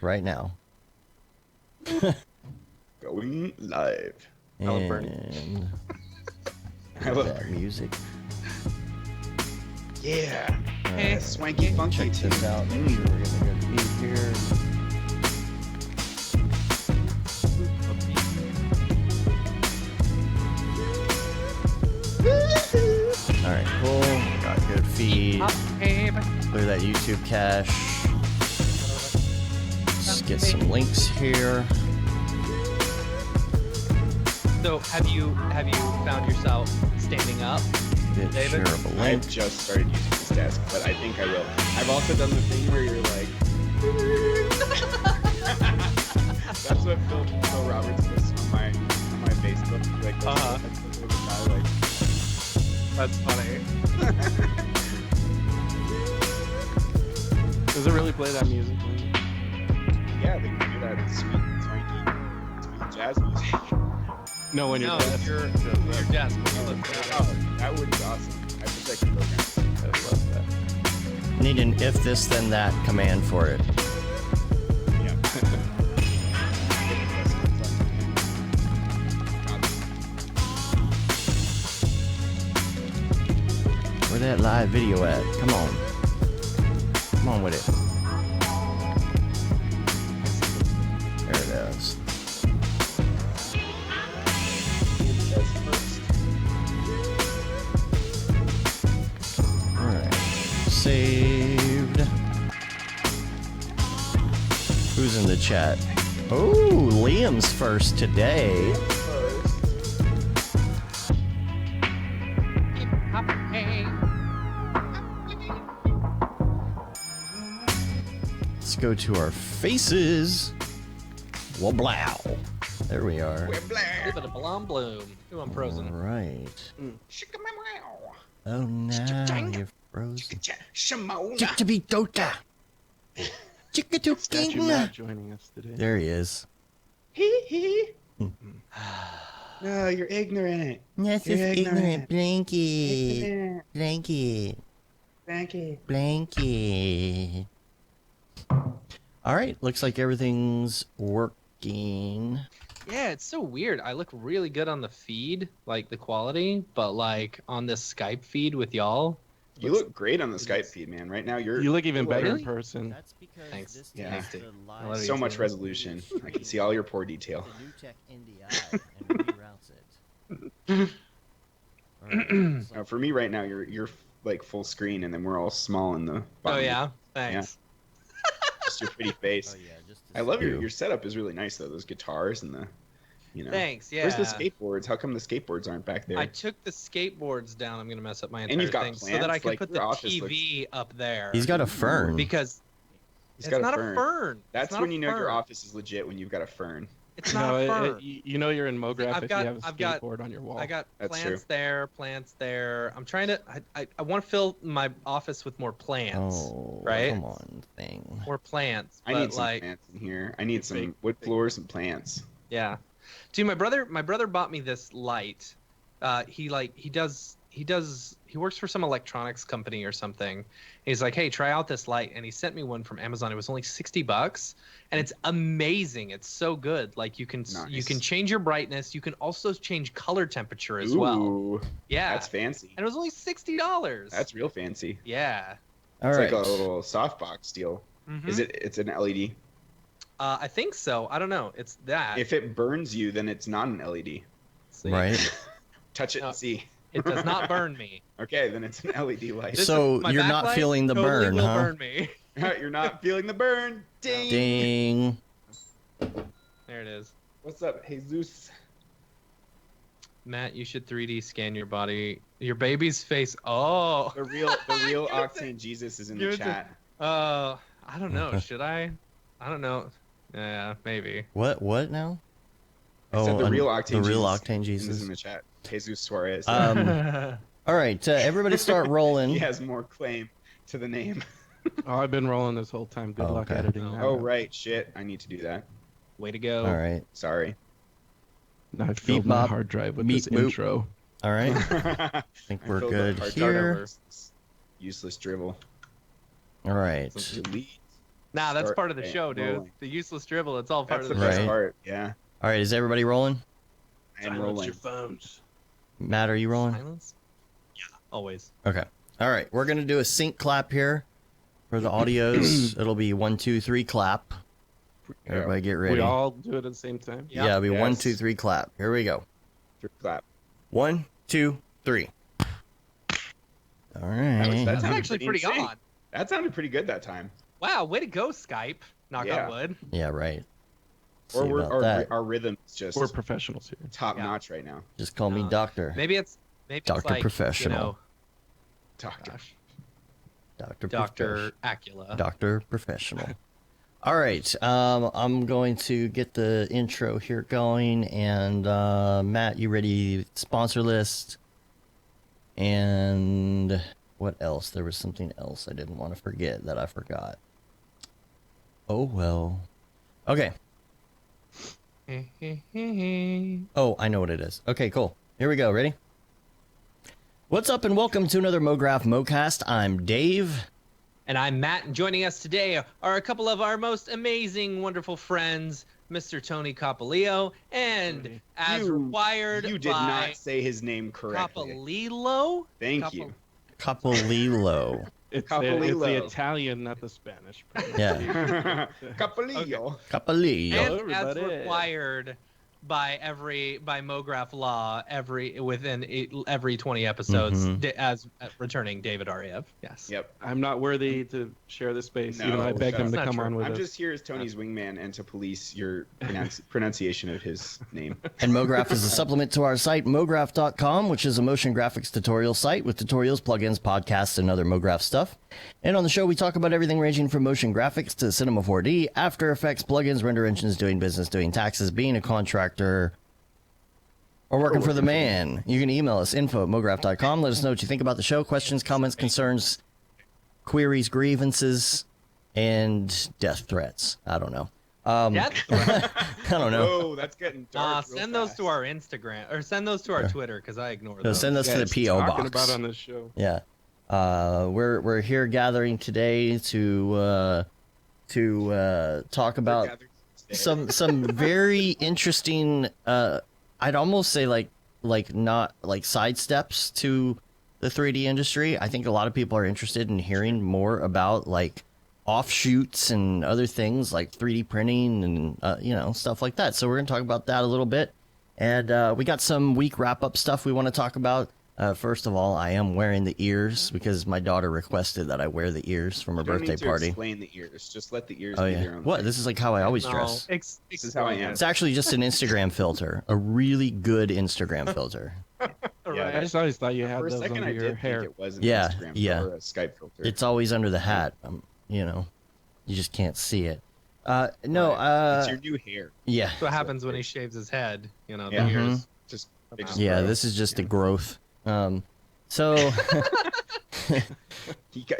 right now. Going live. And I love that music. Yeah. Alright, Swanky funky. check this out. Make sure we're getting a good beat here. Alright, cool. Got good feed. Clear that YouTube cache. Let's get some links here. So have you found yourself standing up, Get David? shareable link. I've just started using this desk, but I think I will. I've also done the thing where you're like... That's what Phil Roberts was on my Facebook. Like, That's funny. Does it really play that music? yeah, they can do that sweet, swanky jazz music. No, when you're No, dead. your desk. When you look down. Oh, that would be awesome. I wish I could program it. I love that. Need an if this then that command for it. Yeah. Where that live video at? Come on. Come on with it. There it is. Alright. Saved. Who's in the chat? Oh, Liam's first today. Let's go to our faces. Woblow. There we are. Give it a blom bloom. Ooh, I'm frozen. Right. Oh no, you're frozen. Chickabee-dota. Statue Matt Chickadoo-king. joining us today. There he is. No, you're ignorant. Yes, You're it's ignorant. ignorant. Blanket. Blanket. Blanket. Alright, looks like everything's working. Yeah, it's so weird. I look really good on the feed, like the quality, but like on this Skype feed with y'all. You look great on the Skype feed, man. Right now, You look even better Really? in person. That's because Thanks. this Yeah. takes Thanks, the dude. live I love you. so much resolution. I can see all your poor detail. the new tech NDI and reroutes it. Alright, For me right now, you're like full screen, and then we're all small in the bottom. Oh yeah, thanks. Just your pretty face. Oh yeah, just to I love see. your setup is really nice though. Those guitars and the, Thanks. Yeah. Where's the skateboards? How come the skateboards aren't back there? I took the skateboards down. I'm gonna mess up my And entire you've got thing so that I plants? can Like, put the your office TV up there. He's got a fern. Because He's it's got not a fern. a fern. That's It's not when a you know your fern. office is legit, when you've got a fern. It's not a fern. You know you're in Mograph I've if got- you have a I've got- skateboard on your wall. I got That's plants true. there, plants there. I'm trying to. I want to fill my office with more plants. Oh, right? come on, thing. More plants. I but need some like, plants in here. I need some Big- wood floors and plants. yeah, dude. My brother bought me this light. He works for some electronics company or something. He's like, hey, try out this light, and he sent me one from Amazon. It was only $60, and it's amazing. It's so good. Like you can Nice. change your brightness. You can also change color temperature as well. Ooh, Yeah, that's fancy. and it was only $60. That's real fancy. yeah. All It's right. like a little softbox deal. Mhm. Is it? It's an LED. I think so. I don't know. It's that. If it burns you, then it's not an LED. See? Right. Touch it No. and see. It does not burn me. Okay, then it's an LED light. This So is- my you're not backlight feeling the totally burn, will huh? burn me. You're not feeling the burn. Ding. Ding. There it is. What's up, Jesus? Matt, you should 3D scan your body. Your baby's face. Oh. The real Give it Octane Jesus is in give the it to- chat. I don't know. Should I? I don't know. Yeah, maybe. What now? I said the real the Octane real Jesus Octane is Jesus. in the chat. Jesus Suarez. All right, everybody start rolling. he has more claim to the name. Oh, I've been rolling this whole time. Good Oh, luck okay. editing Oh. that. Oh right, shit. I need to do that. Way to go. All right, Sorry. Now I've filled Beep, my bop, hard drive with meep, this boop. intro. all right. I I think we're filled good up hard drive here. over this useless dribble. All right. Some delete. Nah, that's Start part of the show, dude. rolling. The useless dribble. It's all part That's of the the best Right. part. Yeah. All right, is everybody rolling? I am rolling. phones. Matt, are you rolling? Silence. Yeah, always. Okay. All right, we're gonna do a sync clap here for the audios. It'll be 1, 2, 3 clap. Everybody get ready. We all do it at the same time. Yep. Yeah, it'll be 1, Yes. 2, 3 clap. Here we go. Clap. 1, 2, 3. All That right. That's sounded actually pretty insane. on. That sounded pretty good that time. Wow, way to go, Skype. Knock Yeah. on wood. Yeah, right. Or See we're, about that. our rhythm is just We're professionals here. top Yeah. notch right now. Just call me doctor. Maybe it's Dr. like, Professional. You know, Doctor. gosh, Doctor. Dr. Acula. Doctor Professional. All right. I'm going to get the intro here going, and Matt, you ready? Sponsor list. And what else? There was something else I didn't want to forget that I forgot. Oh well. Okay. Oh, I know what it is. Okay, cool. Here we go. Ready? What's up, and welcome to another Mograph Mocast. I'm Dave. And I'm Matt, and joining us today are a couple of our most amazing, wonderful friends, Mr. Tony Copolillo, and as required You did by not say his name correctly. Copolillo. Thank you. Copolillo. It's Copolillo. the Italian, not the Spanish. Yeah. Capolillo. Copolillo. And as everybody. required by Mograph law, within every 20 episodes, Mhm. as returning David Ariev. Yes. Yep. I'm not worthy to share this space, even No, though I begged him that's to not come true. on with I'm us. just here as Tony's wingman and to police your pronunciation of his name. And Mograph is a supplement to our site, mograph.com, which is a motion graphics tutorial site with tutorials, plugins, podcasts, and other Mograph stuff. And on the show, we talk about everything ranging from motion graphics to Cinema 4D, After Effects, plugins, render engines, doing business, doing taxes, being a contractor, or working for the man. You can email us, info@mograph.com. Let us know what you think about the show, questions, comments, concerns, queries, grievances, and death threats. I don't know. That's I don't know. Whoa, that's getting dark. real send those fast. to our Instagram or send those to our Twitter because I ignore So those. send us to the Yes, P.O. talking box. about on this show. Yeah. We're here gathering today to talk about some very interesting I'd almost say like not like sidesteps to the 3D industry. I think a lot of people are interested in hearing more about like offshoots and other things like 3D printing and stuff like that. So we're going to talk about that a little bit. And we got some week wrap-up stuff we want to talk about. First of all, I am wearing the ears because my daughter requested that I wear the ears from her You don't birthday need to party. explain the ears. Just let the ears Oh be yeah. their own What? thing. This is like how I always No, dress. This is how I am. It's actually just an Instagram filter, a really good Instagram filter. Yeah, I just always thought you had For a those second, under I your did hair. think it was an Yeah, Instagram yeah. or a Skype filter. It's always under the hat. You just can't see it. No, it's your new hair. yeah, That's what happens when he shaves his head. You know, the Yeah. ears. Just, they just yeah. grow. This is just a growth. So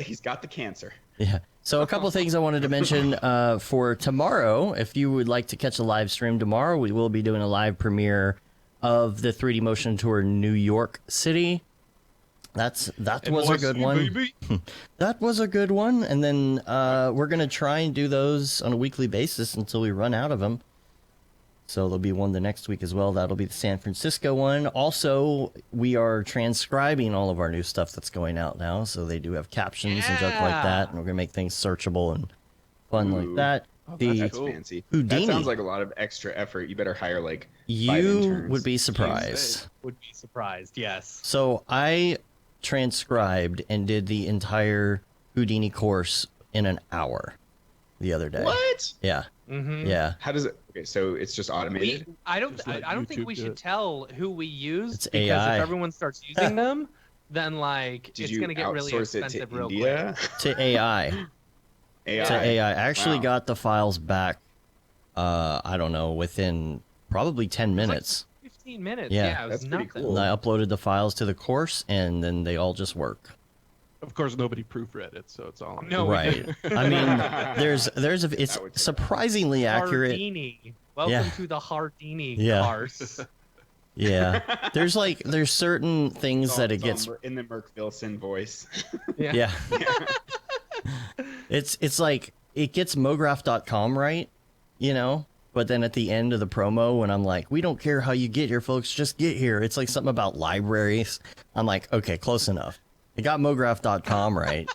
He's got the cancer. yeah. So a couple things I wanted to mention for tomorrow. If you would like to catch a live stream tomorrow, we will be doing a live premiere of the 3D Motion Tour New York City. That was a good one. That was a good one. And then we're going to try and do those on a weekly basis until we run out of them. So there'll be one the next week as well. That'll be the San Francisco one. Also, we are transcribing all of our new stuff that's going out now. So they do have captions and stuff like that. And we're going to make things searchable and fun like Ooh. that. That's cool. fancy. Houdini. That sounds like a lot of extra effort. You better hire like 5 You interns. would be surprised. Would be surprised. Yes. So I transcribed and did the entire Houdini course in an hour the other day. What? Yeah, Mm-hmm. yeah. How does it? Okay, so it's just automated. I don't Just let think YouTube we do should it. tell who we use It's because AI. if everyone starts using them, then like Did it's you gonna get really outsource it expensive to real India? To AI. AI. To AI. I actually Wow. got the files back, I don't know, within probably 10 like minutes. quick. 15 minutes. Yeah. Yeah, it was That's pretty nothing. cool. And I uploaded the files to the course, and then they all just work. Of course, nobody proofread it, so it's all on No, you. Right. I mean, it's That would- surprisingly accurate. Hardini. Welcome Yeah. to the Hardini Yeah. course. Yeah. There's certain things It's that all- it it's gets. all in the Merc Wilson voice. Yeah. It's like it gets Mograph.com right, you know. But then at the end of the promo, when I'm like, we don't care how you get here, folks, just get here. It's like something about libraries. I'm like, okay, close enough. It got Mograph.com right.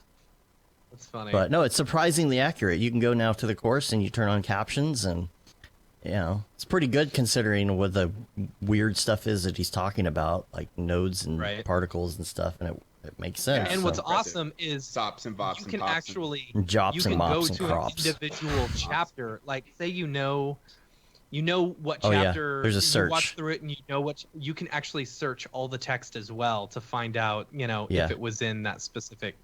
That's funny. But no, it's surprisingly accurate. You can go now to the course and you turn on captions, and you know, it's pretty good considering what the weird stuff is that he's talking about, like nodes and particles and stuff, and it makes sense. And what's awesome is sops and bops you and can pops actually jops you and can mops go and to crops. an individual chapter. Like say you know what Oh, yeah. chapter There's a you search. watch through it, and you know what you can actually search all the text as well to find out, you know, if it was in that specific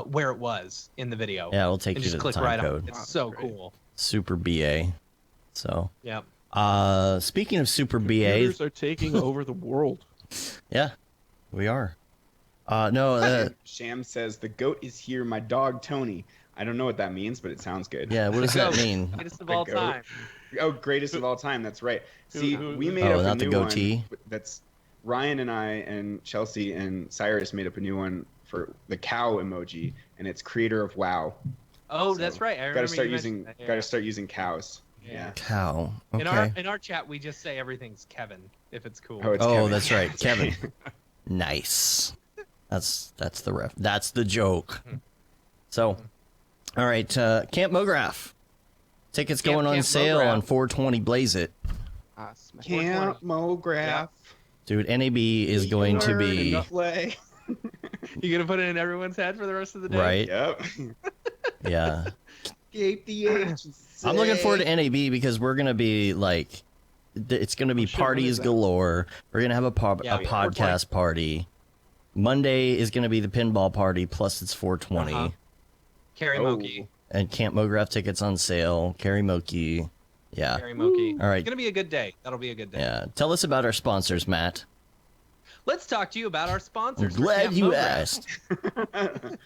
where it was in the video. Yeah, it'll take and you just to the click time right code. on. It's so cool. Super BA. So yeah. Speaking of Super BA, Computers are taking over the world. Yeah, we are. No, Sham says the goat is here, my dog Tony. I don't know what that means, but it sounds good. Yeah, what does that mean? Greatest of all time. Oh, greatest of all time. That's right. See, we made Oh, up a not the new goatee. one. That's Ryan and I and Chelsea and Cyrus made up a new one for the cow emoji, and it's creator of WoW. Oh, that's right. I remember Gotta start you using. mentioned that, yeah. Gotta start using cows. Yeah. Cow. Okay. In our chat, we just say everything's Kevin if it's cool. Oh, it's Oh, Kevin. that's right, Kevin. Nice. That's the ref. That's the joke. So, all right, Camp Mograph. Tickets going on Camp sale Mograph. on 420 Blaze It. Camp Mograph. Dude, NAB is going to be Play. You gonna put it in everyone's head for the rest of the day? right. Yep. Yeah. Escape the agency. I'm looking forward to NAB because we're gonna be like, it's gonna be shit, when parties is that? galore. We're gonna have a Yeah, podcast party. Monday is gonna be the pinball party. Plus, it's 420. Uh-huh. Karaoke. And Camp Mograph tickets on sale. Karaoke. Yeah. Karaoke. All right. It's gonna be a good day. That'll be a good day. Yeah. Tell us about our sponsors, Matt. Let's talk to you about our I'm sponsors. for glad Camp you Mograph.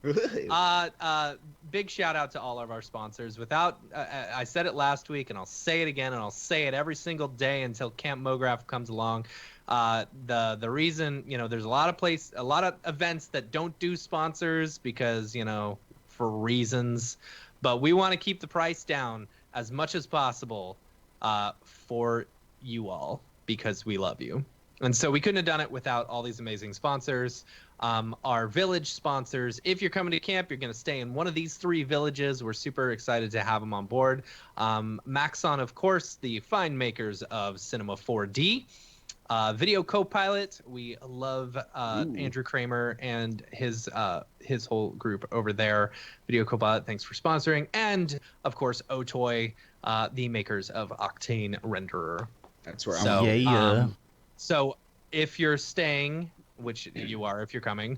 asked. Big shout out to all of our sponsors. Without, I said it last week, and I'll say it again, and I'll say it every single day until Camp Mograph comes along. The reason, you know, there's a lot of events that don't do sponsors because, you know, for reasons, but we want to keep the price down as much as possible for you all because we love you. And so we couldn't have done it without all these amazing sponsors. Our village sponsors. If you're coming to camp, you're going to stay in one of these 3 villages. We're super excited to have them on board. Maxon, of course, the fine makers of Cinema 4D. Video Copilot. We love Andrew Kramer and his whole group over there. Video Copilot, thanks for sponsoring. And, of course, Otoy, the makers of Octane Renderer. That's where So, I'm. Yeah. So if you're staying, which you are if you're coming,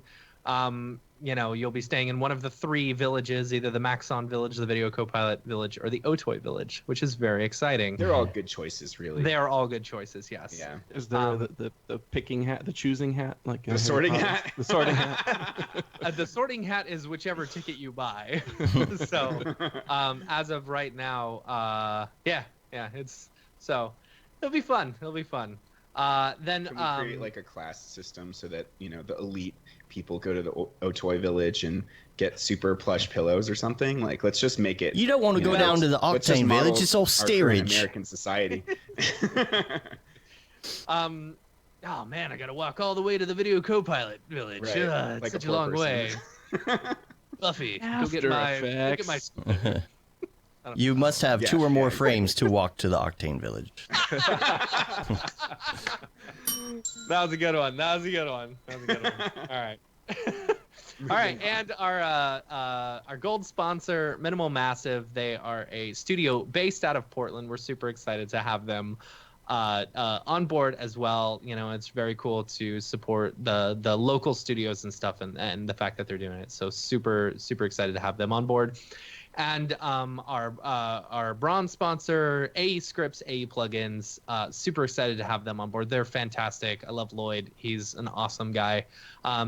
you know, you'll be staying in one of the 3 villages, either the Maxon village, the Video Copilot village, or the Otoy village, which is very exciting. They're all good choices, really. They are all good choices, yes. Yeah. Is there the picking hat, the choosing hat, like The sorting hat. The sorting hat. The sorting hat is whichever ticket you buy. So as of right now, it's so it'll be fun. It'll be fun. Then Can we create like a class system so that, you know, the elite people go to the Otoy village and get super plush pillows or something? Like, let's just make it. You don't want to go down to the let's just Octane model village. It's all our current steerage. American society. Oh man, I gotta walk all the way to the Video Copilot village. Right, It's like such a a poor long way. person. Buffy, go After get my Effects. You must have Yeah, 2 or more yeah. frames to walk to the Octane village. That was a good one. All right. All right, and our gold sponsor, Minimal Massive. They are a studio based out of Portland. We're super excited to have them on board as well. You know, it's very cool to support the local studios and stuff, and the fact that they're doing it. So super excited to have them on board. And our bronze sponsor, AE Scripts, AE Plugins, super excited to have them on board. They're fantastic. I love Lloyd. He's an awesome guy.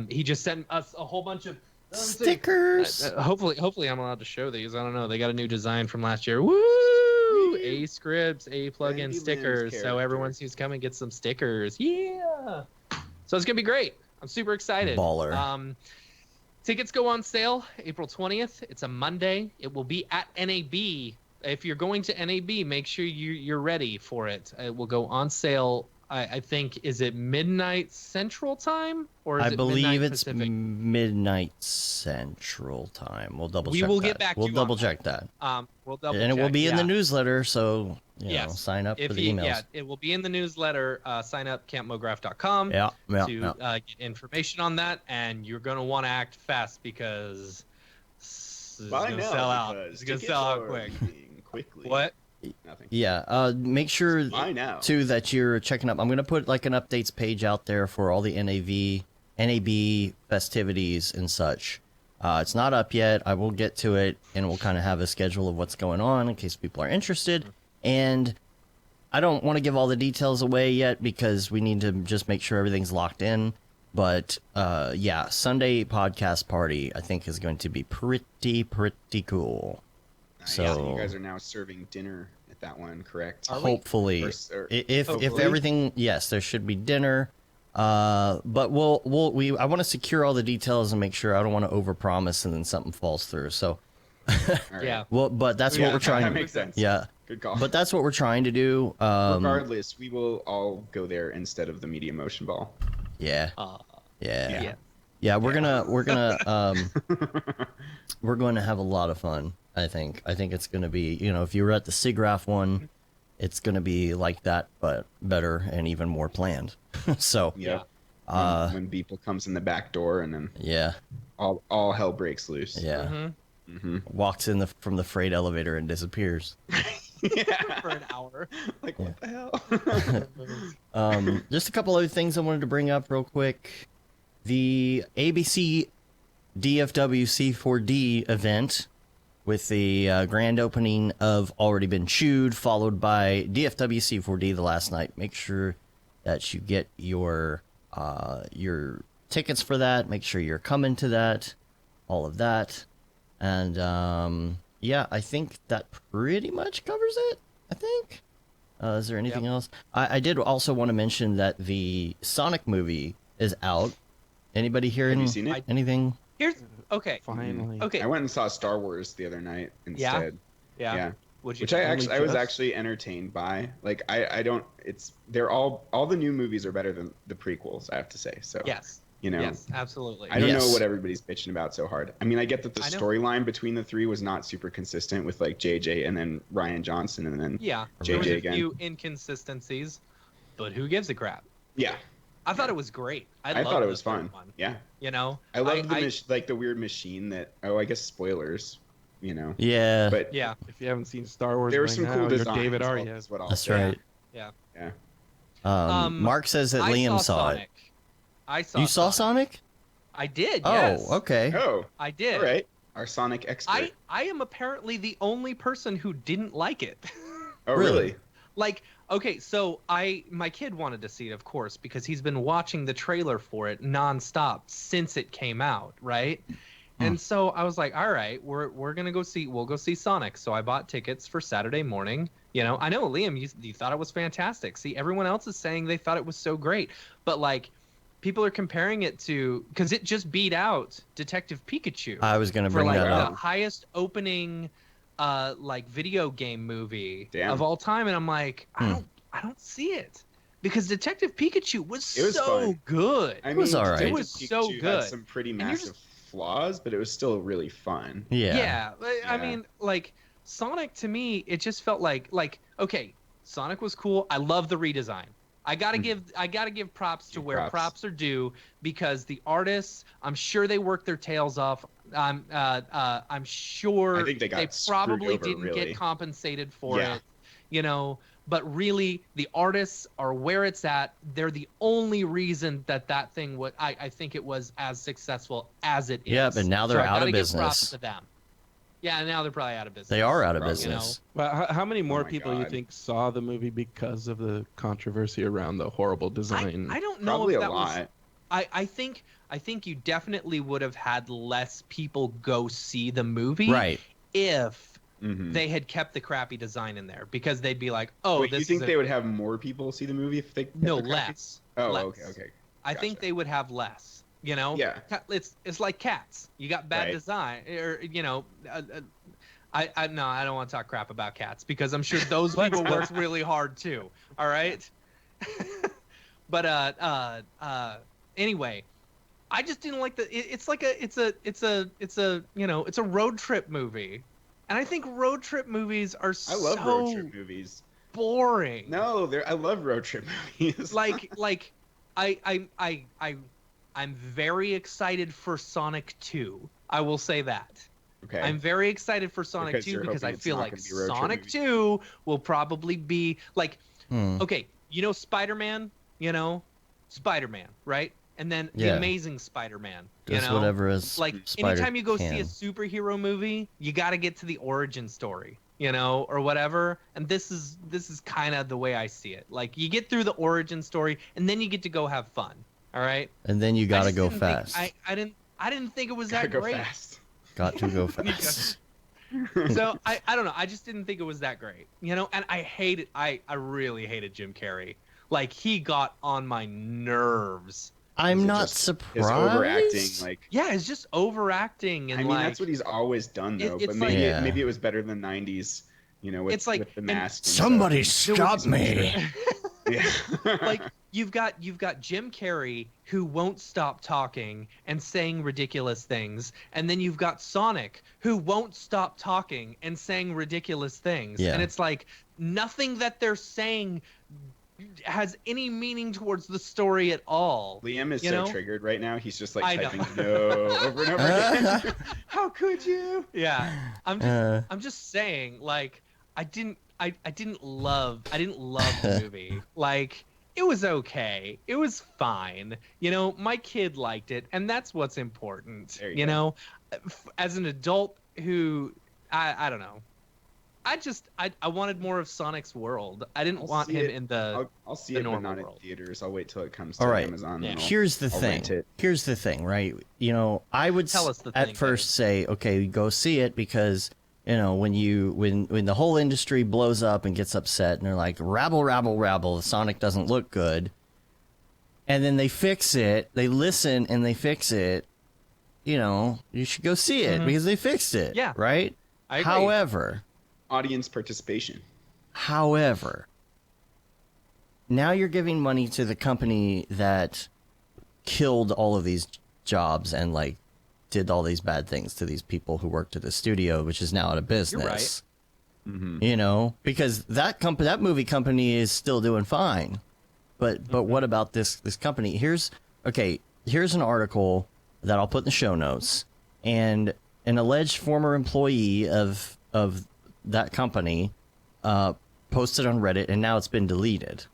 He just sent us a whole bunch of Stickers. Hopefully I'm allowed to show these. I don't know. They got a new design from last year. Woo! AE Scripts, AE Plugin Randy stickers. Lynn's So everyone who's coming gets some stickers. Yeah. So it's gonna be great. I'm super excited. Baller. Tickets go on sale April 20th. It's a Monday. It will be at NAB. If you're going to NAB, make sure you're ready for it. It will go on sale. I think, is it midnight Central Time or is I it believe midnight it's Pacific? midnight Central Time. We'll double check that. We will get back to We'll you double on check that. We'll double And it will check, be in yeah. the newsletter, so you know, Yes. sign up If for the you- emails. Yeah, it will be in the newsletter. Sign up campmograph.com Yeah, to get information on that, and you're gonna want to act fast because it's Buy gonna now sell out. because It's gonna tickets sell out are quick. leaving quickly. What? Nothing. Yeah, make sure Buy now. too that you're checking up. I'm gonna put like an updates page out there for all the NAB festivities and such. It's not up yet. I will get to it, and we'll kind of have a schedule of what's going on in case people are interested. And I don't want to give all the details away yet because we need to just make sure everything's locked in. But yeah, Sunday podcast party I think is going to be pretty cool. Nice. So- you guys are now serving dinner at that one, correct? Are we? Hopefully, Or- if hopefully? everything, yes, there should be dinner. But I want to secure all the details and make sure. I don't want to overpromise and then something falls through. So, All right. Yeah. well, but that's Yeah, what we're trying. That makes sense. Yeah, Good call. but that's what we're trying to do. Regardless, we will all go there instead of the media motion ball. Yeah, Uh, yeah, yeah. yeah. We're gonna we're going to have a lot of fun. I think it's gonna be. You know, if you were at the SIGGRAPH one, it's gonna be like that, but better and even more planned. So, Yeah. When Beeple comes in the back door and then yeah, all hell breaks loose. yeah. mhm. Mm-hmm. Walks in from the freight elevator and disappears. Yeah. For an hour. Like, what the hell? Just a couple other things I wanted to bring up real quick. The ABC DFW C4D event with the grand opening of Already Been Chewed, followed by DFW C4D the last night. Make sure that you get your tickets for that. Make sure you're coming to that. All of that. And yeah, I think that pretty much covers it. I think. Is there anything else? I did also want to mention that the Sonic movie is out. Anybody here? Have you seen it? Anything? Here's okay. Finally. Okay. I went and saw Star Wars the other night instead. Yeah. Yeah. Would you? Which I was just- actually entertained by. Like I don't. They're all the new movies are better than the prequels. I have to say. So Yes. you know. Yes. Absolutely. I don't know Yes. what everybody's bitching about so hard. I mean, I get that the I know. storyline between the three was not super consistent with like JJ and then Ryan Johnson and then Yeah. JJ There was a again. few inconsistencies, but who gives a crap? yeah. I thought it was great. I loved thought it the was third fun. one, Yeah. You know. I love like the weird machine that. Oh, I guess spoilers. You know. Yeah, But Yeah. If you haven't seen Star Wars, there were by some now, cool you're designs. David well, Arya. is what I'll that's say. right. Yeah. Yeah. Mark says that I Liam saw it. Sonic. I saw. You saw Sonic? I did. Oh, Yes. okay. Oh, I did. all right. Our Sonic expert. I am apparently the only person who didn't like it. Oh, Really? really? Like, okay, so my kid wanted to see it, of course, because he's been watching the trailer for it nonstop since it came out, right? And so I was like, all right, we'll go see Sonic. So I bought tickets for Saturday morning. You know, I know Liam, you thought it was fantastic. See, everyone else is saying they thought it was so great, but like, people are comparing it to because it just beat out Detective Pikachu I was gonna for bring like that the up. highest opening like video game movie Damn. of all time, and I'm like, I don't see it because Detective Pikachu was, It was so fun. good. I It was mean, all right. Detective It was so Pikachu good. Had some pretty And you're massive flaws, but it was still really fun. Yeah. I mean, like Sonic to me, it just felt like okay, Sonic was cool. I love the redesign. I gotta give props to Give where props. props are due because the artists, I'm sure they worked their tails off. I'm sure I think they got screwed probably over, didn't really. get compensated for Yeah. it, you know. But really, the artists are where it's at. They're the only reason that thing would. I think it was as successful as it is. Yeah, but now they're So I out of gotta give props business. to them. Yeah, now they're probably out of business. They are out of Probably. business. Well, how many more my people you God. think saw the movie because of the controversy around the horrible design? I don't know Probably if a that was. lot. I think you definitely would have had less people go see the movie Right. if Mhm. they had kept the crappy design in there because they'd be like, oh, Wait, this you think is they would have more people see the movie if they? kept no the crappy- less. Oh, less. okay. I think Gotcha. they would have less You know, Yeah. It's like cats. You got bad Right. design, or you know, I no, I don't want to talk crap about cats because I'm sure those people work really hard too. All right. But anyway, I just didn't like it's a you know, it's a road trip movie, and I think road trip movies are I love road trip movies. boring. No, I love road trip movies. like I'm very excited for Sonic 2. I will say that. Okay. I'm very excited for Sonic Because 2 you're because I hoping it's feel not like gonna be a road trip Sonic movie. 2 will probably be like, okay, you know Spider-Man, you know, Spider-Man, right? And then the Yeah. Amazing Spider-Man, you Just know, whatever is like Spider anytime you go can. see a superhero movie, you got to get to the origin story, you know, or whatever. And this is kind of the way I see it. Like you get through the origin story, and then you get to go have fun. All right. And then you gotta go I fast. didn't think it was Gotta that go great. fast. Got to go fast. So I don't know. I just didn't think it was that great, you know. And I really hated Jim Carrey. Like he got on my nerves. I'm Is it not just surprised. His overacting, like. Yeah, it's just overacting and I mean, like that's what he's always done, though. it's But like- maybe Yeah. maybe it was better than '90s, you know, with, It's like- with the and mask. and Somebody stuff. stop me. Yeah. like you've got Jim Carrey who won't stop talking and saying ridiculous things, and then you've got Sonic who won't stop talking and saying ridiculous things. Yeah. And it's like nothing that they're saying has any meaning towards the story at all. Liam is You so know? triggered right now. He's just I like know. typing no over and over again. How could you? Yeah. I'm just saying, like, I didn't love the movie. Like, it was okay. It was fine. You know, my kid liked it, and that's what's important. There you You go. know, as an adult who I don't know. I wanted more of Sonic's world. I didn't I'll want see him it. in the I'll see the it, but normal not world. in theaters. I'll wait till it comes to All right. Amazon. Yeah. And Here's the I'll thing. rent it. Here's the thing, right? You know, I would Tell us the at thing, first Dave. say, okay, go see it because you know when the whole industry blows up and gets upset and they're like rabble rabble rabble, Sonic doesn't look good, and then they fix it, they listen and they fix it. You know, you should go see it because they fixed it. Yeah. Right. I agree. Audience participation. However, now you're giving money to the company that killed all of these jobs and like did all these bad things to these people who worked at the studio, which is now out of business. Mm-hmm. You know, because that movie company is still doing fine. But what about this company? Here's an article that I'll put in the show notes, and an alleged former employee of that company posted on Reddit, and now it's been deleted.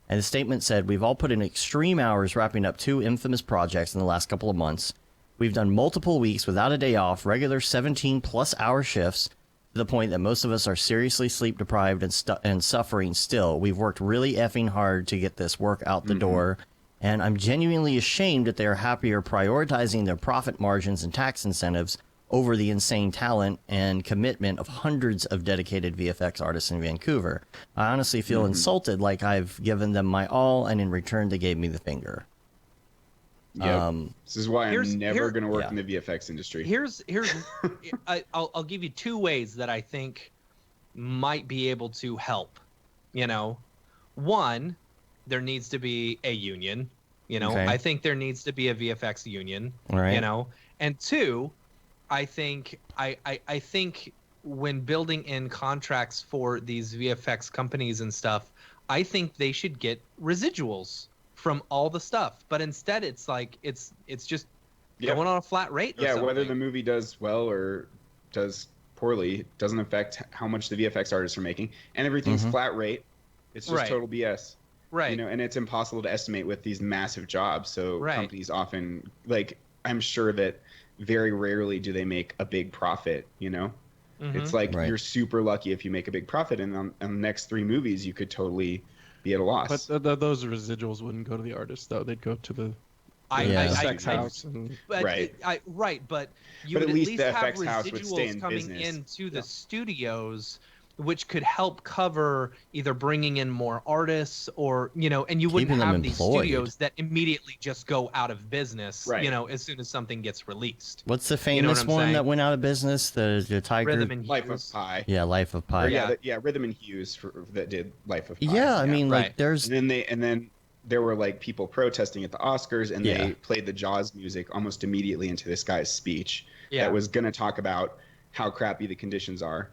And the statement said, "We've all put in extreme hours wrapping up 2 infamous projects in the last couple of months. We've done multiple weeks without a day off, regular 17-plus hour shifts, to the point that most of us are seriously sleep deprived and suffering still. We've worked really effing hard to get this work out the door, and I'm genuinely ashamed that they are happier prioritizing their profit margins and tax incentives over the insane talent and commitment of hundreds of dedicated VFX artists in Vancouver. I honestly feel insulted, like I've given them my all, and in return they gave me the finger." Yep. This is why here's- I'm never here- going to work yeah. in the VFX industry. Here's I'll give you 2 ways that I think might be able to help. You know, one, there needs to be a union. You know, Okay. I think there needs to be a VFX union. All right. You know, and 2, I think I think when building in contracts for these VFX companies and stuff, I think they should get residuals from all the stuff. But instead, it's like it's just Yeah. going on a flat rate. Or Yeah, whether something. the movie does well or does poorly doesn't affect how much the VFX artists are making, and everything's flat rate. It's just Right. total BS. Right. You know, and it's impossible to estimate with these massive jobs. So Right. companies often, like, I'm sure that very rarely do they make a big profit. You know, it's like Right. you're super lucky if you make a big profit, and on the next 3 movies you could totally be at a loss. But those residuals wouldn't go to the artist, though. They'd go to the Yeah. sex house. And But Right. But you But would at least the have FX house would stay residuals in coming business. into the studios which could help cover either bringing in more artists or, and you wouldn't Keeping them have these employed. studios that immediately just go out of business, Right. as soon as something gets released. What's the You know famous what I'm one saying? that went out of business? The Tiger. Rhythm and Life of Hughes. Pi. Yeah, Life of Pi. Or Yeah. Rhythm and Hughes that did Life of Pi. Yeah, I mean, like Right. there's And then there were like people protesting at the Oscars, and Yeah. they played the Jaws music almost immediately into this guy's speech Yeah. that was going to talk about how crappy the conditions are.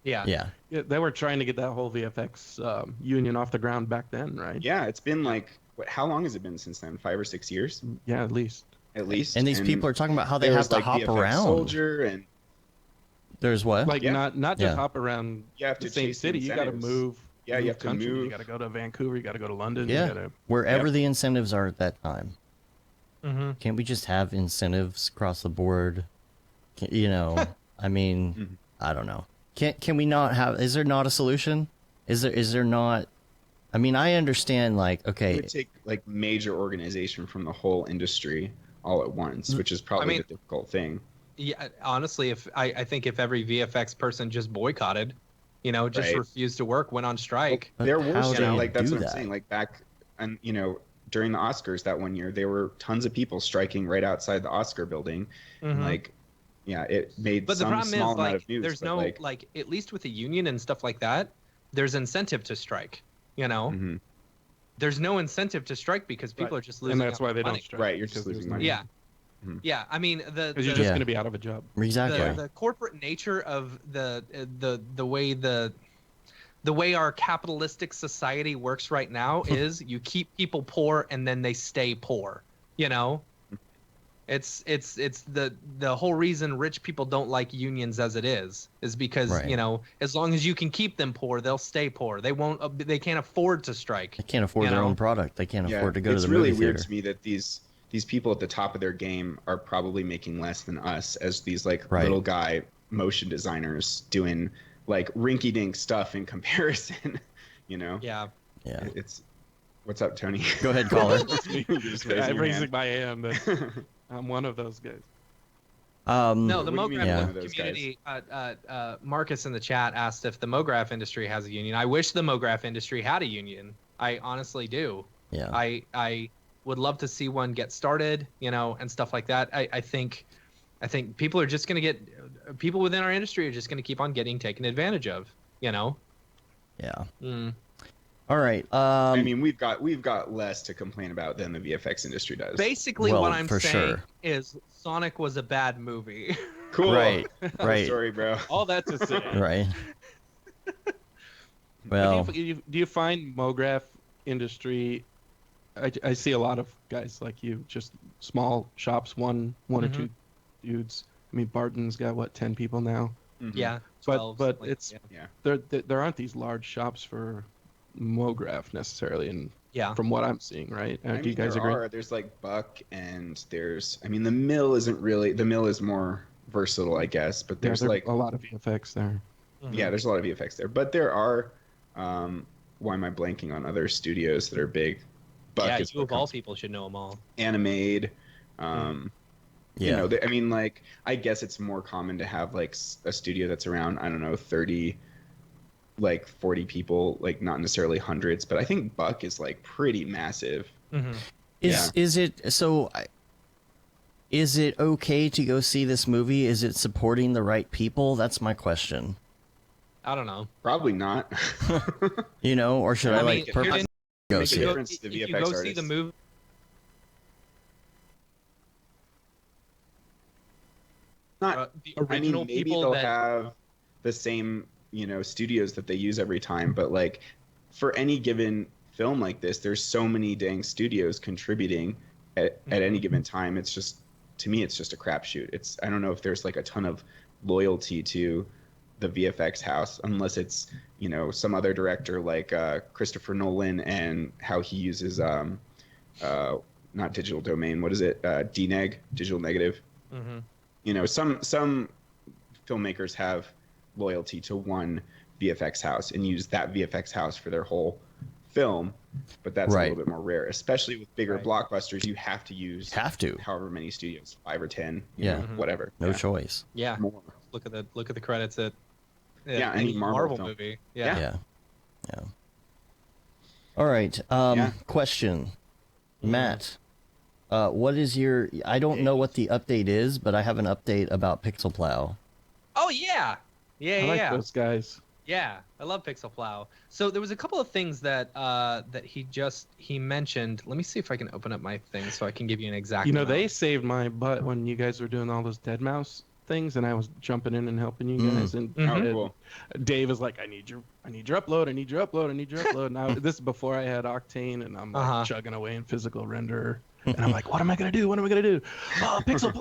Yeah. yeah. Yeah, they were trying to get that whole VFX union off the ground back then, right? Yeah, it's been like how long has it been since then? 5 or 6 years, Yeah, at least. at least. And these people are talking about how they there have was, to like, hop VFX around. Soldier, and There's what? Like Yeah. not just Yeah. hop around you have the to same chase city. You got to incentives. move. Yeah, you have to country. You move. got to go to Vancouver. You got to go to London. Yeah. You gotta, Wherever Yep. the incentives are at that time. Mm-hmm. Can't we just have incentives across the board? I mean, Mhm. I don't know. Can we not have? Is there not a solution? Is there not? I mean, I understand. Like, It okay, would take like major organization from the whole industry all at once, which is probably mean- the difficult thing. Yeah, honestly, if I think if every VFX person just boycotted, just Right. refused to work, went on strike. But There were how do some, you like that's do what I'm that? saying. Like back, and during the Oscars that one year, there were tons of people striking right outside the Oscar building. And, Mhm. like, yeah, it made But the some problem small is, amount like, of news. there's but, no like, at least with the union and stuff like that, there's incentive to strike. mhm. There's no incentive to strike because people Right. are just losing. and that's out why they money. don't strike. Right, you're just because there's losing no- money. Yeah. Mhm. Yeah, I mean Because you're the- just Yeah. going to be out of a job. Exactly. the corporate nature of the way our capitalistic society works right now is you keep people poor and then they stay poor. It's the whole reason rich people don't like unions as it is because Right. as long as you can keep them poor, they'll stay poor. They can't afford to strike. They can't afford their own product. They can't Yeah, afford to go to it's the really movie weird theater. to me that these people at the top of their game are probably making less than us as these like Right. little guy motion designers doing like rinky-dink stuff in comparison. Yeah. Yeah. It's what's up, Tony? Go ahead, caller. You're just raising I'm your raising hand. my hand. I'm one of those guys. No, the What do you mean Mograph one of those community. Marcus in the chat asked if the Mograph industry has a union. I wish the Mograph industry had a union. I honestly do. Yeah. I would love to see one get started, and stuff like that. I think people are just going to people within our industry are just going to keep on getting taken advantage of. Yeah. Mm. All right. I mean, we've got less to complain about than the VFX industry does. Basically, Well, what I'm for saying sure. is Sonic was a bad movie. Cool. Right. Right. Sorry, bro. All that to say. Right. But Well, do you find Mograph industry? I see a lot of guys like you, just small shops, one or Mhm. two dudes. I mean, Barton's got what, 10 people now. Mhm. Yeah. But 12, but like, it's yeah. there aren't these large shops for Mograph necessarily, and Yeah. from what I'm seeing, right? I Do you mean, guys there agree? there's like Buck, and I mean, the mill is more versatile, I guess, but Yeah, there's there are like a lot of VFX there. Mhm. yeah, there's a lot of VFX there, but there are why am I blanking on other studios that are big? Buck Yeah, is you what of all comes- people should know them all. Animade. yeah. I mean, like, I guess it's more common to have like a studio that's around, I don't know, 30, like 40 people, like not necessarily hundreds, but I think Buck is like pretty massive. Mm-hmm. Is it so? Is it okay to go see this movie? Is it supporting the right people? That's my question. I don't know. Probably not. Or should I, I like mean, purposely go make a see it? difference to If you VFX go see the artists. movie, Not. the I mean, original maybe people they'll that have the same, studios that they use every time, but like for any given film like this, there's so many dang studios contributing at any given time. It's just, to me, it's just a crapshoot. I don't know if there's like a ton of loyalty to the VFX house, unless it's, some other director like Christopher Nolan and how he uses not digital domain. What is it? DNeg, digital negative. Mhm. Some filmmakers have loyalty to one VFX house and use that VFX house for their whole film, but that's a Right. little bit more rare, especially with bigger Right. blockbusters. You have to use Have to. however many studios, 5 or 10, Yeah. whatever. No Yeah, choice. Yeah. more. Look at the credits. any Marvel film. movie. Yeah. All right. Question, Matt. What is your? I don't know what the update is, but I have an update about Pixel Plow. Oh yeah. I like those guys. Yeah, I love Pixel Plow. So there was a couple of things that he mentioned. Let me see if I can open up my thing so I can give you an exact. They saved my butt when you guys were doing all those Dead Mouse things, and I was jumping in and helping you guys. And cool. Dave is like, I need your upload. I need your upload. Now this is before I had Octane, and I'm like chugging away in physical render. And I'm like, what am I gonna do? Oh, Pixel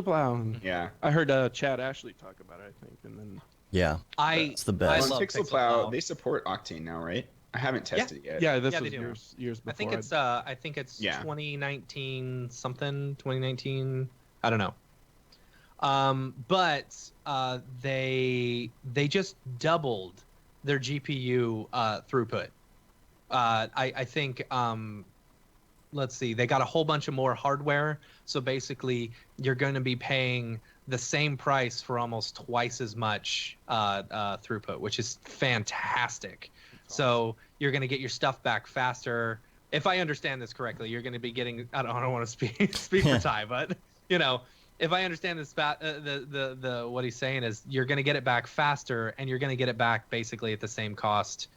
Plow. And I heard Chad Ashley talk about it, I think, and then. Yeah, it's the best. On Pixel Plow, they support Octane now, right? I haven't tested it yet. Yeah, this was years before. I think it's 2019 something, 2019. I don't know. But they just doubled their GPU throughput. I think let's see, they got a whole bunch of more hardware. So basically, you're going to be paying the same price for almost twice as much throughput, which is fantastic. So you're going to get your stuff back faster. If I understand this correctly, you're going to be getting. I don't want to speak for Ty, but if I understand this, the what he's saying is you're going to get it back faster, and you're going to get it back basically at the same cost.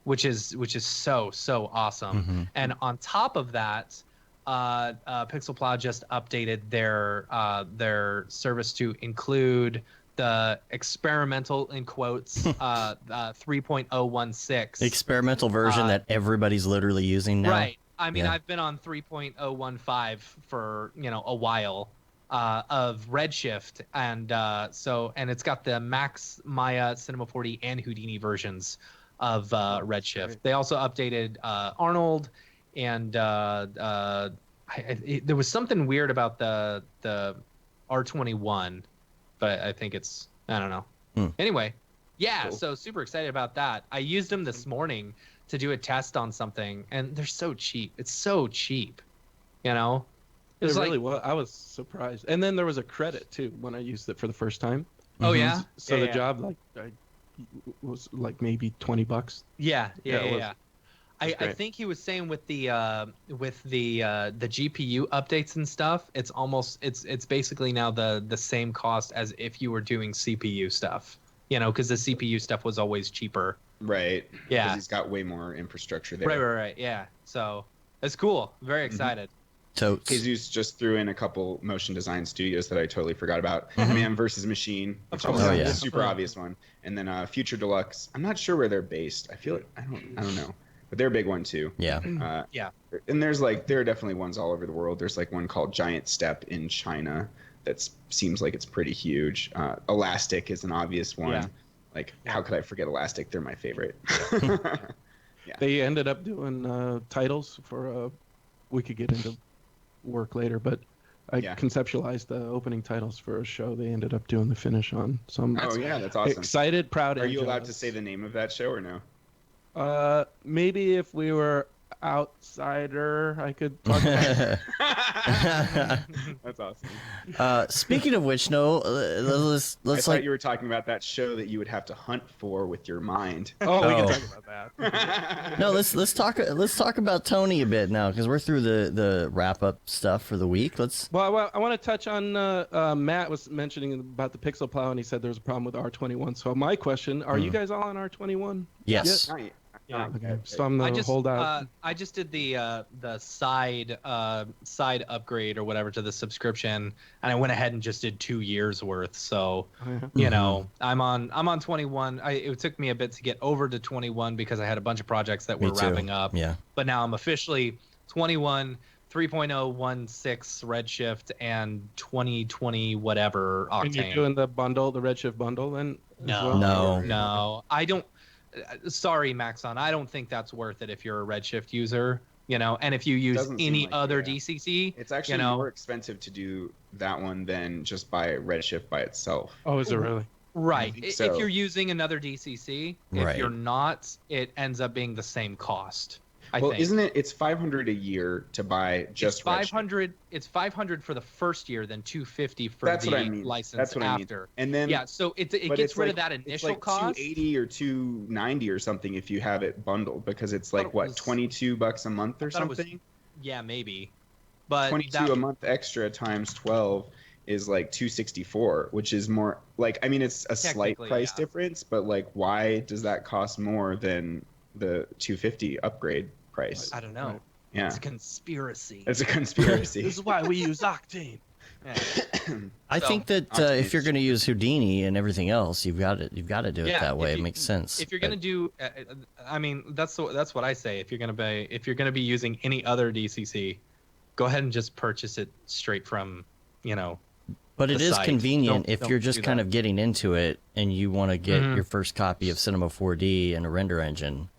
Which is so awesome. Mm-hmm. And on top of that, Pixel Plow just updated their service to include the experimental, in quotes, 3.016 experimental version that everybody's literally using now. Right. I mean, I've been on 3.015 for a while of Redshift, and it's got the Max, Maya, Cinema 4D, and Houdini versions of Redshift. Great. They also updated Arnold, and there was something weird about the R21, but I think I don't know. Anyway, cool. So super excited about that. I used them this morning to do a test on something, and they're so cheap. It's so cheap, It was really was. I was surprised. And then there was a credit too when I used it for the first time. Oh yeah. So the job was like maybe $20. Yeah. I think he was saying with the GPU updates and stuff, it's basically now the same cost as if you were doing CPU stuff. Because the CPU stuff was always cheaper. Right. Yeah. Because he's got way more infrastructure there. Right. Yeah. So it's cool. Very excited. Totes. Jesus just threw in a couple motion design studios that I totally forgot about. Man vs. Machine, which is a super obvious one, and then Future Deluxe. I'm not sure where they're based. I feel I don't know, but they're a big one too. Yeah. And there are definitely ones all over the world. There's one called Giant Step in China that seems like it's pretty huge. Elastic is an obvious one. Yeah. How could I forget Elastic? They're my favorite. They ended up doing titles for. We could get into work later, but I conceptualized the opening titles for a show they ended up doing the finish on. So I'm that's awesome. Excited, proud. Are you allowed to say the name of that show or no? Maybe if we were outsider, I could talk about That's awesome. Speaking of which, let's I thought you were talking about that show that you would have to hunt for with your mind. We can talk about that. No, let's talk about Tony a bit now, because we're through the wrap up stuff for the week. I want to touch on Matt was mentioning about the Pixel Plow, and he said there's a problem with R21. So my question: are you guys all on R21? Yes. Okay. So I'm the holdout. I just did the side upgrade or whatever to the subscription, and I went ahead and just did 2 years worth. So I'm on 21. It took me a bit to get over to 21 because I had a bunch of projects that were wrapping up. Yeah. But now I'm officially 21, 3.016 Redshift, and 2020 whatever Octane. And you're doing the Redshift bundle then? No. I don't. Sorry, Maxon. I don't think that's worth it if you're a Redshift user, and if you use any other DCC. It's actually more expensive to do that one than just buy Redshift by itself. Oh, is it really? Right. If you're using another DCC, if you're not, it ends up being the same cost. Well, isn't it? It's $500 a year to buy just it's 500. It's 500 for the first year, then 250 for That's the what I mean. license That's what after. I mean. And then yeah, so it gets rid of that initial it's like cost. $280 or $290 or something if you have it bundled, because it's like what, $22 a month or something. Yeah, maybe. But 22 a month extra times 12 is like 264, which is more like, I mean, it's a slight price difference, but like, why does that cost more than the 250 upgrade price? I don't know. Yeah, it's a conspiracy. It's a conspiracy. This is why we use Octane. Yeah. I think that if you're going to use Houdini and everything else, you've got to do it that way. It makes sense. If you're going to do, I mean, that's what I say. If you're going to be using any other DCC, go ahead and just purchase it straight from, But it is site. convenient Don't if you're just kind of getting into it and you want to get your first copy of Cinema 4D and a render engine.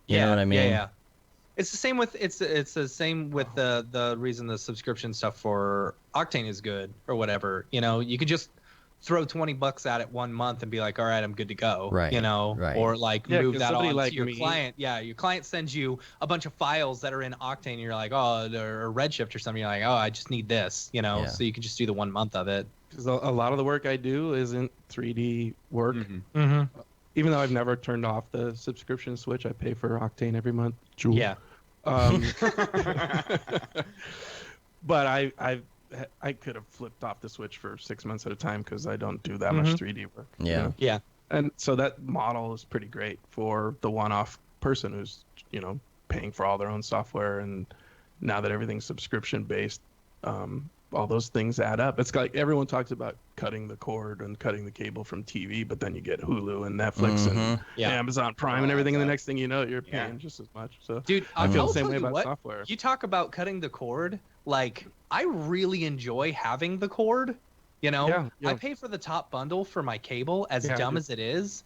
You know what I mean? Yeah. It's the same with the reason the subscription stuff for Octane is good or whatever. You could just throw $20 at it 1 month and be like, all right, I'm good to go. Right. Right. Or move that on like to your client. Yeah, your client sends you a bunch of files that are in Octane. And you're like, or Redshift or something. You're like, I just need this. So you can just do the 1 month of it. Because a lot of the work I do isn't 3D work. Mm-hmm. Even though I've never turned off the subscription switch, I pay for Octane every month. Jewel. Yeah. But I could have flipped off the switch for 6 months at a time because I don't do that much 3D work. Yeah. Yeah. And so that model is pretty great for the one-off person who's, paying for all their own software. And now that everything's subscription based, all those things add up. It's like everyone talks about cutting the cord and cutting the cable from TV, but then you get Hulu and Netflix and Amazon Prime and everything. And the next thing you know, you're paying just as much. So, dude, I feel the same way about software. You talk about cutting the cord. Like, I really enjoy having the cord. I pay for the top bundle for my cable, as dumb as it is.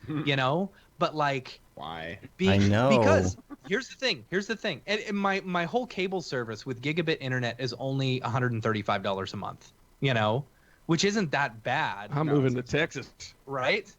But like, why? I know. Because here's the thing. And my whole cable service with gigabit internet is only $135 a month. Which isn't that bad. I'm moving to Texas. Right?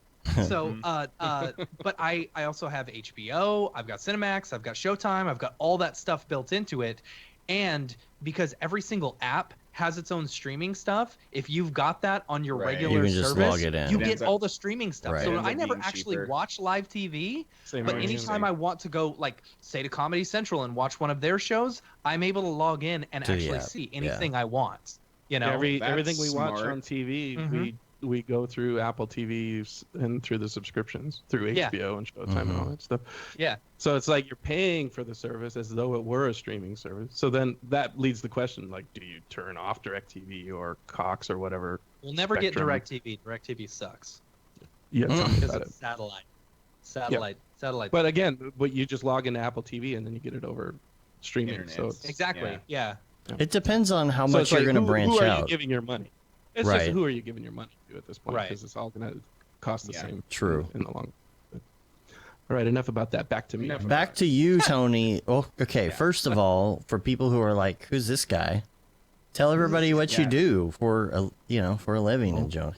So, but I also have HBO, I've got Cinemax, I've got Showtime, I've got all that stuff built into it. And because every single app has its own streaming stuff, if you've got that on your regular you can just service, log it in. you get all the streaming stuff. Right. So I never actually watch live TV, but anytime I want to go, like, say to Comedy Central and watch one of their shows, I'm able to log in and actually see anything I want. Everything we watch on TV, we go through Apple TV and through the subscriptions, through HBO and Showtime and all that stuff. Yeah. So it's like you're paying for the service as though it were a streaming service. So then that leads the question, like, do you turn off DirecTV or Cox or whatever? We'll never get DirecTV. DirecTV sucks. Yeah, because it's satellite. But again, you just log into Apple TV and then you get it over streaming. Internet. So exactly. Yeah. It depends on how much you're going to branch out. Who are you out. giving your money? It's just who are you giving your money to at this point? Because it's all going to cost the same. True. In the long run. All right, enough about that. Back to me. Back to you, Tony. Oh, okay. First of all, for people who are like, "Who's this guy?" Tell everybody what you do for a living and junk.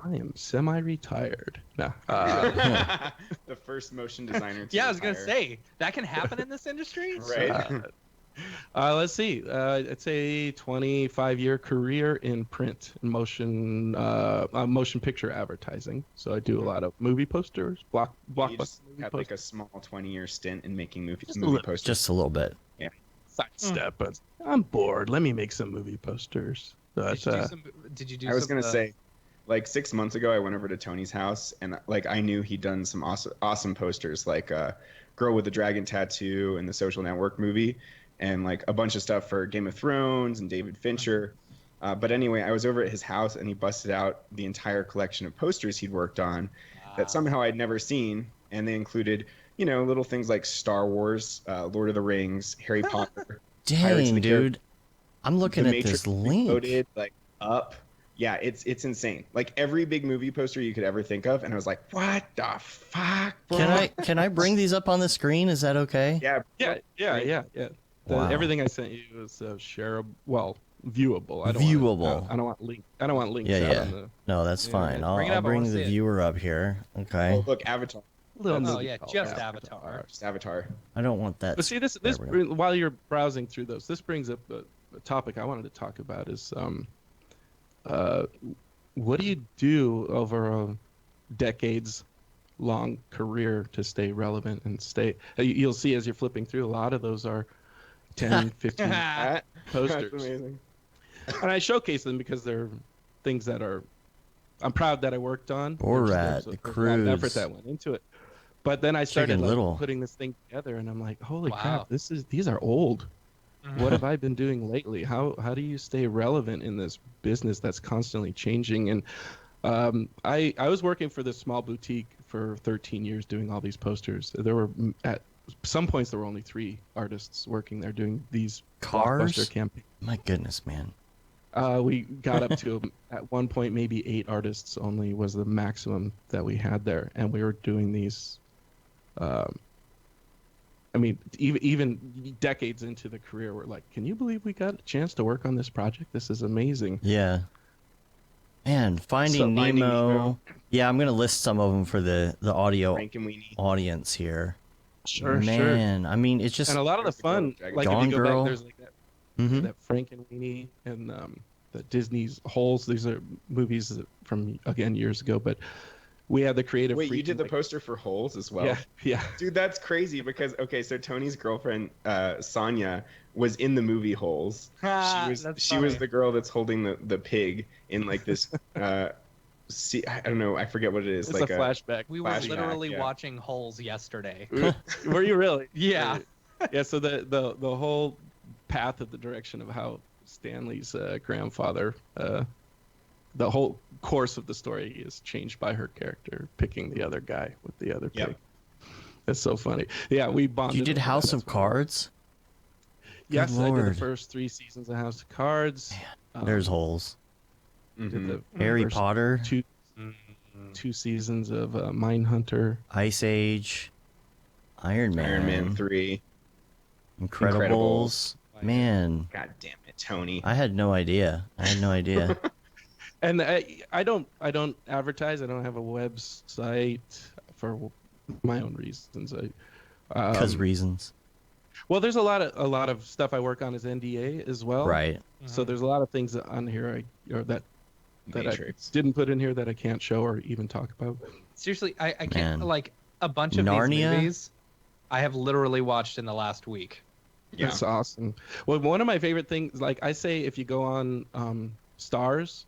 I am semi-retired. No. The first motion designer. I was gonna say that can happen in this industry. Right. Let's see. It's a 25-year career in print and motion picture advertising. So I do a lot of movie posters, blockbuster just movie had posters. like a small 20-year stint in making movie posters. Just a little bit. Yeah. Sidestep, but I'm bored. Let me make some movie posters. But, did you do? I was gonna say, like 6 months ago, I went over to Tony's house and like I knew he'd done some awesome posters, like Girl with the Dragon Tattoo and the Social Network movie, and like a bunch of stuff for Game of Thrones and David Fincher. But anyway, I was over at his house and he busted out the entire collection of posters he'd worked on that somehow I'd never seen. And they included, little things like Star Wars, Lord of the Rings, Harry Potter. Dang, dude. I'm looking at Matrix this link. Reloaded, like Up. Yeah, it's insane. Like every big movie poster you could ever think of. And I was like, what the fuck, bro? Can I bring these up on the screen? Is that okay? Yeah. Wow. Everything I sent you is shareable. Well, viewable. I don't Viewable. I don't want links. I don't want links. Yeah. On the... No, that's fine. I'll bring the viewer up here. Okay. Oh, look, Avatar. little That's- Oh movie yeah, called just Avatar. Just Avatar. I don't want that. But see, this There we go. while you're browsing through those, this brings up a topic I wanted to talk about is what do you do over a decades-long career to stay relevant and stay? You'll see as you're flipping through, a lot of those are 10, 15 That's posters, amazing. and I showcase them because they're things that I'm proud that I worked on. Borat, There's The a lot of effort Cruise. that went into it. But then I started Chicken Little. putting this thing together, and I'm like, holy Wow. crap, these are old. What have I been doing lately? How do you stay relevant in this business that's constantly changing? And I was working for this small boutique for 13 years doing all these posters. There were at some points there were only 3 artists working there doing these Cars? blockbuster campaigns. My goodness, man. We got up to at one point maybe 8 artists only was the maximum that we had there, and we were doing these. I mean, even decades into the career, we're like, can you believe we got a chance to work on this project? This is amazing. Yeah. Man, Finding Finding Nemo. Nemo. Yeah, I'm gonna list some of them for the audio Frank and Weenie. audience here. Sure. Man, I mean, it's just And a lot of the fun, Dragon like Gone if you go Girl. back, there's like Mhm. that Frank and Weenie and the Disney's Holes. These are movies from again years ago, but we had the creative. Wait, you freedom, did the like- poster for Holes as well? Yeah. Dude, that's crazy because so Tony's girlfriend Sonia was in the movie Holes. She was the girl that's holding the pig in like this I don't know, I forget what it is. It's like a flashback. We were Flashback, literally yeah. watching Holes yesterday. Were you really? Yeah. Yeah. So the whole path of the direction of how Stanley's grandfather, the whole course of the story is changed by her character picking the other guy with the other pig. Yep. That's so funny. Yeah, we bonded. you did over House that of as well. Cards. Yes, Good I did Lord. the first 3 seasons of House of Cards. There's holes. Did Mhm. the Harry first Potter, two seasons of Mindhunter. Ice Age, Iron Man, Iron Man 3. Incredibles. Man, God damn it, Tony. I had no idea. And I don't advertise. I don't have a website for my own reasons. Because reasons. Well, there's a lot of stuff I work on as NDA as well. Right. So there's a lot of things on here that I Matrix. didn't put in here that I can't show or even talk about. Seriously, I Man. can't like a bunch of Narnia? these movies I have literally watched in the last week. Yeah. That's awesome. Well, one of my favorite things, like I say, if you go on Stars,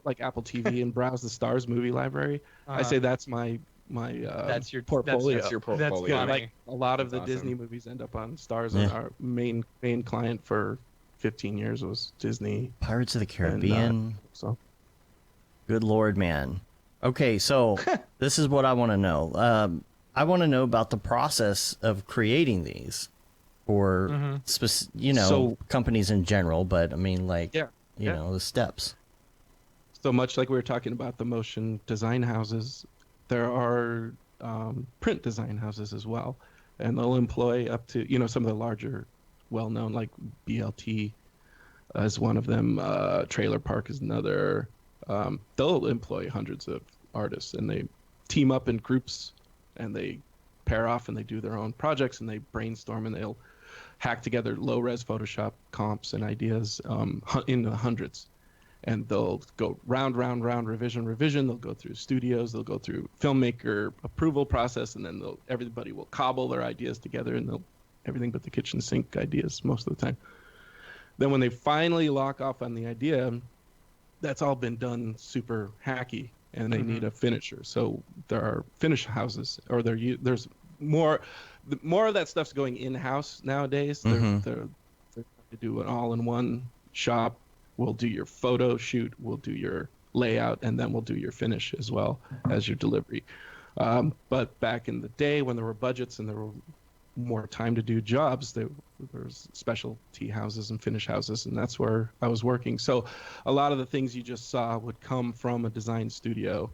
like Apple TV, and browse the Stars movie library, I say that's my that's your portfolio. That's your That's portfolio. Yeah, funny. like a lot of That's the awesome. Disney movies end up on Stars. Yeah. And our main client for 15 years was Disney. Pirates of the Caribbean. So Good Lord, man. Okay, so this is what I want to know. I want to know about the process of creating these for, So- companies in general, but I mean, like, Yeah, you yeah. know, the steps. So much like we were talking about the motion design houses, there are print design houses as well, and they'll employ up to some of the larger, well-known like BLT is one of them. Trailer Park is another. They'll employ hundreds of artists, and they team up in groups, and they pair off, and they do their own projects, and they brainstorm, and they'll hack together low-res Photoshop comps and ideas in the hundreds. And they'll go round, revision. They'll go through studios. They'll go through filmmaker approval process, and then everybody will cobble their ideas together, and they'll everything but the kitchen sink ideas most of the time. Then when they finally lock off on the idea, that's all been done super hacky, and they need a finisher. So there are finish houses, or there's more of that stuff's going in-house nowadays. They're trying to do an all-in-one shop. We'll do your photo shoot, we'll do your layout, and then we'll do your finish as well as your delivery. But back in the day when there were budgets and there were more time to do jobs, there was specialty houses and finish houses, and that's where I was working. So a lot of the things you just saw would come from a design studio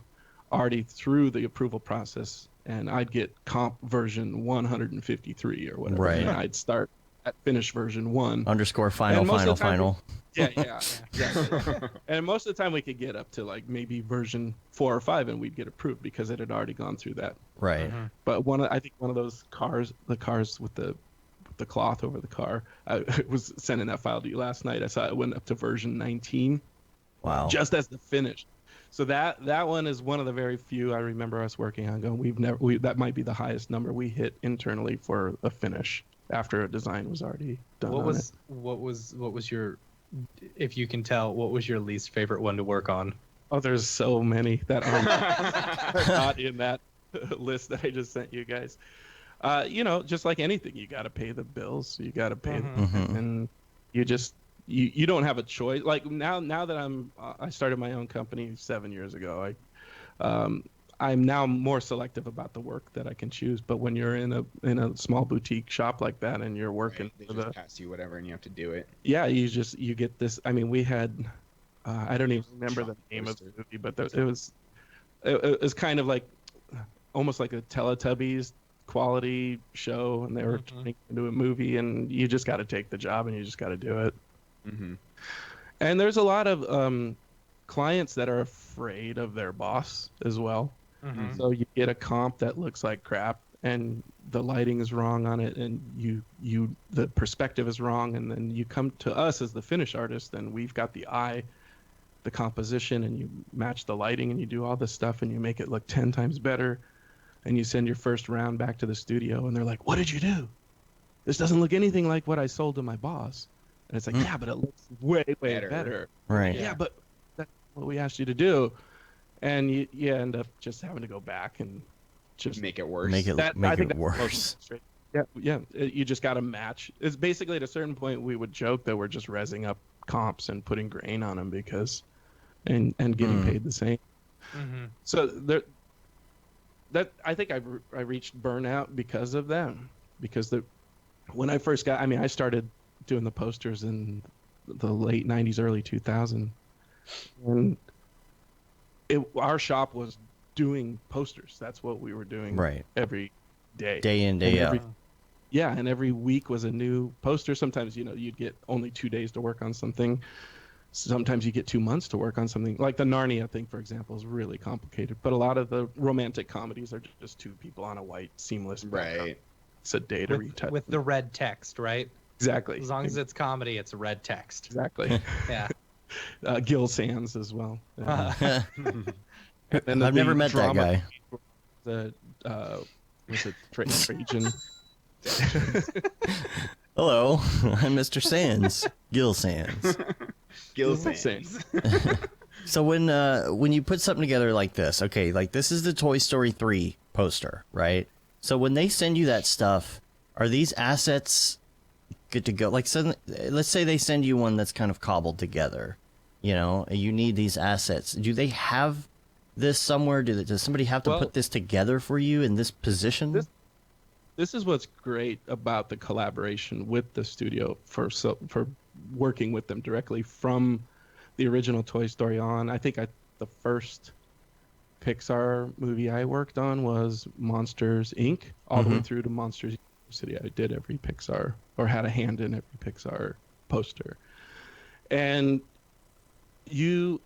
already through the approval process, and I'd get comp version 153 or whatever. Right. And I'd start at finish version 1. Underscore final, And most final, of the time final. Yeah, exactly. And most of the time we could get up to like maybe version 4 or 5 and we'd get approved because it had already gone through that. Right. But I think one of those cars, the cars with the cloth over the car, I was sending that file to you last night. I saw it went up to version 19. Wow. Just as the finish. So that one is one of the very few I remember us working on going, that might be the highest number we hit internally for a finish after a design was already done. What was your, if you can tell, what was your least favorite one to work on? Oh, there's so many that are not in that list that I just sent you guys. Just like anything, you got to pay the bills. You got to pay them, and you don't have a choice. Like now that I started my own company 7 years ago. I'm now more selective about the work that I can choose. But when you're in a small boutique shop like that and you're working, they just pass you whatever and you have to do it. Yeah, you get this. I mean, we had I don't even remember the name of the movie, but it was kind of like almost like a Teletubbies quality show, and they were turning into a movie, and you just got to take the job and you just got to do it. And there's a lot of clients that are afraid of their boss as well. So you get a comp that looks like crap and the lighting is wrong on it, and the perspective is wrong, and then you come to us as the finish artist, and we've got the eye, the composition, and you match the lighting and you do all this stuff and you make it look 10 times better, and you send your first round back to the studio and they're like, what did you do? This doesn't look anything like what I sold to my boss. And it's like, yeah, but it looks way better. Right. Yeah, but that's what we asked you to do. And you end up just having to go back and just make it worse. Make it worse. Yeah. You just got to match. It's basically at a certain point we would joke that we're just rezzing up comps and putting grain on them and getting paid the same. So that I think I reached burnout because of them. Because when I first I started doing the posters in the late 90s, early 2000s, and our shop was doing posters. That's what we were doing every day. Day in, day out. Yeah, and every week was a new poster. Sometimes, you'd get only 2 days to work on something. Sometimes you get 2 months to work on something. Like the Narnia thing, for example, is really complicated. But a lot of the romantic comedies are just 2 people on a white, seamless background. It's a day to retouch. With the red text, right? Exactly. As long as it's comedy, it's red text. Exactly. Yeah. Gil Sands as well. I've never met that guy. Was it Trajan? Hello, I'm Mr. Sands. Gil Sands. Gil Sands. So when you put something together like this, okay, like this is the Toy Story 3 poster, right? So when they send you that stuff, are these assets good to go? Like, let's say they send you one that's kind of cobbled together, you need these assets. Do they have this somewhere? Does somebody have to put this together for you in this position? This is what's great about the collaboration with the studio for working with them directly from the original Toy Story on. I think the first Pixar movie I worked on was Monsters Inc. all the way through to Monsters University. I did every Pixar, or had a hand in every Pixar poster. And the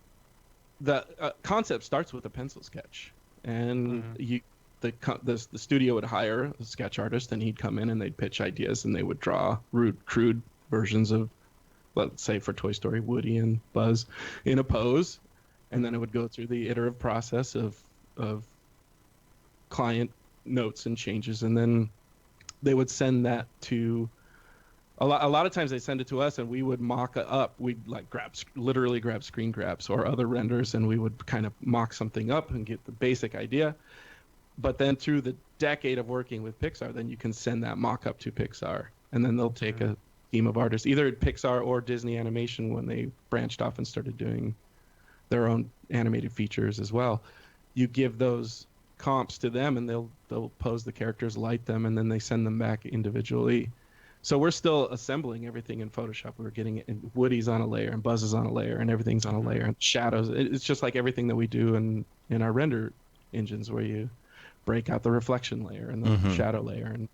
concept starts with a pencil sketch, and the studio would hire a sketch artist, and he'd come in and they'd pitch ideas, and they would draw crude versions of, let's say for Toy Story, Woody and Buzz in a pose, and then it would go through the iterative process of client notes and changes, and then they would send that to a lot of times they send it to us, and we would mock it up. We'd literally grab screen grabs or other renders, and we would kind of mock something up and get the basic idea. But then through the decade of working with Pixar, then you can send that mock up to Pixar, and then they'll take a team of artists, either at Pixar or Disney Animation when they branched off and started doing their own animated features as well. You give those comps to them, and they'll pose the characters, light them, and then they send them back individually. So we're still assembling everything in Photoshop. We're getting it, and Woody's on a layer, and Buzz is on a layer, and everything's on a layer, and shadows. It's just like everything that we do in our render engines, where you break out the reflection layer and the shadow layer, and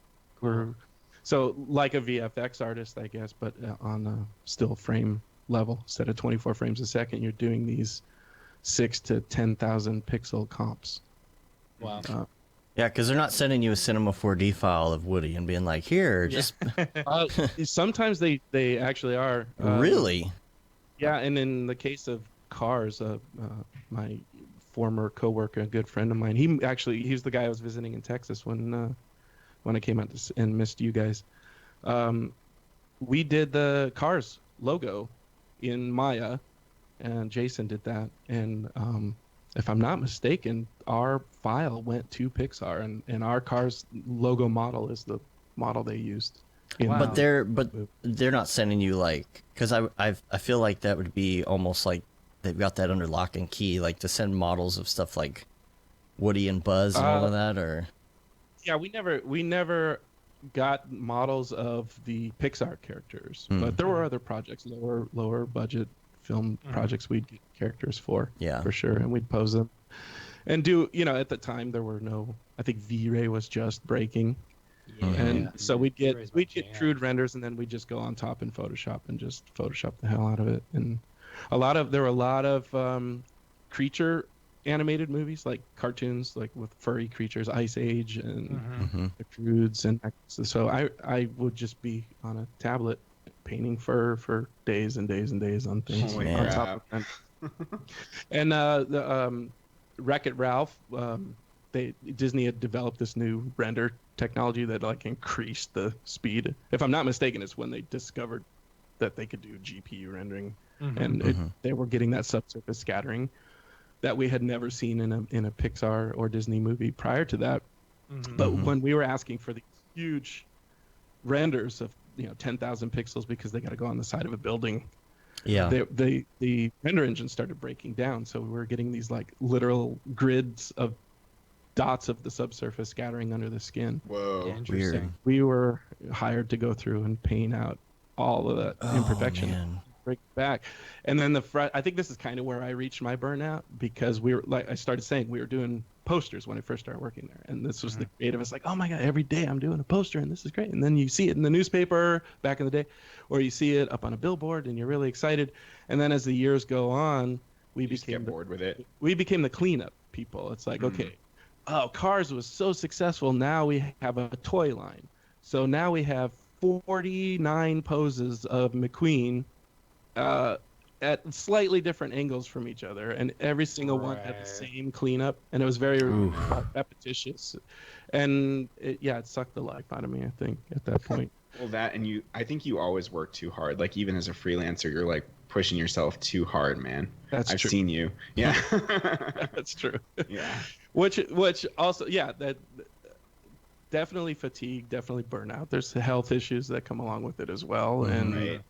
So like a VFX artist, I guess, but on a still frame level. Instead of 24 frames a second, you're doing these 6,000 to 10,000 pixel comps. Wow. Yeah, because they're not sending you a Cinema 4D file of Woody and being like, here, just... Sometimes they actually are. Really? Yeah, and in the case of Cars, my former coworker, a good friend of mine, he's the guy I was visiting in Texas when I came out and missed you guys. We did the Cars logo in Maya, and Jason did that. And if I'm not mistaken, our file went to Pixar, and our Cars logo model is the model they used. Wow. But they're not sending you like, because I feel like that would be almost like they've got that under lock and key, like to send models of stuff like Woody and Buzz and all of that, or... Yeah, we never got models of the Pixar characters, but there were other projects, lower budget film projects we'd get characters for sure, and we'd pose them and do, at the time there were no, I think V-Ray was just breaking, and so we'd get crude renders, and then we'd just go on top in Photoshop and just Photoshop the hell out of it. And there were a lot of creature animated movies, like cartoons, like with furry creatures, Ice Age and the Crudes, and so I would just be on a tablet painting fur for days and days and days on things on top of them. And the Wreck-It Ralph, Disney had developed this new render technology that like increased the speed. If I'm not mistaken, it's when they discovered that they could do GPU rendering, and they were getting that subsurface scattering that we had never seen in a Pixar or Disney movie prior to that. But when we were asking for these huge renders of 10,000 pixels because they got to go on the side of a building, the render engine started breaking down. So we were getting these like literal grids of dots of the subsurface scattering under the skin. Whoa, weird. We were hired to go through and paint out all of that imperfection. Man. Break back. And then I think this is kind of where I reached my burnout, because we were, like I started saying, we were doing posters when I first started working there, and this was the creative. It's like, oh my god, every day I'm doing a poster and this is great. And then you see it in the newspaper back in the day, or you see it up on a billboard and you're really excited. And then as the years go on, we became bored with it. We became the cleanup people. It's like, okay, Cars was so successful, now we have a toy line. So now we have 49 poses of McQueen at slightly different angles from each other, and every single one had the same cleanup, and it was very repetitious, and it sucked the life out of me, I think, at that point. Well, I think you always work too hard. Like, even as a freelancer, you're like pushing yourself too hard, man. I've seen you. Yeah. That's true. Yeah. Which also, that definitely fatigue, definitely burnout. There's health issues that come along with it as well. And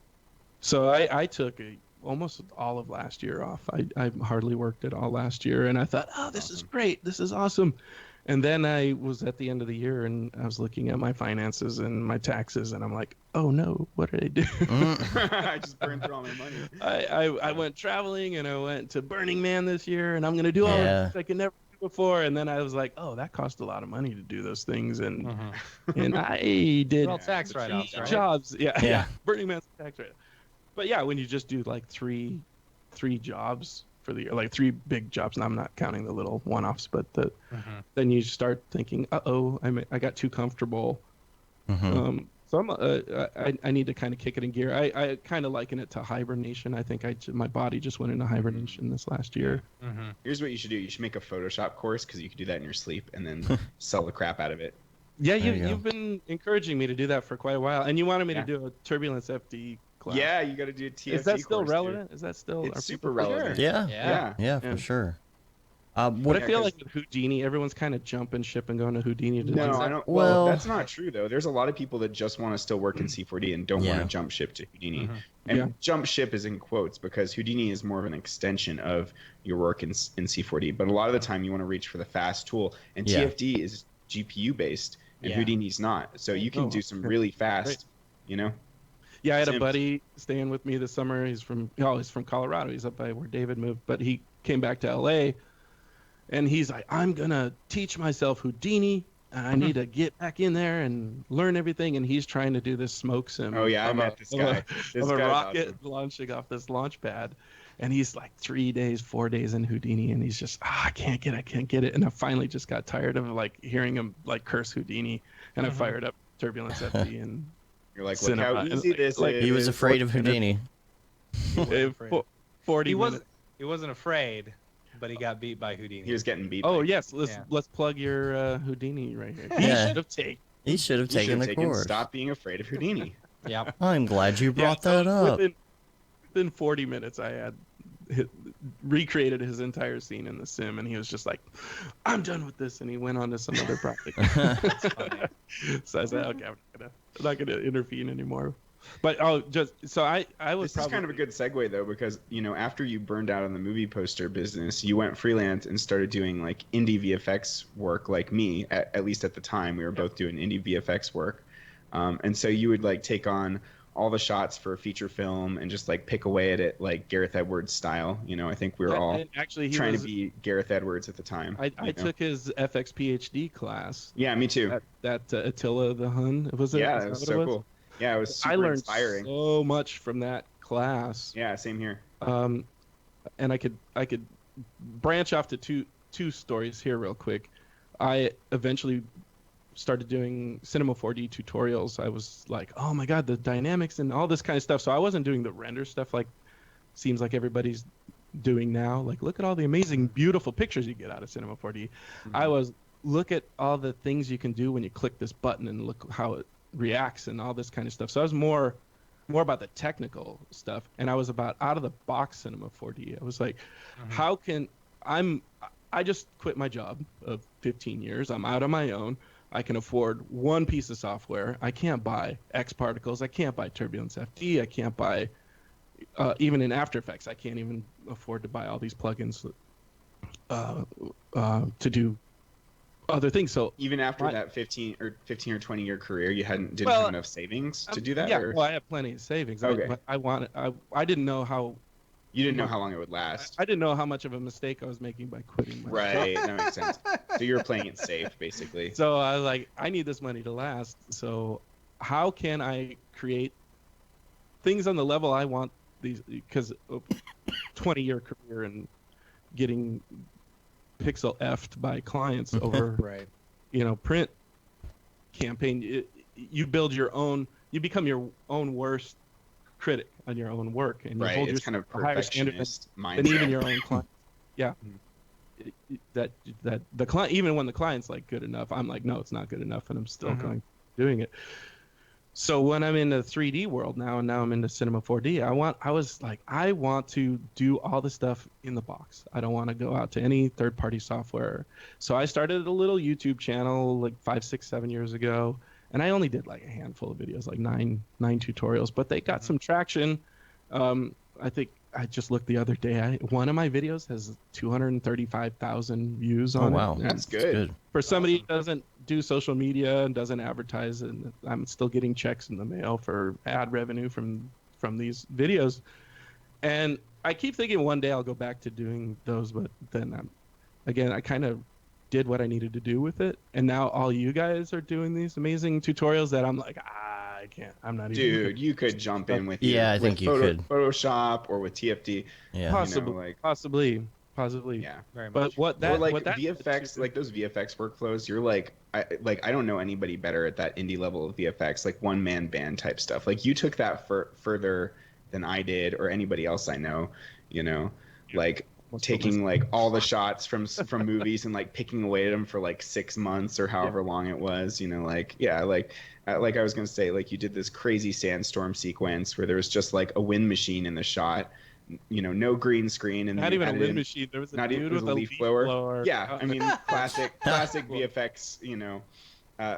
so I took almost all of last year off. I hardly worked at all last year, and I thought, this is great. This is awesome. And then I was at the end of the year, and I was looking at my finances and my taxes, and I'm like, oh no, what did I do? I just burned through all my money. I went traveling, and I went to Burning Man this year, and I'm going to do all the things I could never do before. And then I was like, oh, that cost a lot of money to do those things. And and I did tax write-offs, right? jobs. Yeah. Burning Man's tax write-off. But yeah, when you just do like three jobs for the year, like 3 big jobs, and I'm not counting the little one-offs, but then you start thinking, I got too comfortable. So I need to kind of kick it in gear. I kind of liken it to hibernation. I think my body just went into hibernation this last year. Here's what you should do. You should make a Photoshop course, because you can do that in your sleep and then sell the crap out of it. Yeah, you've been encouraging me to do that for quite a while, and you wanted me to do a Turbulence FD class. Yeah, you got to do a TFT. Is that still course, relevant? Dude. Is that still? It's super relevant. Yeah, for sure. But I feel like with Houdini, everyone's kind of jumping ship and going to Houdini. No, I don't. Well, that's not true though. There's a lot of people that just want to still work in C4D and don't want to jump ship to Houdini. And jump ship is in quotes, because Houdini is more of an extension of your work in C4D. But a lot of the time, you want to reach for the fast tool, and TFD is GPU based, and Houdini's not. So you can do some really fast, Yeah, I had a buddy staying with me this summer. He's from Colorado. He's up by where David moved, but he came back to LA, and he's like, I'm gonna teach myself Houdini, I need to get back in there and learn everything. And he's trying to do this smoke sim. Oh yeah, I met this guy. Of a rocket launching off this launch pad. And he's like 3 days, 4 days in Houdini, and he's just, I can't get it. And I finally just got tired of like hearing him like curse Houdini, and I fired up Turbulence FD, and you're like, look how easy this is. He was afraid of Houdini. 40 minutes. He wasn't afraid, but he got beat by Houdini. He was getting beat. Oh yes, let's plug your Houdini right here. He should have taken the course. Stop being afraid of Houdini. Yeah. I'm glad you brought that up. Within 40 minutes, I had recreated his entire scene in the sim, and he was just like, I'm done with this, and he went on to some other project. That's funny. So I said, okay, I'm not gonna intervene anymore. But I was this is kind of a good segue though, because after you burned out on the movie poster business, you went freelance and started doing like indie VFX work, like me. At least at the time, we were both doing indie VFX work, and so you would like take on all the shots for a feature film and just like pick away at it like Gareth Edwards style. I think we were all trying to be Gareth Edwards at the time. I took his FX PhD class. Yeah, me too. That Attila the Hun. Was it? Yeah, it was so cool. Yeah, it was super inspiring. So much from that class. Yeah, same here. And I could branch off to two stories here real quick. I eventually started doing Cinema 4D tutorials. I was like, oh my god, the dynamics and all this kind of stuff. So I wasn't doing the render stuff like seems like everybody's doing now. Like, look at all the amazing, beautiful pictures you get out of Cinema 4D. I was, look at all the things you can do when you click this button and look how it reacts and all this kind of stuff. So I was more about the technical stuff, and I was about out of the box Cinema 4D. I was like, how can I just quit my job of 15 years. I'm out on my own. I can afford one piece of software. I can't buy X Particles. I can't buy Turbulence FD. I can't buy, even in After Effects, I can't even afford to buy all these plugins to do other things. So even after that 15 or 20 year career, you didn't have enough savings to do that? Yeah, well, I have plenty of savings. Okay. But I didn't know how. You didn't know how long it would last. I didn't know how much of a mistake I was making by quitting. Right, that makes sense. So you were playing it safe, basically. So I was like, I need this money to last. So how can I create things on the level I want these? Because 20-year career and getting pixel effed by clients over, print campaign. You build your own. You become your own worst critic on your own work, and you hold it's kind of perfectionist mindset than even your own client. Yeah, that the client, even when the client's like good enough, I'm like, no, it's not good enough, and I'm still doing it. So when I'm in the 3D world now, and now I'm into Cinema 4D, I want to do all the stuff in the box. I don't want to go out to any third-party software. So I started a little YouTube channel like 5, 6, 7 years ago. And I only did like a handful of videos, like nine tutorials, but they got some traction. I think I just looked the other day. One of my videos has 235,000 views on it. Oh, wow. That's good. For somebody who doesn't do social media and doesn't advertise, and I'm still getting checks in the mail for ad revenue from these videos. And I keep thinking one day I'll go back to doing those, but then again, I kind of did what I needed to do with it, and now all you guys are doing these amazing tutorials that I'm like, I can't. I'm not even. Dude, you could jump in with I think you could Photoshop or with TFD. Yeah, possibly. Yeah, very much. But what that VFX, like those VFX workflows, you're like, I don't know anybody better at that indie level of VFX, like one man band type stuff. Like you took that further than I did or anybody else I know. Like. Taking like all the shots from movies and like picking away at them for like 6 months or however long it was, like I was gonna say, like you did this crazy sandstorm sequence where there was just like a wind machine in the shot, no green screen, and not even a wind machine. There was a dude with a leaf blower. Yeah, I mean classic VFX. The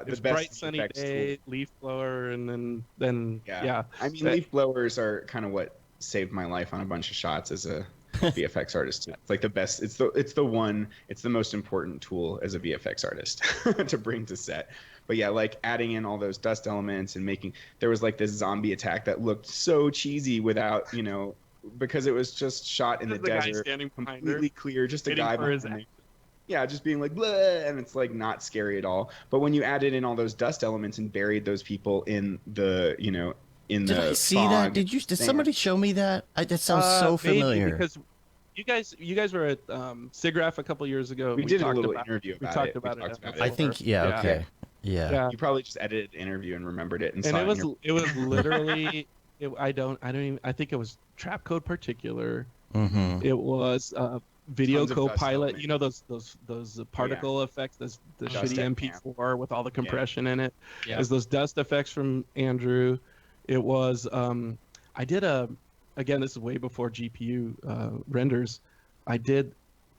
best bright sunny VFX day, tool. Leaf blower, and then yeah. I mean, leaf blowers are kind of what saved my life on a bunch of shots as a VFX artist. It's like the best. It's the most important tool as a VFX artist to bring to set. But yeah, like adding in all those dust elements and there was like this zombie attack that looked so cheesy without, because it was just shot in the desert, completely clear, just a guy behind me. Yeah, just being like blah, and it's like not scary at all. But when you added in all those dust elements and buried those people in the, in Did the I see fog, that? Did somebody show me that? That sounds so familiar. Maybe because you guys were at SIGGRAPH a couple years ago. we did a little interview about it. We talked about it. I think, yeah, okay. Yeah. You probably just edited the interview and remembered it, and And saw it was in it was literally I don't even I think it was Trap Code Particular. Mm-hmm. It was Video Tons of dust Copilot. elements. You know those particle effects, the Dust shitty at MP4 with all the compression in it. Yeah. It was those dust effects from Andrew. It was I did again, this is way before GPU renders. I did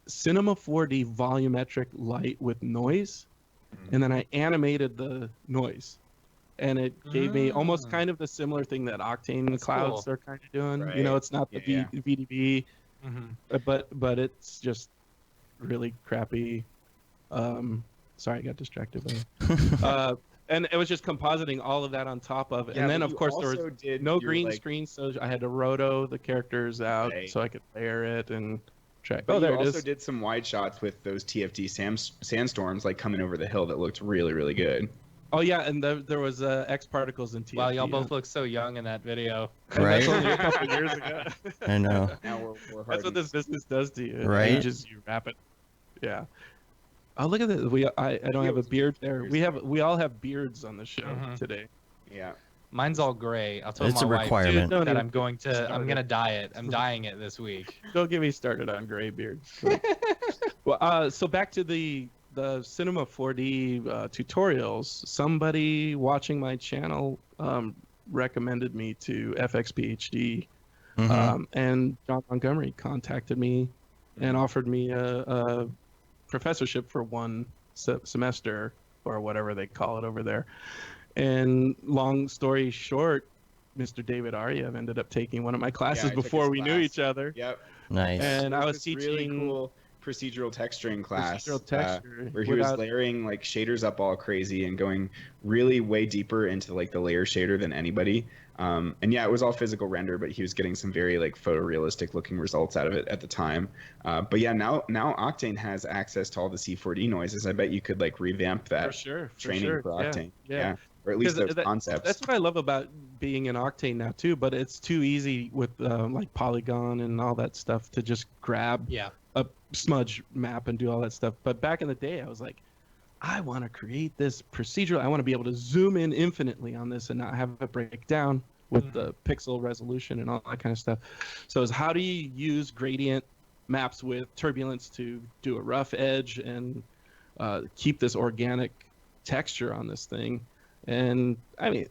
Cinema 4D volumetric light with noise, and then I animated the noise, and it gave me almost kind of the similar thing that Octane clouds cool. are kind of doing. Right. You know, it's not the Yeah. VDB, Mm-hmm. but it's just really crappy. Sorry, I got distracted there. And it was just compositing all of that on top of it. Yeah, And then, but of you course, there also was did no your, green like- screen, so I had to roto the characters out Right. so I could layer it and track. But Oh, there you it also is. did some wide shots with those TFT sandstorms, like coming over the hill, that looked really, really good. Oh, yeah, and there was X particles in TFT. Wow, y'all both look so young in that video. And that's Right? only a couple years ago. I know. Now we're That's what this business does to you. It Right? ages you rapid. Yeah. Oh, look at this. I don't have a beard there. We all have beards on the show today. Yeah. Mine's all gray. I'll tell It's my a wife requirement. Dude, that don't I'm going to. start I'm it. gonna dye it. I'm dyeing it this week. Don't get me started on gray beards. Well, so back to the Cinema 4D tutorials. Somebody watching my channel recommended me to FXPHD, Mm-hmm. and John Montgomery contacted me and offered me a professorship for one semester or whatever they call it over there. And long story short, Mr. David Ariev ended up taking one of my classes I took before his we knew class. each other. Yep. Nice. And I There's was this teaching really cool procedural texturing class, procedural texture where he was layering like shaders up all crazy and going really way deeper into like the layer shader than anybody. And yeah, it was all physical render, but he was getting some very like photorealistic looking results out of it at the time. But yeah, now Octane has access to all the C4D noises. I bet you could like revamp that for training sure. for Octane. Yeah. Or at least 'Cause those concepts. That's what I love about being in Octane now too. But it's too easy with like Polygon and all that stuff to just grab Yeah. a smudge map and do all that stuff. But back in the day, I was like, I want to create this procedural. I want to be able to zoom in infinitely on this and not have it break down with the pixel resolution and all that kind of stuff. So it's how do you use gradient maps with turbulence to do a rough edge and keep this organic texture on this thing? And I mean,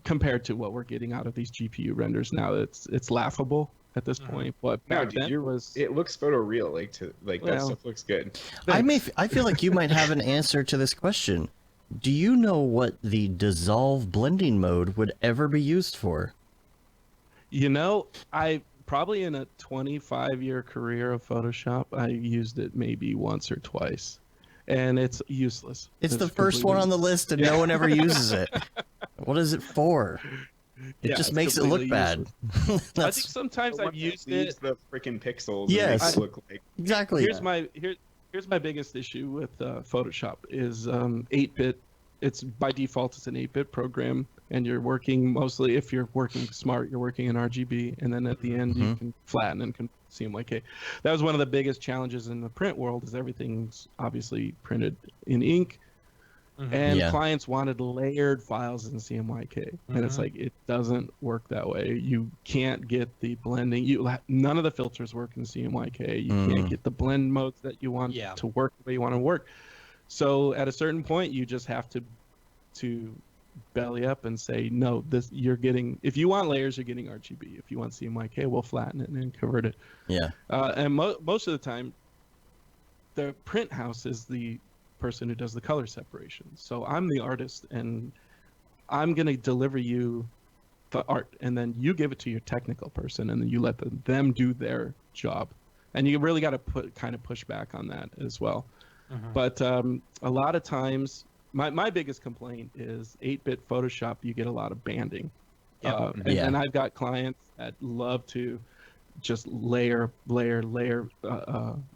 compared to what we're getting out of these GPU renders now, it's laughable at this point. But No, back then it looks photoreal. That Well, stuff looks good. I feel like you might have an answer to this question. Do you know what the dissolve blending mode would ever be used for? You know, I probably in a 25-year career of Photoshop, I used it maybe once or twice, and it's useless. It's the first one on the list and no one ever uses it. What is it for? It Yeah, just it's makes it look completely bad. I That's think sometimes The I've one that used leaves it. the freaking pixels. Yes. And makes it look like exactly. Here's my biggest issue with Photoshop is 8-bit. It's by default it's an 8-bit program, and you're working mostly, if you're working smart, you're working in RGB, and then at the end you can flatten and can CMYK. That was one of the biggest challenges in the print world, is everything's obviously printed in ink, and Yeah. clients wanted layered files in CMYK, and it's like it doesn't work that way. You can't get the blending. None of the filters work in CMYK. You can't get the blend modes that you want to work the way you want to work. So at a certain point, you just have to belly up and say, no, this you're getting. If you want layers, you're getting RGB. If you want CMYK, we'll flatten it and convert it. Yeah. And most of the time, the print house is the person who does the color separation. So I'm the artist, and I'm gonna deliver you the art, and then you give it to your technical person, and then you let them do their job. And you really got to push back on that as well. But a lot of times, my biggest complaint is 8-bit Photoshop. You get a lot of banding, and I've got clients that love to just layer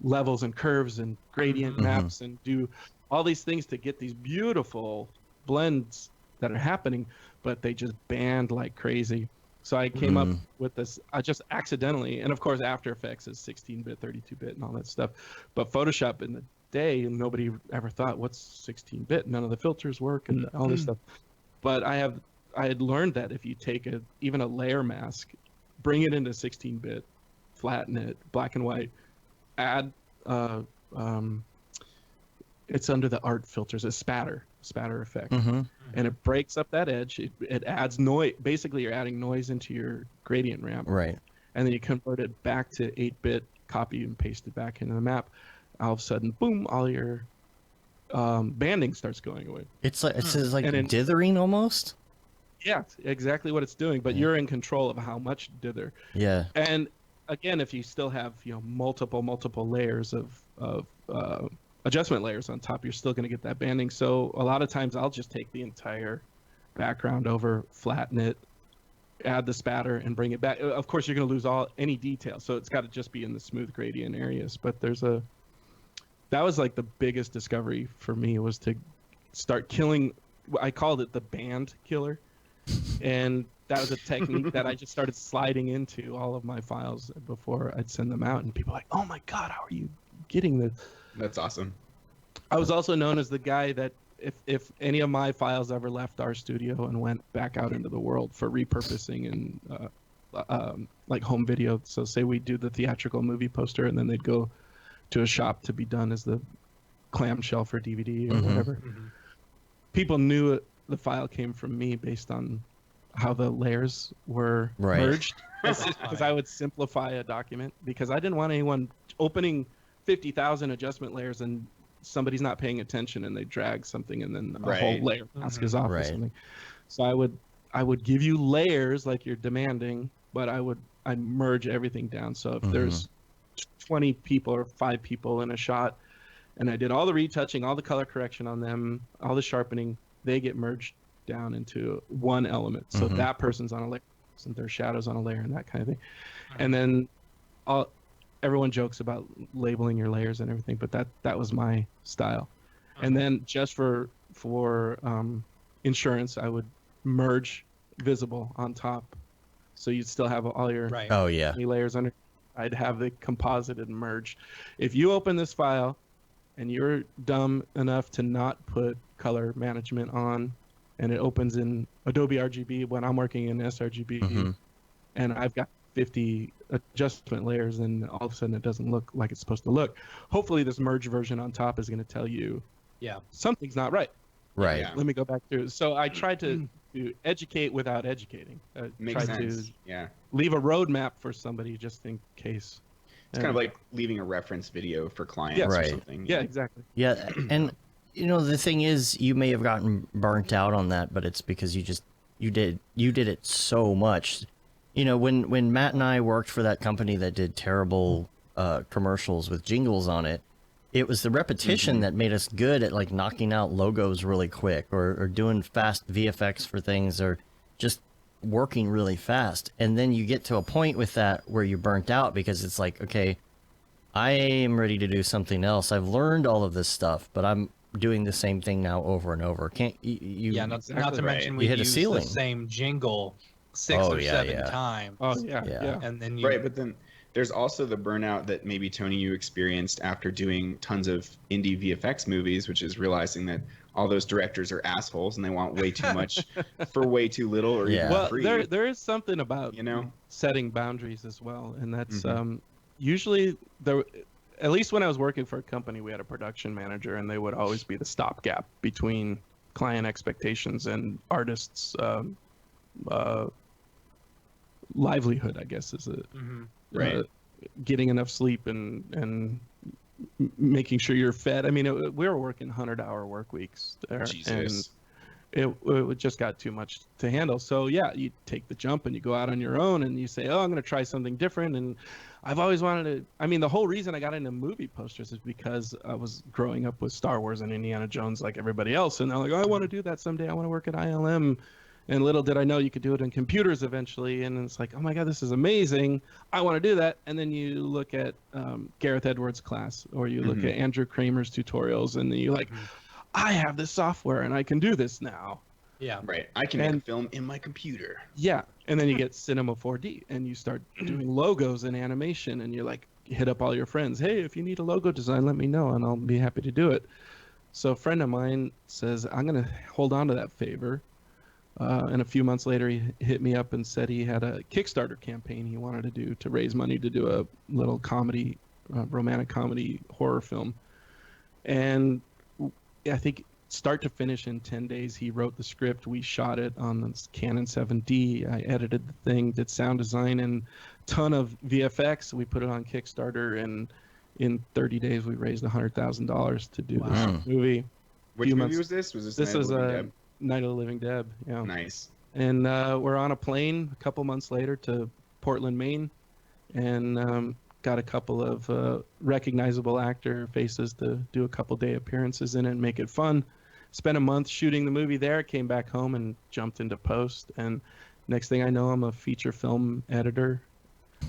levels and curves and gradient maps and do all these things to get these beautiful blends that are happening, but they just band like crazy. So I came up with this, I just accidentally, and of course After Effects is 16-bit, 32-bit and all that stuff, but Photoshop in the day, nobody ever thought, what's 16-bit? None of the filters work and all this stuff. But I had learned that if you take even a layer mask, bring it into 16-bit, flatten it, black and white, add, it's under the art filters, a spatter effect. And it breaks up that edge. It adds noise. Basically, you're adding noise into your gradient ramp. Right. And then you convert it back to 8-bit, copy and paste it back into the map. All of a sudden, boom, all your banding starts going away. It's like dithering almost. Yeah, exactly what it's doing. But you're in control of how much dither. Yeah. And again, if you still have multiple layers of adjustment layers on top, you're still going to get that banding. So a lot of times I'll just take the entire background over, flatten it, add the spatter, and bring it back. Of course, you're going to lose any detail, so it's got to just be in the smooth gradient areas. But that was like the biggest discovery for me, was to start killing. I called it the band killer, and that was a technique that I just started sliding into all of my files before I'd send them out, and people were like, "Oh my God, how are you getting this?" That's awesome. I was also known as the guy that if any of my files ever left our studio and went back out into the world for repurposing and like home video. So say we do the theatrical movie poster and then they'd go to a shop to be done as the clamshell for DVD or whatever. People knew the file came from me based on how the layers were merged. Because I would simplify a document, because I didn't want anyone opening 50,000 adjustment layers and somebody's not paying attention and they drag something and then a whole layer mask is off or something. So I would give you layers like you're demanding, but I'd merge everything down. So if there's 20 people or 5 people in a shot and I did all the retouching, all the color correction on them, all the sharpening, they get merged down into one element. So that person's on a layer and their shadows on a layer and that kind of thing. And then everyone jokes about labeling your layers and everything, but that was my style. And then just for insurance, I would merge visible on top, so you'd still have all your layers under. I'd have the composited merged. If you open this file and you're dumb enough to not put color management on, and it opens in Adobe RGB when I'm working in sRGB, and I've got 50 adjustment layers, and all of a sudden it doesn't look like it's supposed to look. Hopefully this merge version on top is going to tell you something's not right. Let me go back through. So I tried to educate without educating. Makes sense. Leave a roadmap for somebody just in case. It's kind of like leaving a reference video for clients or something. Yeah, exactly. Yeah, and the thing is, you may have gotten burnt out on that, but it's because you did it so much. When Matt and I worked for that company that did terrible commercials with jingles on it, it was the repetition that made us good at like knocking out logos really quick, or doing fast VFX for things, or just working really fast. And then you get to a point with that where you're burnt out, because it's like, okay, I am ready to do something else. I've learned all of this stuff, but I'm doing the same thing now over and over. Can't you? Not to mention we use the same jingle 6 or 7 times. And then but then there's also the burnout that maybe, Tony, you experienced after doing tons of indie VFX movies, which is realizing that all those directors are assholes and they want way too much for way too little, or even free. There is something about setting boundaries as well, and that's usually there. At least when I was working for a company, we had a production manager, and they would always be the stopgap between client expectations and artists' livelihood, I guess, is getting enough sleep and making sure you're fed. I mean, we were working 100-hour work weeks there, and it just got too much to handle. So you take the jump and you go out on your own and you say, I'm going to try something different. And I've always wanted to. I mean, the whole reason I got into movie posters is because I was growing up with Star Wars and Indiana Jones like everybody else, and they're like, I want to do that someday. I want to work at ILM. And little did I know you could do it in computers eventually. And it's like, oh my God, this is amazing. I want to do that. And then you look at Gareth Edwards' class, or you look at Andrew Kramer's tutorials, and then you're like, I have this software and I can do this now. Yeah. Right. I can make a film in my computer. Yeah. And then you get Cinema 4D and you start doing logos and animation, and you're like, hit up all your friends. Hey, if you need a logo design, let me know and I'll be happy to do it. So a friend of mine says, I'm going to hold on to that favor. And a few months later, he hit me up and said he had a Kickstarter campaign he wanted to do to raise money to do a little comedy, romantic comedy horror film. And I think start to finish in 10 days, he wrote the script. We shot it on the Canon 7D. I edited the thing, did sound design and ton of VFX. We put it on Kickstarter, and in 30 days, we raised $100,000 to do this movie. Which movie was this? Was this is Night of the Living Dead. Yeah. Nice. And we're on a plane a couple months later to Portland, Maine, and got a couple of recognizable actor faces to do a couple day appearances in it and make it fun. Spent a month shooting the movie there, came back home and jumped into post. And next thing I know, I'm a feature film editor,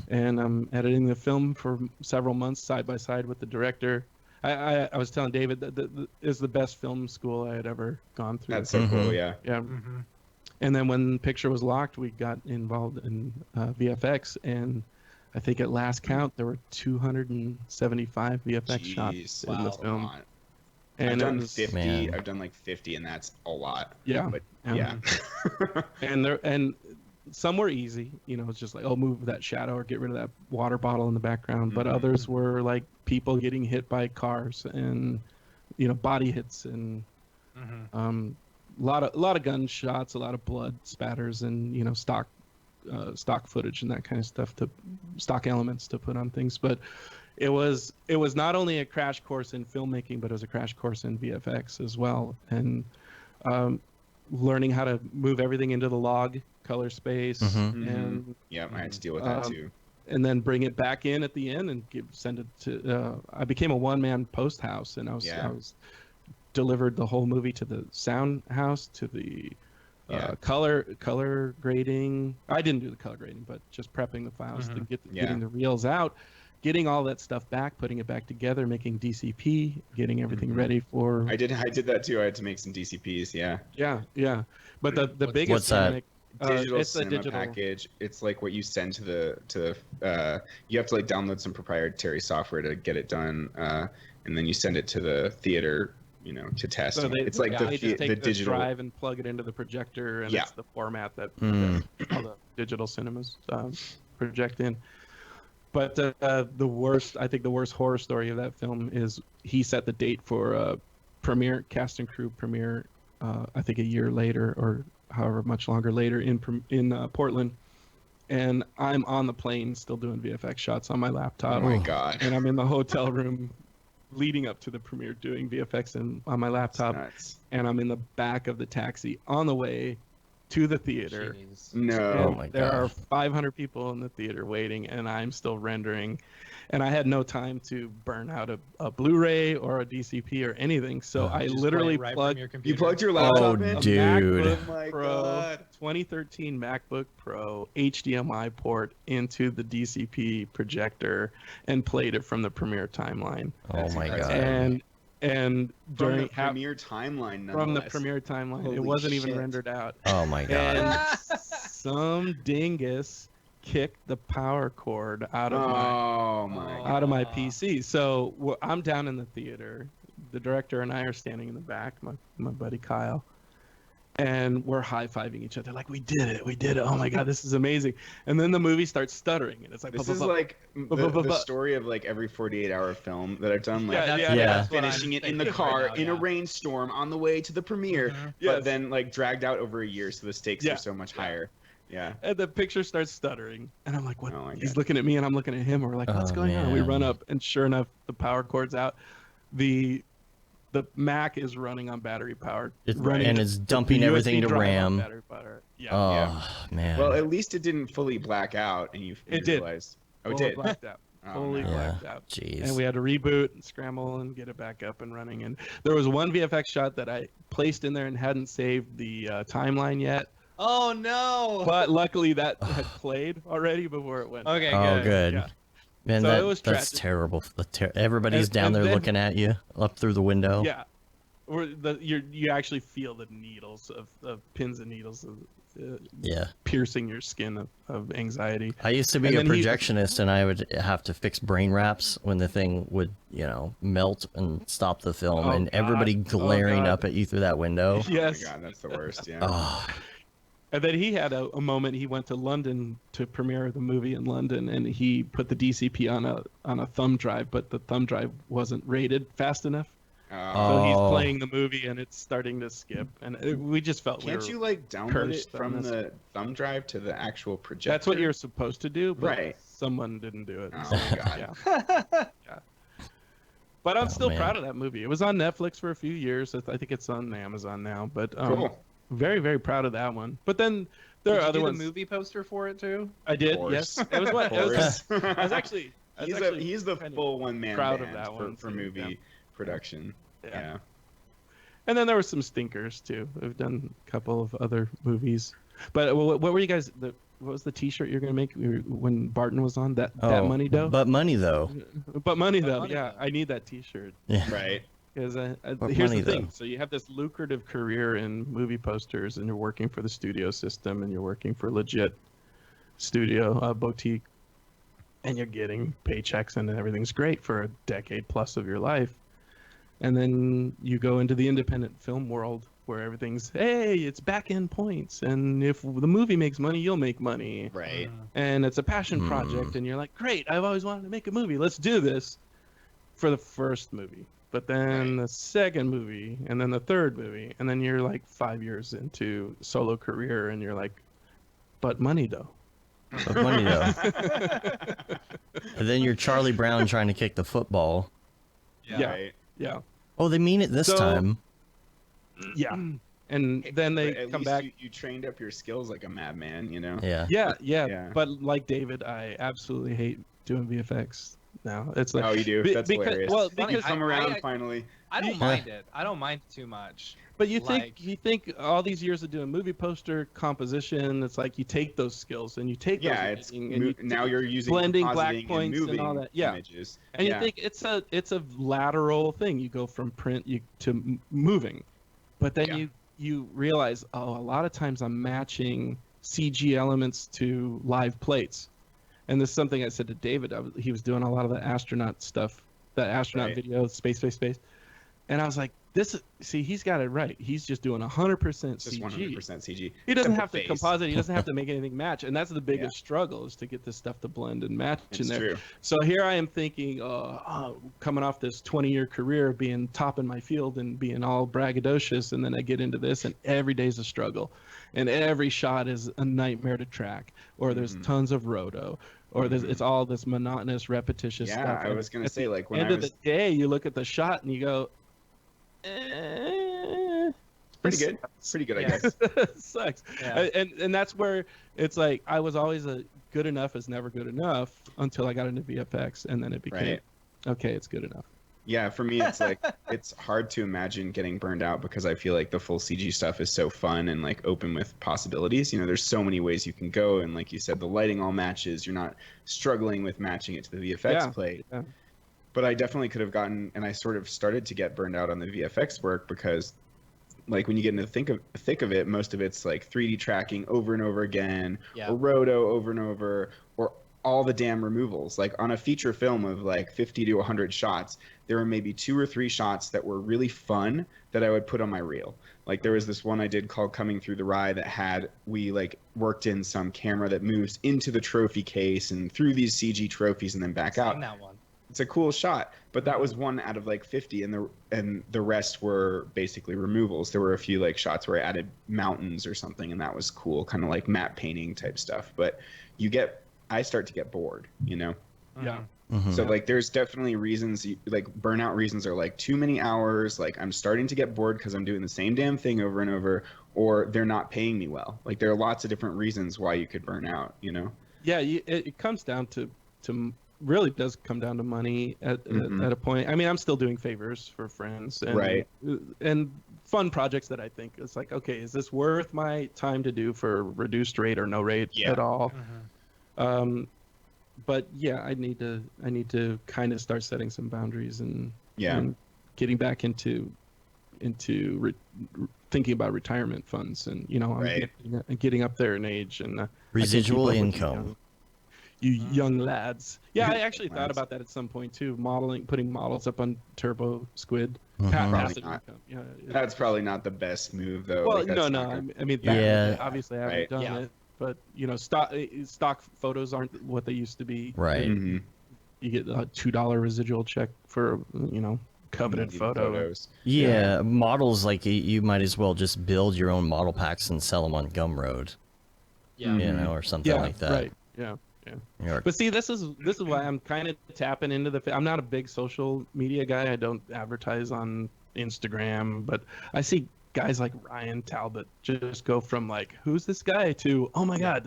and I'm editing the film for several months side by side with the director. I was telling David that is the best film school I had ever gone through. That's so cool, yeah. Yeah. And then when picture was locked, we got involved in VFX, and I think at last count there were 275 VFX shots in the film. And I've done 50. Man. I've done like 50, and that's a lot. Yeah. But yeah. and some were easy, it's just like, oh, move that shadow or get rid of that water bottle in the background. But others were like people getting hit by cars and, body hits and a lot of gunshots, a lot of blood spatters, and stock footage and that kind of stuff, to stock elements to put on things. But it was not only a crash course in filmmaking, but it was a crash course in VFX as well, and learning how to move everything into the log color space. And yeah, I had to deal with that too. And then bring it back in at the end and send it to. I became a one-man post house, and I was delivered the whole movie to the sound house, to the color grading. I didn't do the color grading, but just prepping the files to getting the reels out, getting all that stuff back, putting it back together, making DCP, getting everything ready for. I did that too. I had to make some DCPs. Yeah. But the biggest what's that? Digital it's cinema a digital package. It's like what you send to the you have to like download some proprietary software to get it done, and then you send it to the theater, to test. So it's like they just take the the digital drive and plug it into the projector, and it's the format that all the digital cinemas project in. But the worst horror story of that film is he set the date for premiere, cast and crew premiere, I think a year later or however much longer later in Portland, and I'm on the plane still doing VFX shots on my laptop. Oh my God. And I'm in the hotel room leading up to the premiere doing VFX on my laptop, and I'm in the back of the taxi on the way to the theater. Jeez. No. Oh my There God. are 500 people in the theater waiting, and I'm still rendering, and I had no time to burn out a Blu-ray or a DCP or anything. So I Just literally play it right from plugged. your You computer. plugged your laptop in? A dude. MacBook Oh my Pro, God. 2013 MacBook Pro HDMI port into the DCP projector and played it from the Premiere timeline. Oh my That's God. And From during the Premiere timeline, from the nonetheless. Premiere timeline, it Holy wasn't shit. even rendered out. Oh my God. And some dingus kicked the power cord out of my PC. So I'm down in the theater. The director and I are standing in the back, my buddy Kyle, and we're high-fiving each other like, we did it. Oh my God, this is amazing. And then the movie starts stuttering, and it's like, This is like the story of like every 48-hour film that I've done. Like that's what finishing I'm it in the thinking car right now, in a rainstorm on the way to the premiere, but then like dragged out over a year, so the stakes are so much higher. Yeah. And the picture starts stuttering, and I'm like, what? Oh my He's God. looking at me, and I'm looking at him. We're like, what's going on? We man. run up, and sure enough, the power cord's out. The Mac is running on battery power. And it's dumping the everything USB to drive on RAM. battery power. Yeah. Oh man. Well, at least it didn't fully black out, and you realized. Oh, it Fully did. blacked out. Oh, Fully no. blacked out. Jeez. And we had to reboot and scramble and get it back up and running. And there was one VFX shot that I placed in there and hadn't saved the timeline yet Oh no. But luckily that had played already before it went. Okay, Oh, good. Yeah. Man, So it was that's tragic. terrible. Everybody's And- down and there then- looking at you up through the window. Yeah. Or you actually feel the needles of pins and needles Yeah. piercing your skin of anxiety. I used to be And a then he- projectionist, and I would have to fix brain wraps when the thing would, melt and stop the film, Oh, and God. everybody glaring God. up at you through that window. Yes. Oh my god, that's the worst. Yeah. Oh, And then he had a moment. He went to London to premiere the movie in London, and he put the DCP on a thumb drive, but the thumb drive wasn't rated fast enough. So he's Oh. playing the movie, and it's starting to skip. And we just felt Can't we you were, like download it cursed on from this. the thumb drive to the actual projector? That's what you're supposed to do, but Right. someone didn't do it. Oh So, my god. yeah. But I'm Oh, still man. proud of that movie. It was on Netflix for a few years. I think it's on Amazon now. But Cool. very, very proud of that one. But then there Did are you other do ones. the movie poster for it too? I did. Of Yes. course. It was what. Of It was, course. I was actually. He's the kind of full one man proud of band that one for too, movie yeah. production. Yeah. And then there were some stinkers too. We've done a couple of other movies. But what were you guys? What was the T-shirt you're gonna make when Barton was on? That money dough. But money though. But money though. money, Yeah, though. I need that T-shirt. Yeah. Right. Because But here's money, the thing. though. So you have this lucrative career in movie posters, and you're working for the studio system, and you're working for legit studio boutique, and you're getting paychecks, and everything's great for a decade plus of your life. And then you go into the independent film world where everything's, hey, it's back end points, and if the movie makes money, you'll make money, Right. and it's a passion project, and you're like, great, I've always wanted to make a movie, let's do this, for the first movie. But then the second movie, and then the third movie, and then you're like 5 years into solo career, and you're like, but money though. But money though. And then you're Charlie Brown trying to kick the football. Yeah. Right. Yeah. Oh, they mean it this So- time. Yeah. And then But they at come least back. You trained up your skills like a madman, you know? Yeah. Yeah. Yeah. But like David, I absolutely hate doing VFX now. It's like, Oh, you do? That's hilarious. well, Funny, You because come I- around I- finally. I don't Yeah. mind it. I don't mind too much. but you like- think all these years of doing movie poster composition, it's like you take those skills and you take Yeah, those it's editing and you now you're using blending black compositing points and moving all that. Yeah. images. and yeah. you think it's a lateral thing. You go from print to moving, but then Yeah. you realize, oh, a lot of times I'm matching CG elements to live plates, and this is something I said to David. He was doing a lot of the astronaut stuff, the astronaut Right. video, space, and I was like, he's got it right. He's just doing 100% just CG. 100% CG. He doesn't Except have the to face. composite. He doesn't have to make anything match, and that's the biggest Yeah. struggle is to get this stuff to blend and match in It's there. true. So here I am thinking, coming off this 20-year career of being top in my field and being all braggadocious, and then I get into this, and every day's a struggle, and every shot is a nightmare to track, or there's Mhm. tons of roto, or it's all this monotonous, repetitious Yeah, stuff. I And was gonna at say, the like, when end I of was- the day, you look at the shot and you go, Pretty this good. Pretty good, I Yeah. guess. sucks. Yeah. And that's where it's like I was always a good enough is never good enough until I got into VFX, and then it became Right. okay, it's good enough. Yeah, for me, it's like it's hard to imagine getting burned out because I feel like the full CG stuff is so fun and like open with possibilities. You know, there's so many ways you can go, and like you said, the lighting all matches. You're not struggling with matching it to the VFX Yeah, plate. yeah. But I definitely could have gotten, and I sort of started to get burned out on the VFX work because, like, when you get into the thick of it, most of it's like 3D tracking over and over again, Yeah. or roto over and over, or all the damn removals. Like on a feature film of like 50 to 100 shots, there were maybe 2 or 3 shots that were really fun that I would put on my reel. Like there was this one I did called Coming Through the Rye that we like worked in some camera that moves into the trophy case and through these CG trophies and then back Seen out. that one. It's a cool shot, but that was one out of like 50, and the rest were basically removals. There were a few like shots where I added mountains or something, and that was cool, kind of like matte painting type stuff. But I start to get bored, you know. Yeah. Mhm. So like, there's definitely reasons, like burnout reasons are like too many hours. Like I'm starting to get bored because I'm doing the same damn thing over and over, or they're not paying me well. Like there are lots of different reasons why you could burn out, you know. Yeah, it comes down to really does come down to money at Mhm. at a point. I mean, I'm still doing favors for friends, and, Right. And fun projects that I think it's like, okay, is this worth my time to do for reduced rate or no rate at all? But yeah, I need to kind of start setting some boundaries and getting back into thinking about retirement funds, and I'm getting up there in age, and residual income. You young lads. Yeah, I actually thought about that at some point too. Putting models up on Turbo Squid. Passive income. Yeah, that's probably not the best move though. Well, like, I mean, obviously I haven't done it, but stock photos aren't what they used to be. Right. You get a $2 residual check for coveted photos. Yeah, models, like you might as well just build your own model packs and sell them on Gumroad. Yeah. Or something like that. Right. Yeah. But see, this is why I'm kind of tapping into I'm not a big social media guy. I don't advertise on Instagram, but I see guys like Ryan Talbot just go from like, who's this guy, to, oh my God,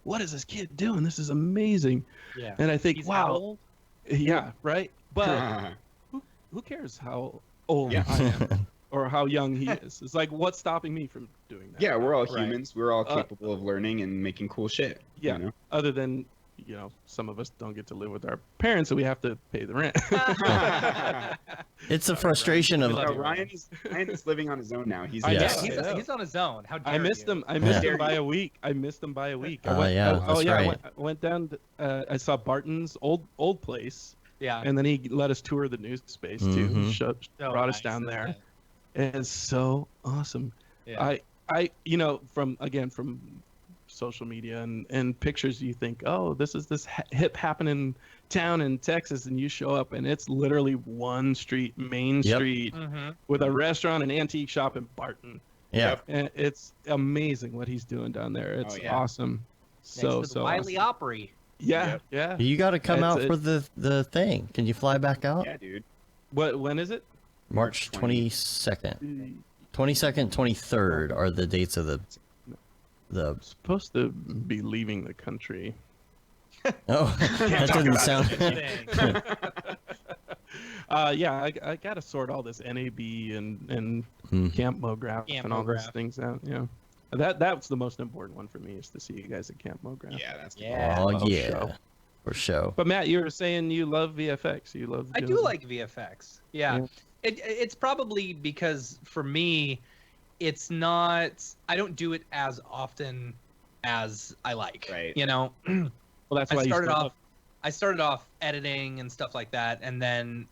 what is this kid doing? This is amazing. Yeah. And I think, he's wow. How old? Yeah, right. But who cares how old I am or how young he is? It's like, what's stopping me from doing that? Yeah, we're all humans. We're all capable of learning and making cool shit. Yeah. Other than, some of us don't get to live with our parents, so we have to pay the rent. It's a frustration of Ryan is living on his own now. He's he's on his own. How dare I missed him. I missed him by a week. I went down. I saw Barton's old place. Yeah. And then he let us tour the new space too. Brought us down there. And it's so awesome. Yeah. I from social media and pictures, you think, oh, this is this hip happening town in Texas, and you show up and it's literally one street, Main Street, with a restaurant, an antique shop in Barton. Yeah. And it's amazing what he's doing down there. It's awesome. So Wiley awesome. Opry. Yeah. You got to come out for the thing. Can you fly back out? Yeah, dude. When is it? March 22nd. 22nd, 23rd are the dates of the I'm supposed to be leaving the country. Oh, that didn't sound. I gotta sort all this NAB and Camp Mograph and all those things out. Yeah, that's the most important one for me, is to see you guys at Camp Mograph. Yeah, that's show. For sure. But Matt, you were saying you love VFX. I do like VFX. Yeah. It's probably because for me, it's not, I don't do it as often as I like. Right. Well, that's why I started off editing and stuff like that, and then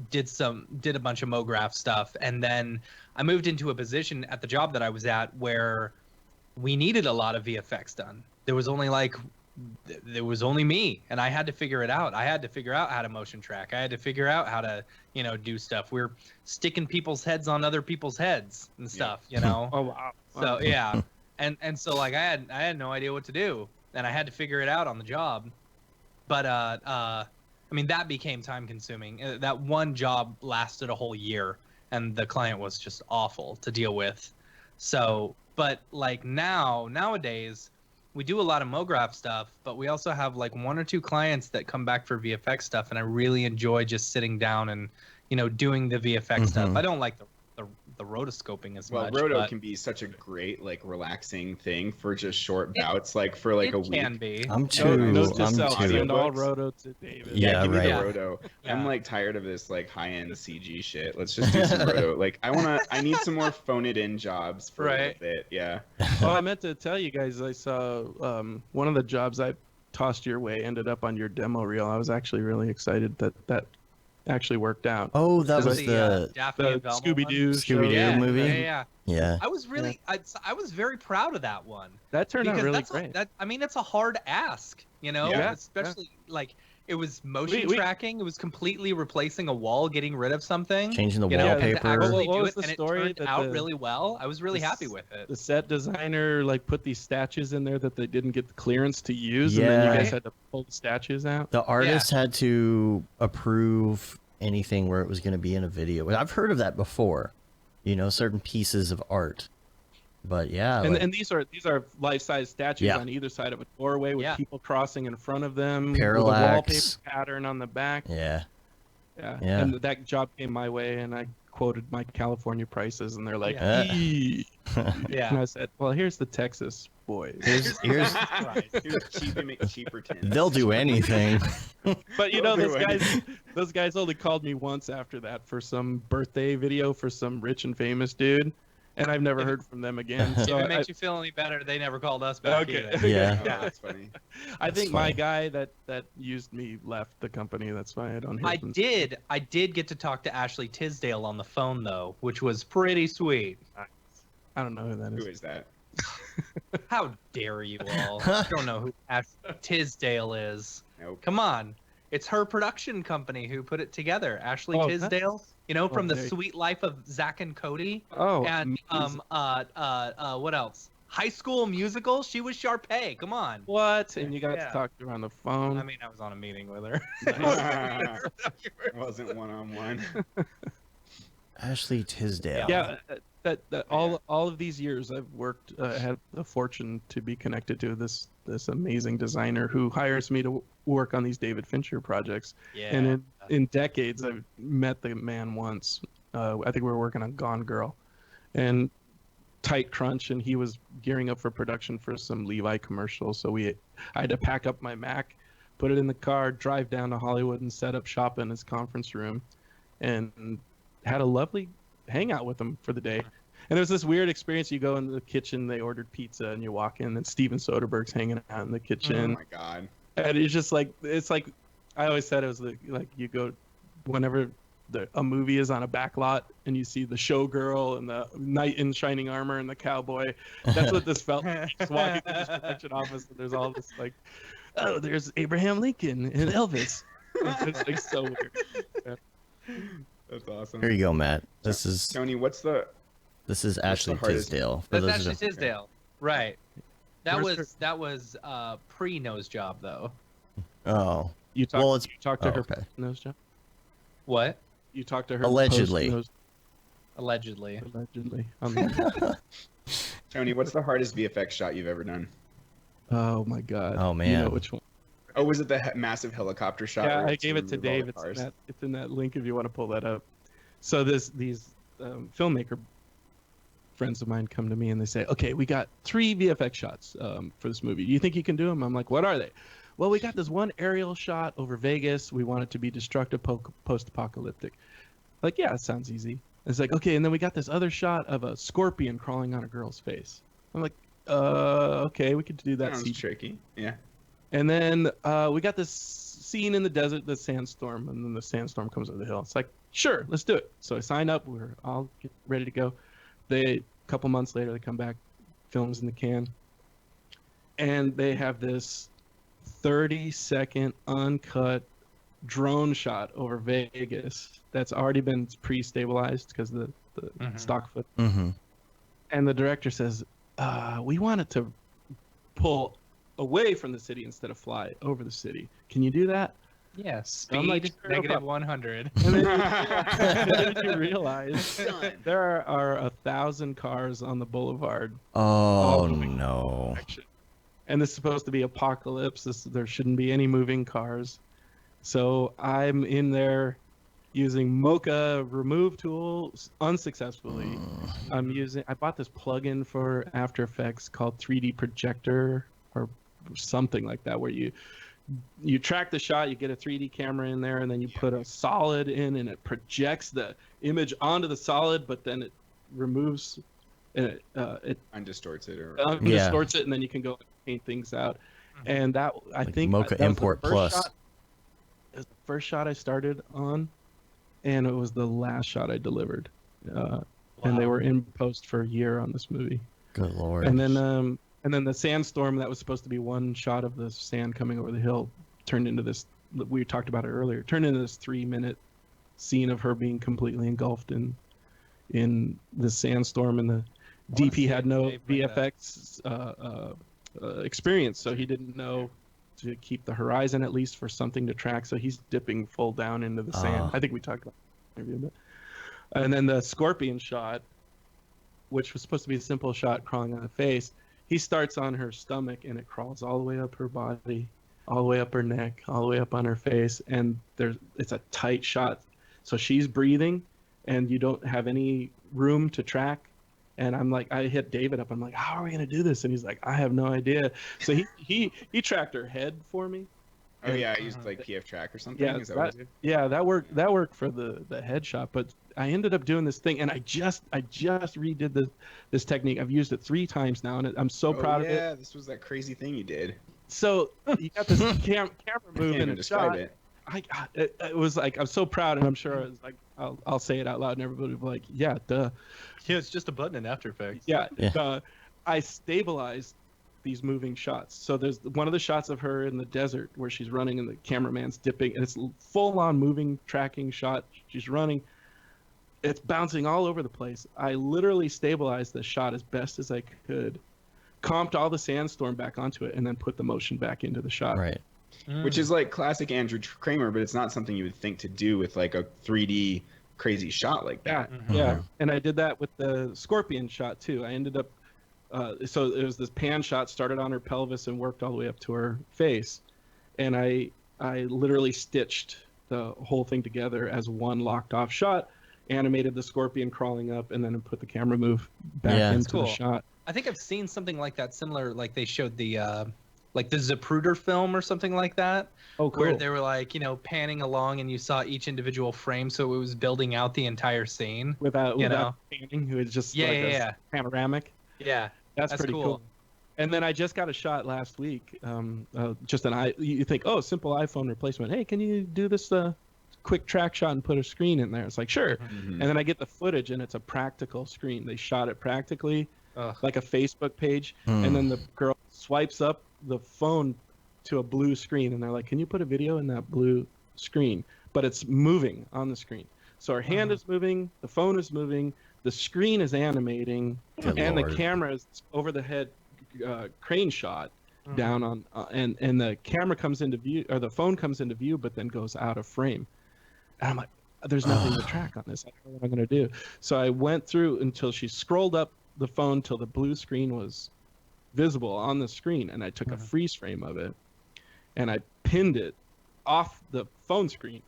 did a bunch of Mograph stuff, and then I moved into a position at the job that I was at where we needed a lot of VFX done. There was only me, and I had to figure it out. I had to figure out how to motion track. I had to figure out how to, do stuff. We're sticking people's heads on other people's heads and stuff, Oh wow. So yeah, and so like I had no idea what to do, and I had to figure it out on the job. But I mean, that became time consuming. That one job lasted a whole year, and the client was just awful to deal with. So, but like nowadays, we do a lot of Mograph stuff, but we also have like one or two clients that come back for VFX stuff, and I really enjoy just sitting down and, doing the VFX stuff. I don't like the rotoscoping as much. Well, roto can be such a great, like, relaxing thing for just short bouts, like for like a week. It can be. I'm too. All roto to David. Yeah, give me the roto. Yeah. I'm like tired of this like high-end CG shit. Let's just do some roto. Like I need some more phone it in jobs for a little bit. Yeah. Oh, I meant to tell you guys, I saw one of the jobs I tossed your way ended up on your demo reel. I was actually really excited that actually worked out. Oh, that was the Scooby-Doo movie. Yeah. I was really, I was very proud of that one. That turned out really great. I mean, it's a hard ask, especially like it was motion tracking. It was completely replacing a wall, getting rid of something, changing the wallpaper. It turned out really well. I was really happy with it. The set designer put these statues in there that they didn't get the clearance to use, and then you guys had to pull the statues out. The artist had to approve anything where it was going to be in a video. I've heard of that before, certain pieces of art. But and these are life-size statues on either side of a doorway with people crossing in front of them, parallax, with a wallpaper pattern on the back. Yeah. And that job came my way, and I quoted my California prices, and they're like, Yeah. "Eee." Yeah. And I said, well, here's the Texas boys. Here's Here's cheap and make cheaper tins. they'll do anything. But you They'll know, do anything. those guys only called me once after that for some birthday video for some rich and famous dude, and I've never heard from them again. If So it makes you feel any better, they never called us back Okay. either. Yeah. Oh, that's funny. I think my funny. guy that used me left the company. That's why I don't hear I from. did get to talk to Ashley Tisdale on the phone though, which was pretty sweet. I don't know who that Who is. is that? How dare you all? Don't know who Ashley Tisdale is. Nope. Come on. It's her production company who put it together. Ashley Oh, Tisdale, you know, from The okay. Sweet Life of Zack and Cody. Oh, And amazing. what else? High School Musical. She was Sharpay. Come on. What? And you got Yeah. to talk to her on the phone. I mean, I was on a meeting with her. It wasn't one-on-one. Ashley Tisdale. Yeah, all of these years I've worked, had the fortune to be connected to this amazing designer who hires me to work on these David Fincher projects. Yeah. And in decades, I've met the man once. I think we were working on Gone Girl, and tight crunch, and he was gearing up for production for some Levi commercial. So I had to pack up my Mac, put it in the car, drive down to Hollywood, and set up shop in his conference room, and had a lovely hangout with him for the day. And there was this weird experience. You go in the kitchen, they ordered pizza, and you walk in, and Steven Soderbergh's hanging out in the Oh kitchen. my god. And it's just like, it's like, I always said it was like you go, whenever a movie is on a back lot and you see the showgirl and the knight in shining armor and the cowboy. That's what this felt like. Just walking through this production office, and there's all this like, oh, there's Abraham Lincoln and Elvis. It's like so weird. That's awesome. Here you go, Matt. This is Tony, Ashley hardest- Tisdale. For That's those Ashley who don't- Tisdale. Right. That Where's was pre-nose job though. Oh, You talked. Well, it's- you talked to oh, her okay. nose job. What? You talked to her Allegedly. post-nose- Allegedly. Allegedly. Tony, what's the hardest VFX shot you've ever done? Oh my God. Oh, You man. know which one? Oh, was it the massive helicopter shot? Yeah, where I it's gave it to removed all the Dave. cars? It's in that link if you want to pull that up. So these filmmaker friends of mine come to me and they say, okay, we got 3 VFX shots for this movie. Do you think you can do them? I'm like, what are they? Well, we got this one aerial shot over Vegas. We want it to be destructive post-apocalyptic. Like, yeah, it sounds easy. It's like, okay, and then we got this other shot of a scorpion crawling on a girl's face. I'm like, okay, we could do that. Sounds tricky. Yeah. And then we got this scene in the desert, the sandstorm, and then the sandstorm comes over the hill. It's like, sure, let's do it. So I signed up. We're all ready to go. A couple months later, they come back, films in the can, and they have this 30-second uncut drone shot over Vegas that's already been pre-stabilized because the stock foot. Mm-hmm. And the director says, we want it to pull away from the city instead of fly over the city. Can you do that? Yeah. I'm like, Speed sure, no negative problem. 100. And then you realize Done. there are 1,000 cars on the boulevard. Oh, Oh, my no. And this is supposed to be apocalypse. There shouldn't be any moving cars. So I'm in there using Mocha remove tools unsuccessfully. I bought this plugin for After Effects called 3D Projector or something like that, where you track the shot, you get a 3D camera in there, and then you put a solid in, and it projects the image onto the solid, but then it removes and it Undistorts it or distorts it, and then you can go and paint things out. And that I Like think Mocha that was the Import first Plus. shot- it was the first shot I started on, and it was the last shot I delivered. And they were in post for a year on this movie. Good Lord. And then the sandstorm that was supposed to be one shot of the sand coming over the hill turned into this. We talked about it earlier. Turned into this 3-minute scene of her being completely engulfed in the sandstorm, and the DP had no VFX experience, so he didn't know to keep the horizon at least for something to track. So he's dipping full down into the sand. I think we talked about it in the interview a bit. And then the scorpion shot, which was supposed to be a simple shot crawling on the face, he starts on her stomach and it crawls all the way up her body, all the way up her neck, all the way up on her face, and it's a tight shot. So she's breathing, and you don't have any room to track. And I'm like, I hit David up. I'm like, how are we gonna do this? And he's like, I have no idea. So he tracked her head for me. Oh yeah, I used like PF Track or something. Yeah, Is that what it is? yeah, that worked for the headshot. But I ended up doing this thing, and I just redid this technique. I've used it 3 times now, and I'm so proud of it. Yeah, this was that crazy thing you did. So you got this camera move in a describe shot. it. It was like, I'm so proud, and I'm sure it was like, I'll say it out loud, and everybody will be like, yeah, duh. Yeah, it's just a button in After Effects. Yeah. I stabilized these moving shots. So there's one of the shots of her in the desert where she's running and the cameraman's dipping, and it's full on moving tracking shot. She's running. It's bouncing all over the place. I literally stabilized the shot as best as I could, comped all the sandstorm back onto it, and then put the motion back into the shot. Right. Which is like classic Andrew Kramer, but it's not something you would think to do with like a 3D crazy shot like that. Yeah. And I did that with the scorpion shot too. I ended up, so it was this pan shot, started on her pelvis and worked all the way up to her face. And I literally stitched the whole thing together as one locked off shot, animated the scorpion crawling up, and then put the camera move back into the shot. I think I've seen something like that similar, like they showed the like the Zapruder film or something like that. Oh, cool. Where they were like, panning along and you saw each individual frame, so it was building out the entire scene. Without panning, it was just a panoramic. Yeah. That's pretty cool. And then I just got a shot last week. Just you think, oh, simple iPhone replacement. Hey, can you do this quick track shot and put a screen in there? It's like, sure. And then I get the footage, and it's a practical screen. They shot it practically, like a Facebook page. And then the girl swipes up the phone to a blue screen, and they're like, can you put a video in that blue screen? But it's moving on the screen. So her hand is moving, the phone is moving, the screen is animating, and the camera is over the head crane shot down on and the camera comes into view, or the phone comes into view, but then goes out of frame. And I'm like, there's nothing to track on this. I don't know what I'm going to do. So I went through until she scrolled up the phone till the blue screen was visible on the screen, and I took a freeze frame of it, and I pinned it off the phone screen.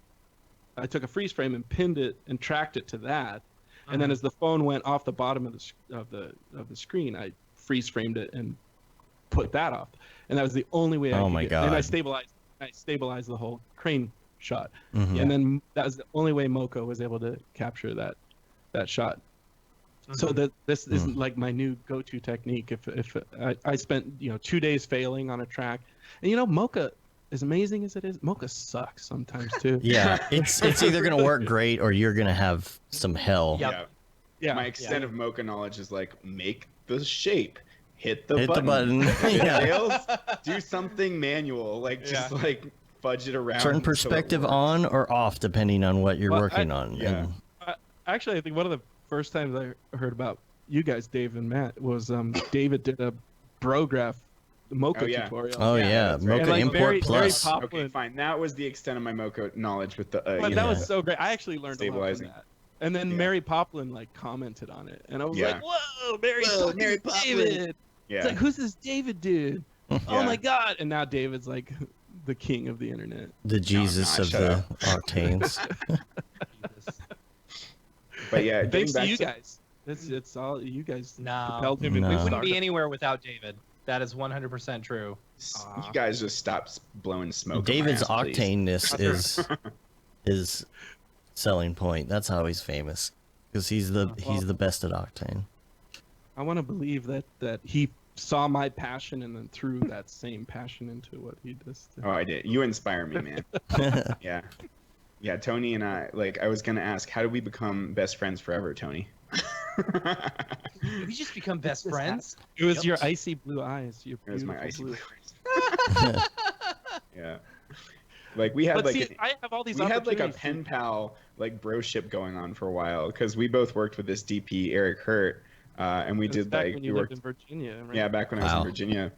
I took a freeze frame and pinned it and tracked it to that, and then as the phone went off the bottom of the screen, I freeze framed it and put that off, and that was the only way I could get it. And I stabilized the whole crane shot, and then that was the only way Moco was able to capture that shot. So this is like my new go-to technique. If I spent 2 days failing on a track, and Mocha, as amazing as it is, Mocha sucks sometimes too. Yeah, it's either gonna work great or you're gonna have some hell. Yeah. My extent of Mocha knowledge is like, make the shape, hit the button. If it fails, do something manual, like just like fudge it around. Turn perspective on or off depending on what you're working on. Yeah. Actually, I think one of the first times I heard about you guys, Dave and Matt, was David did a Mograph Mocha tutorial. Oh yeah, Mocha like Import Plus. Okay, fine. That was the extent of my Mocha knowledge with the. But that was so great. I actually learned a lot from that. And then Mary Poplin commented on it, and I was like, "Whoa, Mary Poplin, David!" Yeah. It's like, who's this David dude? Oh my God! And now David's like the king of the internet, the Jesus of the octanes. But yeah, thanks to you guys. It's all you guys. We wouldn't be anywhere without David. That is 100% true. You guys just stop blowing smoke. David's on my ass, octaneness is his selling point. That's how he's famous, because he's the best at octane. I want to believe that he saw my passion and then threw that same passion into what he does. Oh, I did. You inspire me, man. Yeah, Tony and I, I was going to ask, how did we become best friends forever, Tony? We just become best friends? It was your icy blue eyes. It was my icy blue eyes. Yeah. We had I have all these we had a pen pal broship going on for a while, because we both worked with this DP, Eric Hurt, and we did back when you lived in Virginia, right? Yeah, back when I was in Virginia,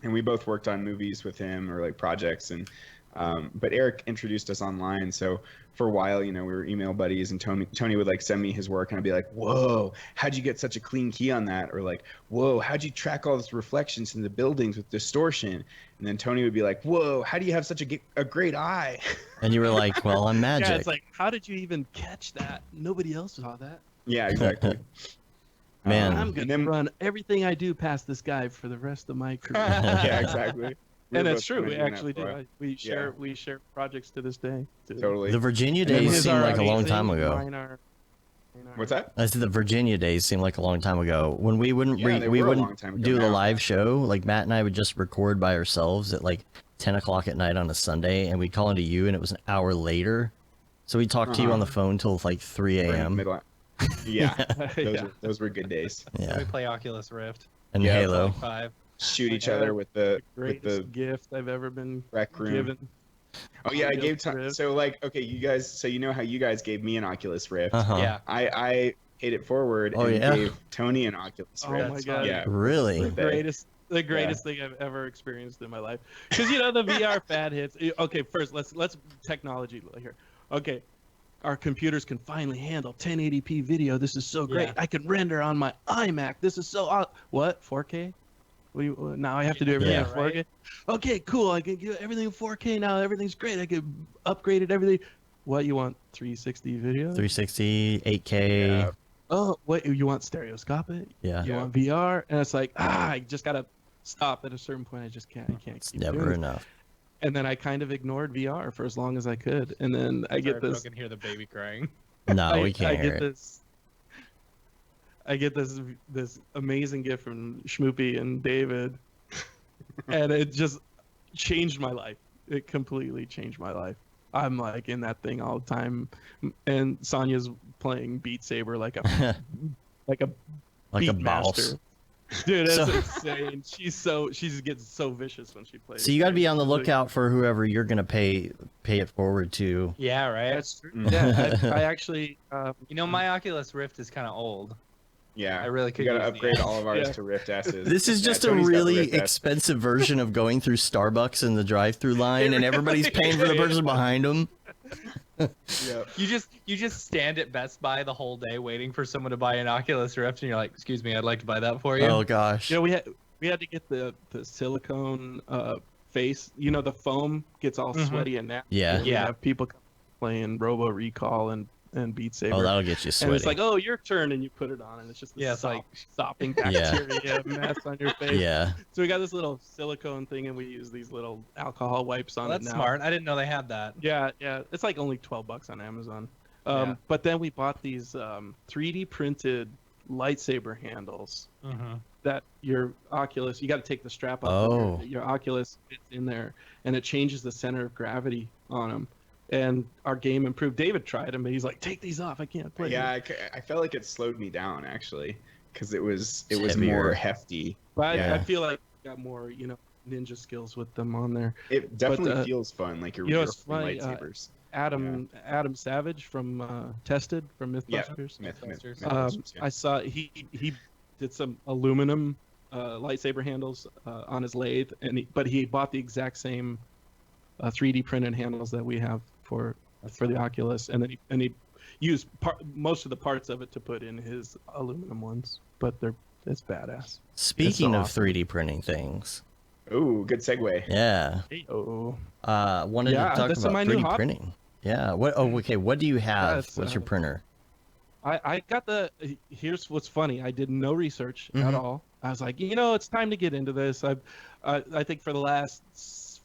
and we both worked on movies with him, or projects, and But Eric introduced us online, so for a while, we were email buddies, and Tony would like send me his work, and I'd be like, "Whoa, how'd you get such a clean key on that?" Or like, "Whoa, how'd you track all this reflections in the buildings with distortion?" And then Tony would be like, "Whoa, how do you have such a great eye?" And you were like, "Well, I'm magic." Yeah, it's like, how did you even catch that? Nobody else saw that. Yeah, exactly. Man. I'm gonna run everything I do past this guy for the rest of my career. Yeah, exactly. And that's true. We actually do. We share projects to this day. Totally. The Virginia days seem like a long time ago. What's that? I said the Virginia days seem like a long time ago. When we wouldn't we wouldn't do the live show. Like Matt and I would just record by ourselves at like 10 o'clock at night on a Sunday, and we'd call into you, and it was an hour later. So we'd talk to you on the phone till like 3 a.m. Yeah, those were good days. Yeah, we play Oculus Rift and Halo. Like 5. Shoot each other with the gift I've ever been given. Oh yeah, I gave so like okay, you guys. So you know how you guys gave me an Oculus Rift? Yeah, I paid it forward and gave Tony an Oculus Rift. Oh my god! Yeah, really? The greatest thing I've ever experienced in my life. Because the VR fad hits. Okay, first let's technology here. Okay, our computers can finally handle 1080p video. This is so great. I can render on my iMac. This is so what 4K? Now I have to do everything in 4K. Right? Okay, cool. I can do everything in 4K now. Everything's great. I can upgrade it. Everything. What you want? 360 video? 360, 8K. Yeah. Oh, what you want? Stereoscopic? Yeah. You want VR? And it's like I just gotta stop at a certain point. I just can't. I can't. It's keep never doing enough. It. And then I kind of ignored VR for as long as I could, and then I get this. I can hear the baby crying. No, we can't hear it. I get this amazing gift from Schmoopy and David, and it just changed my life. It completely changed my life. I'm like in that thing all the time, and Sonya's playing Beat Saber like a beat mouse. master. Dude, that's insane. She gets so vicious when she plays. So you got to be on the lookout for whoever you're gonna pay it forward to. Yeah, right. That's true. Yeah, I actually. My Oculus Rift is kind of old. Yeah, I really could. You gotta upgrade all of ours to Rift S's. This is just a really expensive version of going through Starbucks in the drive-through line, and everybody's paying for the person behind them. Yep. You just stand at Best Buy the whole day waiting for someone to buy an Oculus Rift, and you're like, "Excuse me, I'd like to buy that for you." Oh gosh. We had to get the silicone face. The foam gets all sweaty and nasty. Yeah. We have people playing Robo Recall and Beat Saber. Oh, that'll get you sweaty. And it's like, oh, your turn, and you put it on, and it's just it's like stopping bacteria mess on your face. Yeah. So we got this little silicone thing, and we use these little alcohol wipes on it now. That's smart. I didn't know they had that. Yeah. It's like only $12 on Amazon. But then we bought these 3D printed lightsaber handles that your Oculus, you got to take the strap off. Your Oculus fits in there, and it changes the center of gravity on them. And our game improved. David tried them, but he's like, "Take these off. I can't play." Yeah, I felt like it slowed me down actually, because it was more heavier. hefty. But I feel like you got more, ninja skills with them on there. It definitely feels fun, like you're funny, lightsabers. Adam Savage from Tested from MythBusters. MythBusters. I saw he did some aluminum lightsaber handles on his lathe, but he bought the exact same 3D printed handles that we have for the Oculus, and then he used most of the parts of it to put in his aluminum ones. But it's badass. Speaking of 3D printing things. Ooh, good segue. Yeah. Wanted to talk about 3D printing. Yeah. What do you have? What's your printer? I got here's what's funny. I did no research at all. I was like, it's time to get into this. I think for the last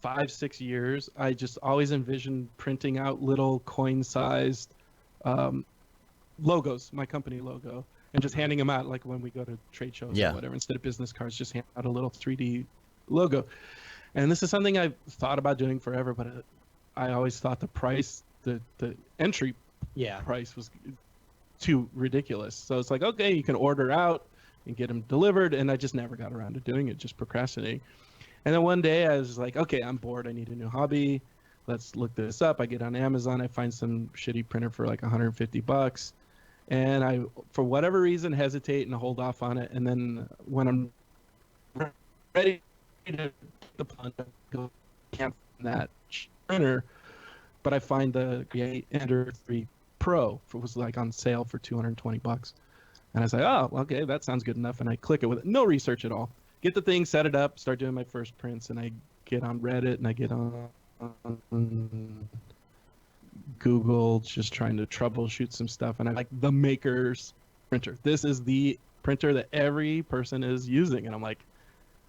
5-6 years, I just always envisioned printing out little coin-sized logos, my company logo, and just handing them out like when we go to trade shows or whatever. Instead of business cards, just hand out a little 3D logo. And this is something I've thought about doing forever, but I always thought the price, the entry price was too ridiculous. So it's like, okay, you can order out and get them delivered, and I just never got around to doing it, just procrastinating. And then one day I was like, okay, I'm bored. I need a new hobby. Let's look this up. I get on Amazon. I find some shitty printer for like $150. And I, for whatever reason, hesitate and hold off on it. And then when I'm ready to go cancel that printer, but I find the Ender 3 Pro was like on sale for $220. And I was like, oh, okay, that sounds good enough. And I click it with no research at all. Get the thing, set it up, start doing my first prints, and I get on Reddit and I get on Google just trying to troubleshoot some stuff. And I like the Maker's printer. This is the printer that every person is using. And I'm like,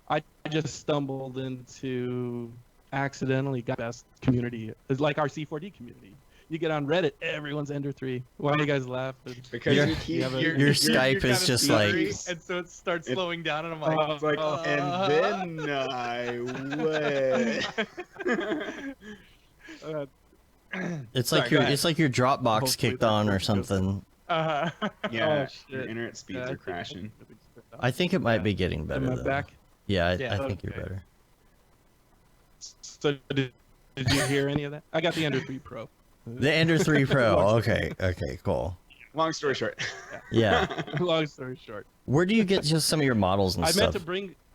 I just stumbled into accidentally got best community. It's like our C4D community. You get on Reddit, everyone's Ender 3. Why are you guys laughing? Because Your you're Skype is just like, and so it starts slowing down, and I'm like, it's like, and then I went. it's Sorry, like go ahead. it's like your Dropbox Hopefully kicked that on or works. something. uh-huh. Yeah, Oh, shit. your internet speeds Yeah, are crashing. I think it might be getting Am better I though. back? Yeah, Yeah, I think you're okay. better. So did you hear any of that? I got the Ender 3 Pro. The Ender 3 Pro. Okay, cool. Long story short. Yeah. Long story short, Where do you get just some of your models and I stuff?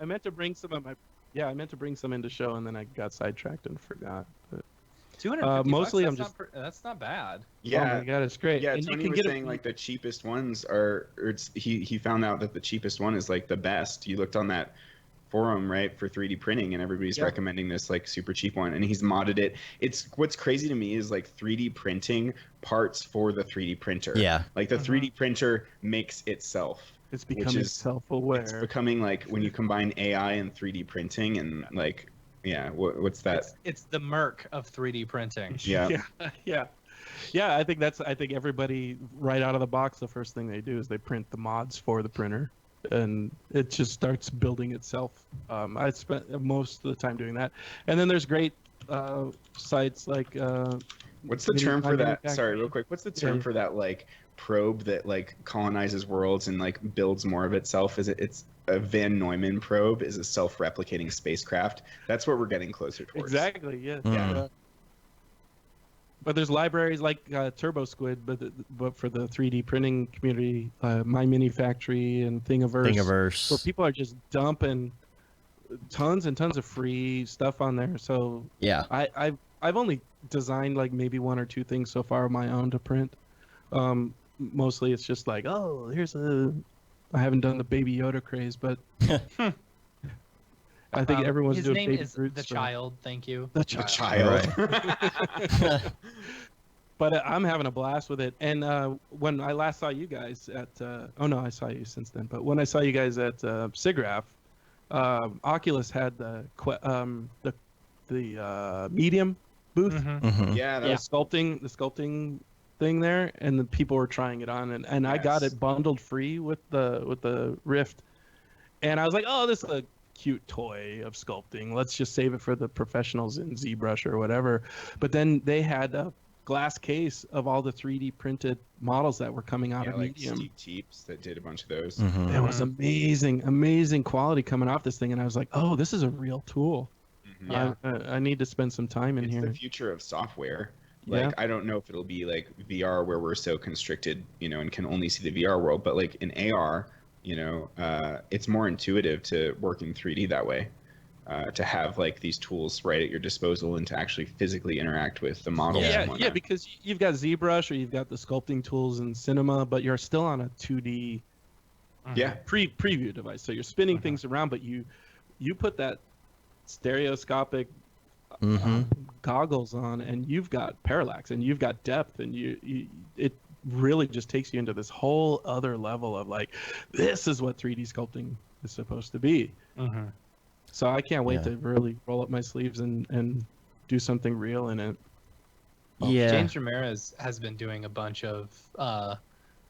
meant to bring some of my. Yeah, I meant to bring some into show, and then I got sidetracked and forgot. But, 250 mostly bucks, I'm that's not bad. oh Yeah. my god, it's great. Yeah, and you Tony can was get saying like the cheapest ones are, or he found out that the cheapest one is like the best. You looked on that forum, right, for 3D printing, and everybody's Yeah. recommending this like super cheap one, and he's modded it. It's what's crazy to me is like 3D printing parts for the 3D printer. Yeah. Like the 3D printer makes itself. It's becoming is- self-aware. It's becoming like when you combine AI and 3D printing and like, yeah, what's that? It's the Merc of 3D printing. Yeah. yeah. I think everybody right out of the box, the first thing they do is they print the mods for the printer, and it just starts building itself. I spent most of the time doing that, and then there's great sites like. What's the Video term for that? manufacturing. Sorry, real quick. What's the term Yeah. for that like probe that like colonizes worlds and like builds more of itself? It's a Van Neumann probe is a self-replicating spacecraft. That's what we're getting closer towards. Exactly. Yeah. Mm. Yeah. But there's libraries like Turbo Squid, but for the 3D printing community, My Mini Factory and Thingiverse, where Thingiverse. people are just dumping tons and tons of free stuff on there. So Yeah. I've only designed like maybe one or two things so far of my own to print. Mostly it's just like, oh, I haven't done the Baby Yoda craze, but I think everyone's His doing name Baby is Groot, the so- Child. Thank you. The The child. child. But I'm having a blast with it. And when I last saw you guys at, oh no, I saw you since then. But when I saw you guys at SIGGRAPH, Oculus had the medium booth, Mhm. Yeah, that the was sculpting thing there, and the people were trying it on, and I got Yes. it bundled free with the Rift, and I was like, oh, this is a cute toy of sculpting. Let's just save it for the professionals in ZBrush or whatever. But then they had a glass case of all the 3D printed models that were coming out yeah, of like Medium. Steve Teeps that did a bunch of those. Mhm. It was amazing quality coming off this thing, and I was like, oh, this is a real tool. Mhm. Yeah. I need to spend some time in It's here. the future of software. Like, I don't know if it'll be like VR where we're so constricted, and can only see the VR world, but like in AR, it's more intuitive to work in 3D that way, to have like these tools right at your disposal and to actually physically interact with the models. and Yeah, whatnot. because you've got ZBrush or you've got the sculpting tools in Cinema, but you're still on a 2D Yeah. preview device. So you're spinning things around, but you put that stereoscopic Mhm. goggles on, and you've got parallax and you've got depth, and it really just takes you into this whole other level of like, this is what 3D sculpting is supposed to be. Mhm. So I can't wait Yeah. to really roll up my sleeves and do something real in it. Yeah. James Ramirez has been doing a bunch of, I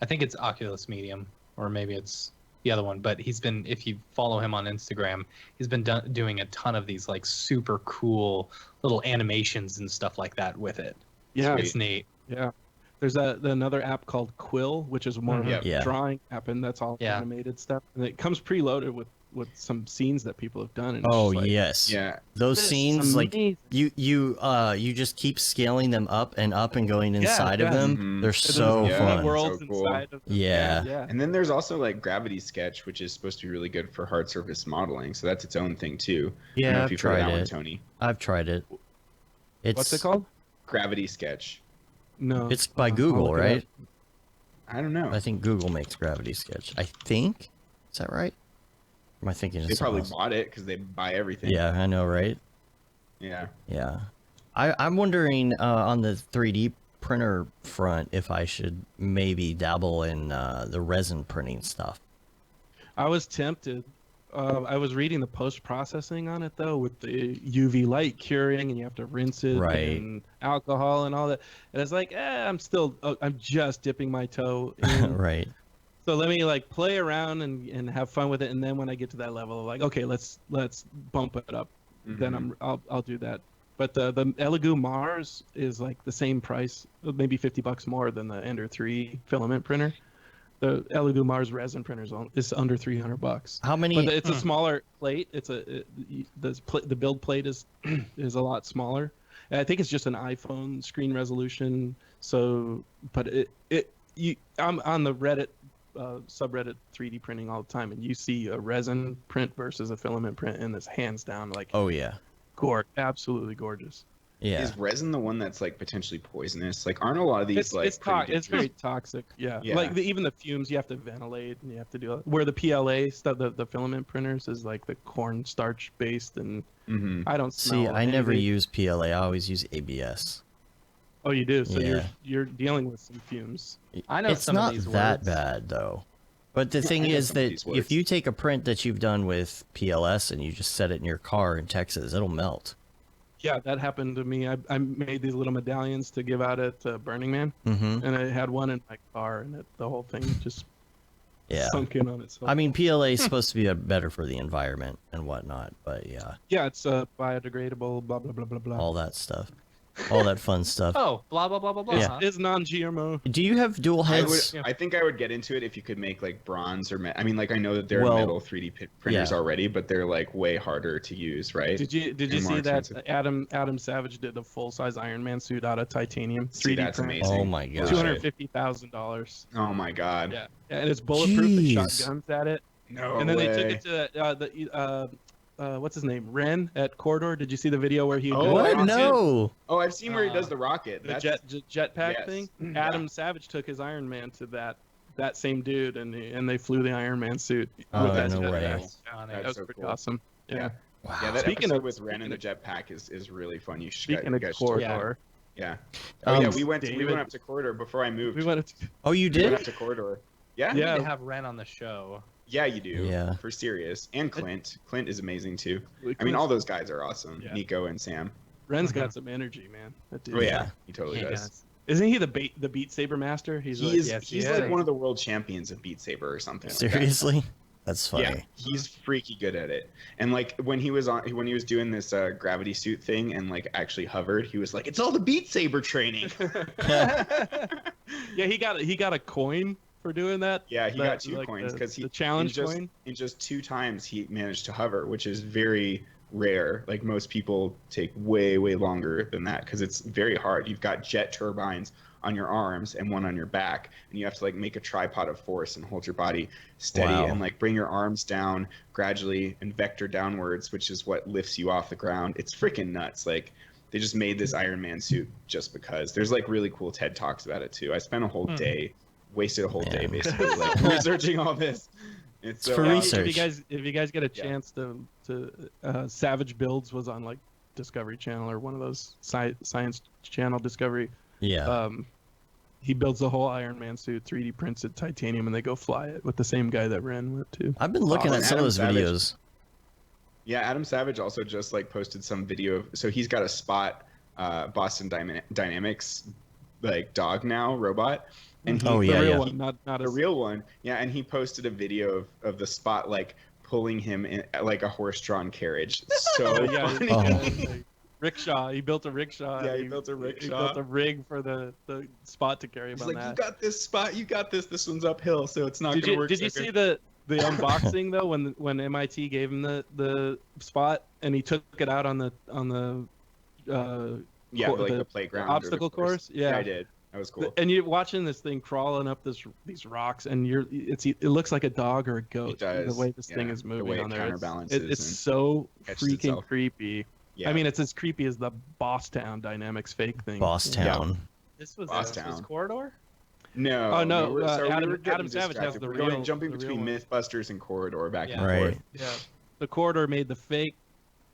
think it's Oculus Medium, or maybe it's the other one. But he's been, if you follow him on Instagram, he's been doing a ton of these like super cool little animations and stuff like that with it. Yeah, It's neat. yeah. There's another app called Quill, which is more of a Yeah. drawing app, and that's all Yeah. animated stuff. And it comes preloaded with some scenes that people have done. And it's Oh just like, yes. Yeah. Those this is scenes, like amazing. you just keep scaling them up and going inside of yeah. them. Mhm. They're And so there's Yeah. fun. worlds So cool. inside of them. Yeah. yeah. And then there's also like Gravity Sketch, which is supposed to be really good for hard surface modeling. So that's its own thing too. I don't know Yeah, if I've you've heard of tried that one, it. Tony. I've tried it. What's it called? Gravity Sketch. No. It's by I'll Google, look it right? up. I don't know. I think Google makes Gravity Sketch. I think. Is that right? Or am I thinking of They something probably else? bought it because they buy everything. Yeah, I know, right? Yeah. Yeah. I'm wondering on the 3D printer front if I should maybe dabble in the resin printing stuff. I was tempted. I was reading the post-processing on it though, with the UV light curing, and you have to rinse it Right. and alcohol and all that. And it's like, I'm just dipping my toe in. Right. So let me like play around and have fun with it, and then when I get to that level, like, okay, let's bump it up. Then I'll do that. But the Elegoo Mars is like the same price, maybe $50 more than the Ender 3 filament printer. The Elegoo Mars resin printer is under $300. How many? But it's a smaller plate. The build plate is a lot smaller. And I think it's just an iPhone screen resolution. So, but I'm on the Reddit subreddit 3D printing all the time, and you see a resin print versus a filament print, and it's hands down like Oh yeah. absolutely gorgeous. Yeah. Is resin the one that's like potentially poisonous? Like, aren't a lot of these It's pretty very toxic. Yeah. Yeah. Like even the fumes, you have to ventilate, and you have to do where the PLA stuff, the filament printers is like the cornstarch based, and I don't smell. See, I never anything. use PLA. I always use ABS. Oh, you do. So Yeah. you're dealing with some fumes. I know It's some not of these that words. bad though. But the Yeah, thing I know is some of that these if words. you take a print that you've done with PLS and you just set it in your car in Texas, it'll melt. Yeah, that happened to me. I made these little medallions to give out at Burning Man, Mm-hmm. and I had one in my car, and the whole thing just Yeah. sunk in on itself. I mean, PLA is supposed to be better for the environment and whatnot, but yeah, yeah, it's biodegradable, blah blah blah blah blah. all that stuff, all that fun stuff. Oh, blah blah blah blah blah. It's, huh? it's non-GMO. Do you have dual heads? I think I would get into it if you could make like bronze or I mean, like, I know that there are Well, metal 3D printers yeah. already, but they're like way harder to use, right? Did you And more see that expensive. Adam Savage did a full-size Iron Man suit out of titanium 3D See, that's print? amazing. Oh my god. $250,000. Oh my god. Yeah, and it's bulletproof. They shot Jeez. guns at it, No and then way. they took it to what's his name, Ren at Corridor. Did you see the video where he Oh, did What? I No. Oh, I've seen where he does the rocket. the That's jetpack yes. thing? Yeah. Adam Savage took his Iron Man to that same dude, and they flew the Iron Man suit. Oh, with that no jetpack. way. Yeah, That's that was so pretty cool. awesome. Yeah. Yeah. Wow. Yeah, that Speaking episode of- with Ren and the speaking jetpack is really fun. You should Speaking you of guys should check it out. Corridor, Yeah. Oh yeah, Um, we went David- up to Corridor before I moved. we went to Oh, you We went up did? to Corridor. Yeah. We Yeah. need to have Ren on the show. Yeah, you do. Yeah. For serious. And Clint. Clint is amazing too. we I mean, all couldn't- those guys are awesome. Yeah. Nico and Sam. Ren's got some energy, man. That dude. Oh yeah, he totally Yeah, does. Isn't he the Beat Saber master? He's like, He's yes, he's he like is. one of the world champions of Beat Saber or something. like that. Seriously? That's funny. Yeah, he's freaky good at it. And like when he was doing this gravity suit thing and like actually hovered, he was like, "It's all the Beat Saber training." yeah, he got a coin for doing that. Yeah, he That- got two like coins because he the challenge in just, coin. in just 2 times he managed to hover, which is very rare. Like most people take way longer than that because it's very hard. You've got jet turbines on your arms and one on your back, and you have to like make a tripod of force and hold your body steady Wow. and like bring your arms down gradually and vector downwards, which is what lifts you off the ground. It's freaking nuts. Like they just made this Iron Man suit just because. There's like really cool TED Talks about it too. I spent a whole day, wasted a whole day Man. basically like researching all this. It's so for awesome. research. If you guys get a Yeah. chance to Savage Builds was on like Discovery Channel or one of those Science Channel Discovery. Yeah. He builds the whole Iron Man suit, 3D prints it titanium, and they go fly it with the same guy that Ren went to. I've been looking Awesome. at some of those Adam Savage. videos. Yeah, Adam Savage also just like posted some video of, so he's got a Spot Boston Dynamics like dog now robot, and he, Oh, the yeah, real yeah. one, not the a real one, yeah, and he posted a video of the Spot like pulling him in like a horse-drawn carriage. So yeah, funny. Oh. like, rickshaw. He built a rickshaw. Yeah, and he built a He rickshaw. built a rig for the Spot to carry him He's on like, that. "You got this, Spot. You got this. This one's uphill, so it's not Did gonna you work." did so you good." see the unboxing though when MIT gave him the Spot and he took it out on the Yeah, like the playground or the obstacle course? Yeah. I did. That was cool. And you're watching this thing crawling up these rocks, and it looks like a dog or a goat. It does, The way this thing yeah, is the moving way it on there, counterbalances it's and so catches freaking itself. creepy. Yeah. I mean, it's as creepy as the Boss Town Dynamics fake thing. Boss Town. This was Bosstown. Corridor. No. Oh, no, We're Adam Savage has the real- jumping the real between one. Mythbusters and Corridor back and Right. forth. Yeah, the Corridor made the fake.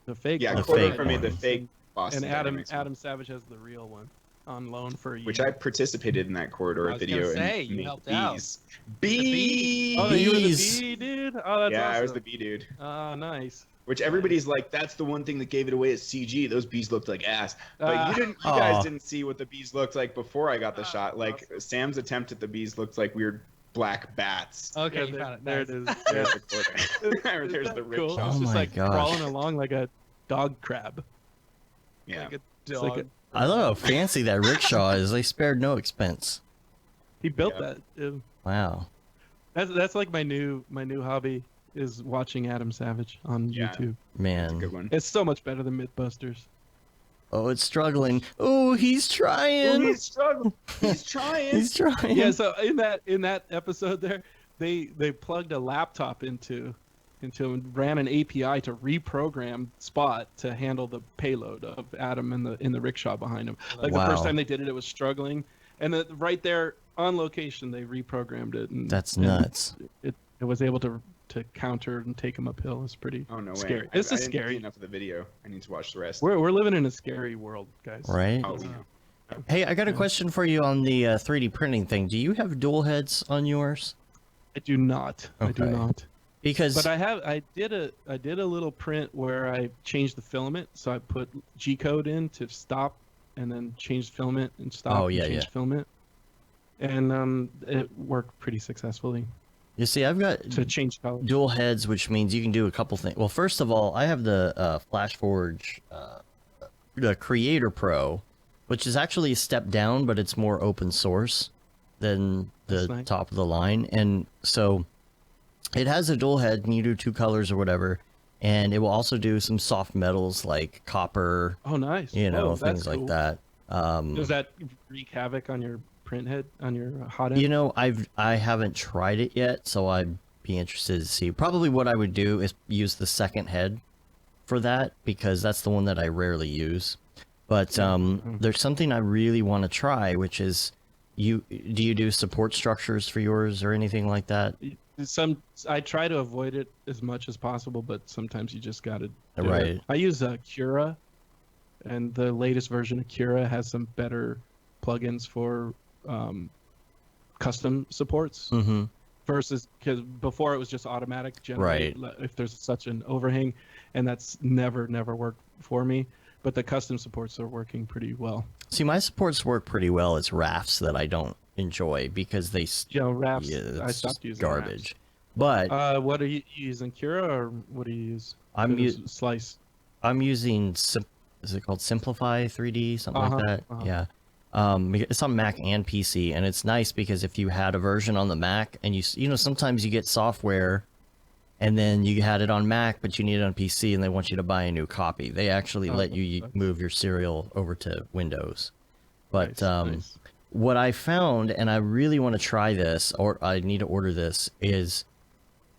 Yeah, The Corridor fake made the one. fake Boston And Dynamics one, Adam Savage has the real one on loan for a year. which I participated in that Corridor I was video gonna say, and you made helped out. bees. Bees. Oh, you were the Bees. bee dude. Oh, that's Yeah, awesome. I was the bee dude. Oh, nice. Which everybody's like, that's the one thing that gave it away at CG. Those bees looked like ass. But you Aw. guys didn't see what the bees looked like before I got the shot. Like awesome. Sam's attempt at the bees looked like weird black bats. Okay, Yeah, you found it. there Nice. it is. There's Yeah. the Corridor. There's Isn't the that rich cool? shot. It's Oh just my like gosh. crawling along like a dog crab. Yeah. Like a It's like dog. I love how fancy that rickshaw is. They spared no expense. He built Yeah. that. Yeah. Wow. That's like my new hobby is watching Adam Savage on Yeah. YouTube. That's a Man. good one. It's so much better than Mythbusters. Oh, it's struggling. Oh, he's trying. He's struggling. He's trying. He's trying. Yeah, so in that episode there, they plugged a laptop into and ran an API to reprogram Spot to handle the payload of Adam in the rickshaw behind him. Like the first Wow. time they did it, it was struggling, and right there on location they reprogrammed it. And That's and nuts. It was able to counter and take him uphill. It's pretty Oh no way. scary. I This is didn't scary. see enough of the video. I need to watch the rest. We're living in a scary world, guys. Right? Oh, Hey, I got a question for you on the 3D printing thing. Do you have dual heads on yours? I do not. I do Okay. not. Because But I did a little print where I changed the filament, so I put G code in to stop, and then changed filament and stop. Oh, yeah, and change yeah. filament, and it worked pretty successfully you see, I've got to change color. dual heads, which means you can do a couple things. Well, first of all, I have the Flashforge the Creator Pro, which is actually a step down, but it's more open source than the That's nice. top of the line. And so it has a dual head, and you do two colors or whatever. And it will also do some soft metals like copper, Oh, nice. you know, Oh, things that's like cool. that. Does that wreak havoc on your print head, on your hot end? You know, I haven't tried it yet, so I'd be interested to see. Probably what I would do is use the second head for that, because that's the one that I rarely use. But there's something I really want to try, which is do you do support structures for yours or anything like that? I try to avoid it as much as possible, but sometimes you just gotta do Right. it. I use Cura, and the latest version of Cura has some better plugins for custom supports Mm-hmm. versus, because before it was just automatic generate if there's such an overhang, and that's never worked for me. But the custom supports are working pretty well. See, my supports work pretty well. It's rafts that I don't enjoy because they Rafts, yeah, I it's stopped just using garbage. But Rafts. What are you using, Cura, or what do you use? I'm Slice. I'm using is it called Simplify 3D, something like that? Yeah. It's on Mac and PC, and it's nice because if you had a version on the Mac, and you know sometimes you get software, and then you had it on Mac, but you need it on PC, and they want you to buy a new copy. They actually let you nice. move your serial over to Windows. But Nice. what I found, and I really want to try this, or I need to order this, is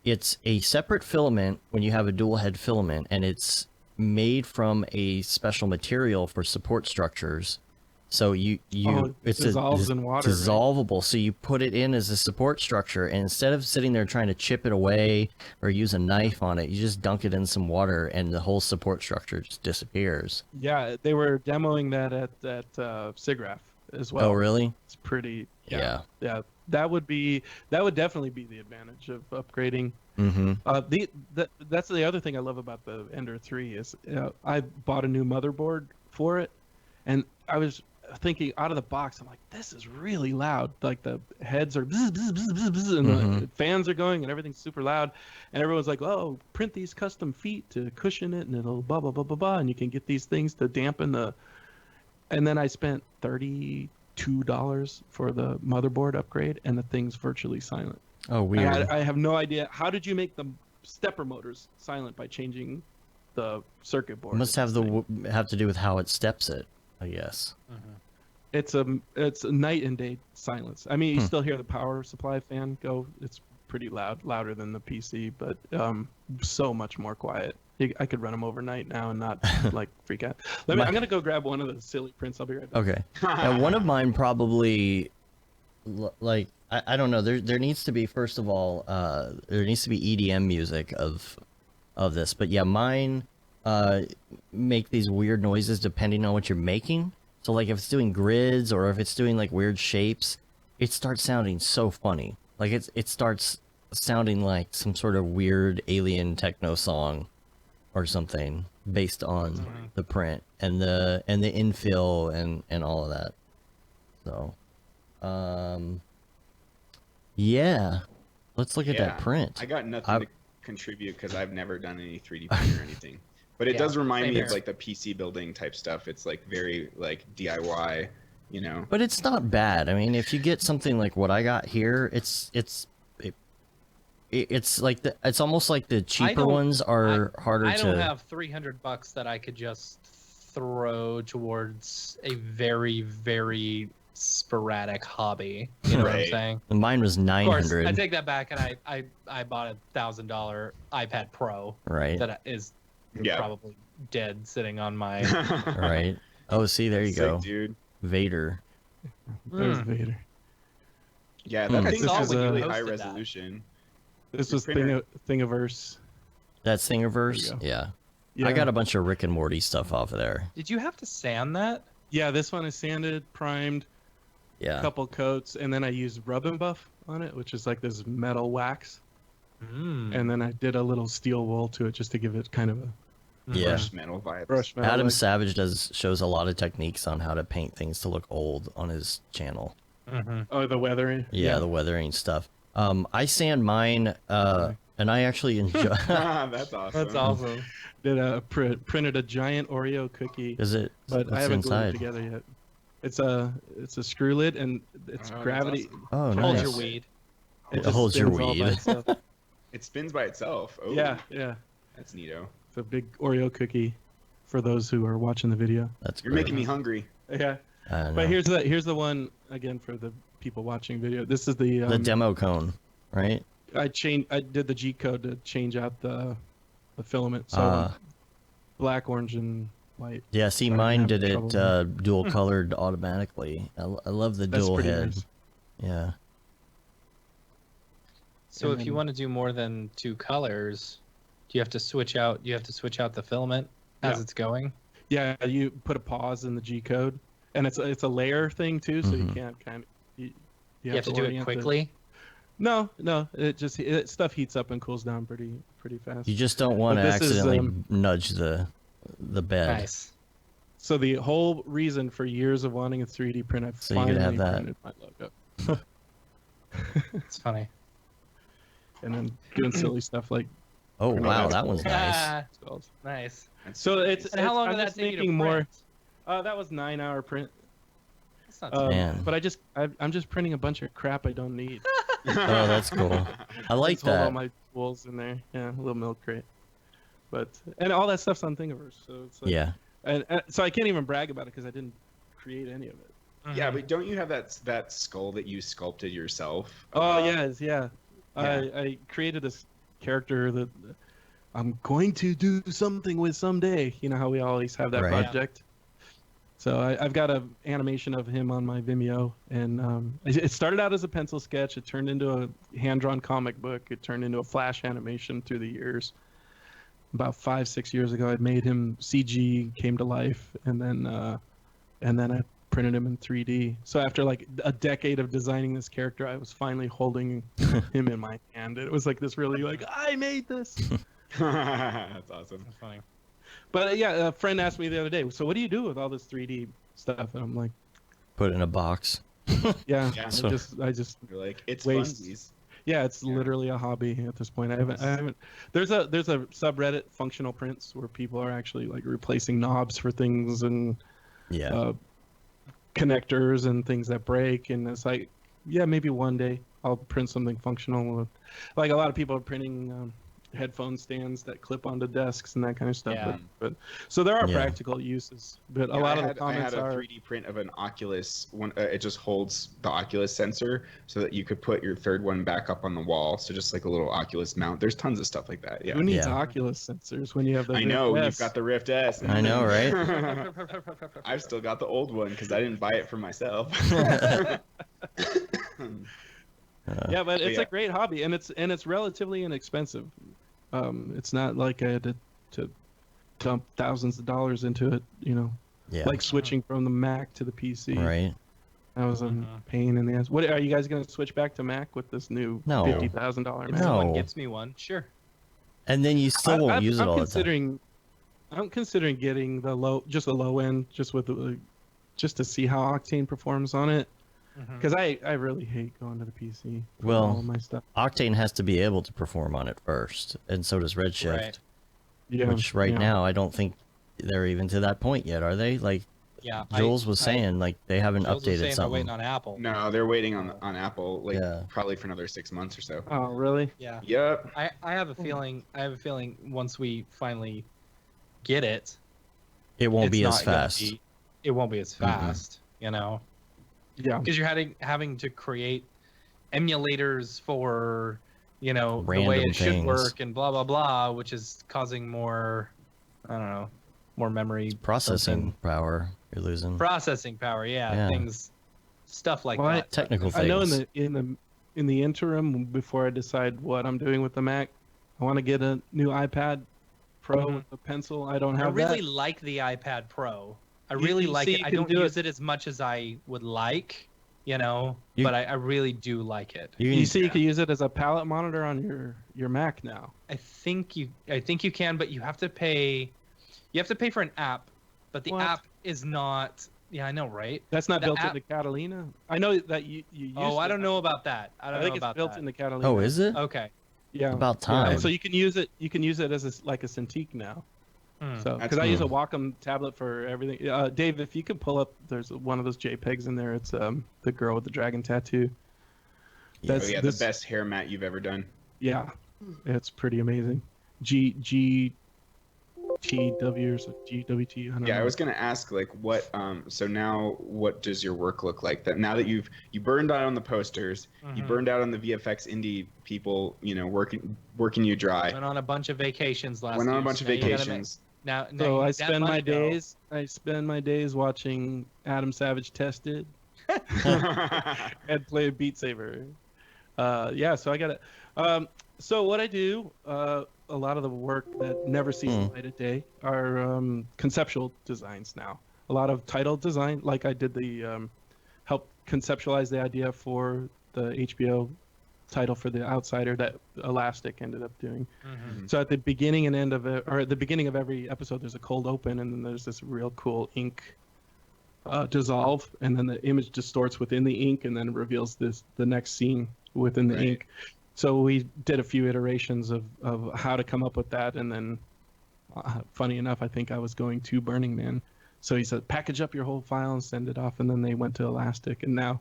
it's a separate filament when you have a dual head filament, and it's made from a special material for support structures. So it dissolves in water, right? dissolvable. So you put it in as a support structure, and instead of sitting there trying to chip it away or use a knife on it, you just dunk it in some water, and the whole support structure just disappears. Yeah, they were demoing that at SIGGRAPH as well. Oh, really? It's pretty. Yeah. Yeah. That would definitely be the advantage of upgrading. Mm-hmm. That's the other thing I love about the Ender 3 is I bought a new motherboard for it, and I was thinking out of the box, I'm like, this is really loud. Like the heads are bzz, bzz, bzz, bzz, bzz, and the fans are going, and everything's super loud. And everyone's like, oh, print these custom feet to cushion it, and it'll blah blah blah blah blah, and you can get these things to dampen the. And then I spent $32 for the motherboard upgrade, and the thing's virtually silent. Oh, weird. I have no idea. How did you make the stepper motors silent by changing the circuit board? It must have have to do with how it steps it, I guess. It's a night and day silence. I mean, you still hear the power supply fan go. It's pretty loud, louder than the PC, but so much more quiet. I could run them overnight now and not like freak out. I'm gonna go grab one of the silly prints. I'll be right back. Okay. And one of mine probably, like, I don't know. There needs to be, first of all, there needs to be EDM music of this. But yeah, mine make these weird noises depending on what you're making. So like if it's doing grids or if it's doing like weird shapes, it starts sounding so funny. Like it starts sounding like some sort of weird alien techno song or something based on the print and the infill and all of that. So yeah, let's look at that print. I got nothing to contribute because I've never done any 3D print or anything. But it does remind me of like the PC building type stuff. It's like very like DIY, you know. But it's not bad. I mean, if you get something like what I got here, it's like it's almost like the cheaper ones are harder to. I don't have $300 that I could just throw towards a very, very sporadic hobby. You know what I'm saying? And mine was 900. Of course, I take that back, and I bought a $1,000 iPad Pro. Right. That is probably dead, sitting on my. Right. Oh, see, there you go, dude. Vader. There's Vader. Yeah, that thing's This just is, really high resolution. This was Thingiverse. That's Thingiverse. Yeah. I got a bunch of Rick and Morty stuff off of there. Did you have to sand that? Yeah, this one is sanded, primed, Yeah. a couple coats, and then I used rub and buff on it, which is like this metal wax. And then I did a little steel wool to it just to give it kind of a Brush metal vibe. Adam Savage shows a lot of techniques on how to paint things to look old on his channel. Oh, the weathering. Yeah, the weathering stuff. I sand mine, and I actually enjoy. That's awesome. That's awesome. Did printed a giant Oreo cookie. Is it? But I what's haven't glued it inside? together yet. It's a screw lid and it's gravity. Oh, Hold nice. your weed. It It just holds your spins all by weed. itself. It spins by itself. Oh, Yeah. That's neato. It's a big Oreo cookie for those who are watching the video. That's You're great. making me hungry. Yeah. I know. But here's the one again for the people watching video. This is the demo cone, right? I did the G code to change out the filament. So black, orange, and white. Yeah, see, So I mine didn't did have it trouble. dual colored automatically. I love the That's dual pretty head. nice. Yeah. So And if you then- want to do more than 2 colors, do you have to switch out? You have to switch out the filament as Yeah. it's going. Yeah, you put a pause in the G code, and it's a layer thing too, so you can't kind of You have to do it orient quickly. No, stuff heats up and cools down pretty fast. You just don't want to But this is, accidentally nudge the bed. Nice. So the whole reason for years of wanting a 3D print, I So you could finally have that. printed my logo, It's funny. and then doing silly stuff like Oh No, wow, that's that cool. one's nice. skulls. Nice. So it's And how long I'm did that just take you to making more. print? That was 9-hour print. That's not too Man. But I'm just printing a bunch of crap I don't need. Oh, that's cool. I like Just hold all that. my tools in there. Yeah, a little milk crate. And all that stuff's on Thingiverse, so it's like, Yeah. and so I can't even brag about it because I didn't create any of it. Yeah, but don't you have that skull that you sculpted yourself? Oh yeah. Yeah. I created this character that I'm going to do something with someday. You know how we always have that Right. project. So I've got an animation of him on my Vimeo, and it started out as a pencil sketch. It turned into a hand-drawn comic book. It turned into a Flash animation through the years. About 5-6 years ago, I made him CG, came to life, and then I printed him in 3D. So after like a decade of designing this character, I was finally holding him in my hand. It was like this really like, I made this. That's awesome. That's funny. But yeah, a friend asked me the other day, so what do you do with all this 3D stuff? And I'm like, Put it in a box. yeah, Yeah. So- I just You're like, it's Waste. funsies. yeah, it's literally a hobby at this point. I haven't. There's a subreddit, functional prints, where people are actually like replacing knobs for things and Yeah. connectors and things that break, and it's like, yeah, maybe one day I'll print something functional. Like a lot of people are printing headphone stands that clip onto desks and that kind of stuff. Yeah. But so there are Yeah. practical uses, but Yeah, a lot of I the comments had a are 3D print of an Oculus one. It just holds the Oculus sensor so that you could put your third one back up on the wall. So just like a little Oculus mount. There's tons of stuff like that. Yeah. who needs Yeah. Oculus sensors when you have the I Rift know S? you've got the Rift S. I know, right? I've still got the old one because I didn't buy it for myself. Yeah, but it's yeah. a great hobby, and it's relatively inexpensive. It's not like I had to dump thousands of dollars into it, Yeah. like switching from the Mac to the PC. Right. That was a pain in the ass. What are you guys going to switch back to Mac with this new No. $50,000 If Mac? someone No. gives me one, sure. And then you still won't use it all the time. I'm considering getting the low end, just to see how Octane performs on it, because I really hate going to the PC. For Well, all my stuff. Octane has to be able to perform on it first, and so does Redshift. Right. Yeah, Which now I don't think they're even to that point yet, are they? Like Yeah. Jules was saying, like they haven't Jules was saying updated they're something. waiting on Apple. No, they're waiting on Apple, like Yeah. probably for another 6 months or so. Oh, really? Yeah. Yep. I have a feeling. Once we finally get it, It won't it's be not as gonna fast. it won't be as fast. Yeah. Because you're having to create emulators for the way Random it should things. work and blah blah blah, which is causing more, I don't know, more memory Processing power you're losing. processing power. Yeah, Yeah. stuff like Well, that. Technical things. I know in the interim, before I decide what I'm doing with the Mac, I want to get a new iPad Pro with a pencil. I don't I have really that. like the iPad Pro. I You- really you like see, it. you I can don't do use it as much as I would like, You- but I really do like it. You see, you can use it as a palette monitor on your Mac now. I think you can, but you have to pay. You have to pay for an app, but the What? app is not. Yeah, I know, right? That's not The built app- into Catalina. I know that you use. Oh, I it. don't know about that. I don't I think know it's about built that. into Catalina. Oh, is it? Okay. Yeah. About Yeah, time. so you can use it. You can use it as like a Cintiq now. Hmm. So That's because I use a cool. Wacom tablet for everything. Dave, if you could pull up, there's one of those JPEGs in there. It's the girl with the dragon tattoo. Oh That's yeah, this, the best hair mat you've ever done. Yeah, it's pretty amazing. GTW or so, GWT. I don't know. Yeah, I was gonna ask like what so now what does your work look like? That now that you burned out on the posters, you Mhm. burned out on the VFX indie people, working you dry. Went on a bunch of vacations last. Went on a year, bunch of so now you gotta vacations. Now So I that spend my money, though- days. I spend my days watching Adam Savage Tested and play Beat Saber. Yeah, so I got it. So what I do, a lot of the work that never sees the light of day are conceptual designs now. A lot of title design, like I did the help conceptualize the idea for the HBO title for The Outsider that Elastic ended up doing. Mhm. So at the beginning and end of it, or at the beginning of every episode, there's a cold open, and then there's this real cool ink dissolve, and then the image distorts within the ink, and then reveals the next scene within the Right. ink. So we did a few iterations of how to come up with that, and then, funny enough, I think I was going to Burning Man. So he said, package up your whole file and send it off, and then they went to Elastic, and now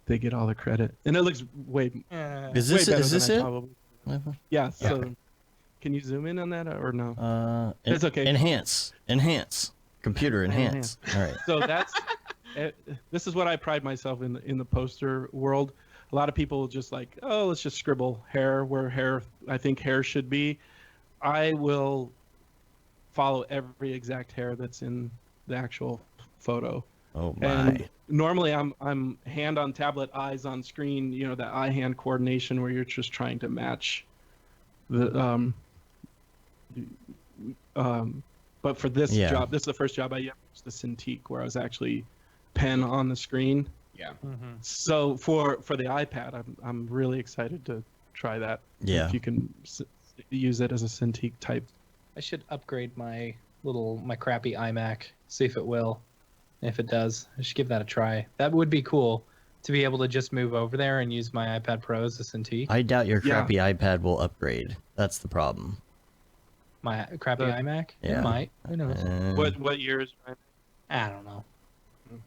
they get all the credit. And it looks way Is way this better is than this I it? probably- Yeah. So can you zoom in on that or no? It's okay. Enhance. Computer enhance. All right. So that's this is what I pride myself in the poster world. A lot of people just like, oh, let's just scribble hair where hair I think hair should be. I will follow every exact hair that's in the actual photo. Oh my. And normally I'm hand on tablet, eyes on screen, that eye hand coordination where you're just trying to match the but for this Yeah. job, this is the first job I used the Cintiq where I was actually pen on the screen. Yeah. Mhm. So for the iPad, I'm really excited to try that. Yeah. If you can use it as a Cintiq type. I should upgrade my crappy iMac. See if it will. If it does, I should give that a try. That would be cool to be able to just move over there and use my iPad Pro as a Cintiq. I doubt your Yeah. crappy iPad will upgrade. That's the problem. My crappy The- iMac. Yeah. It might. Who knows? What year is it? I don't know. It's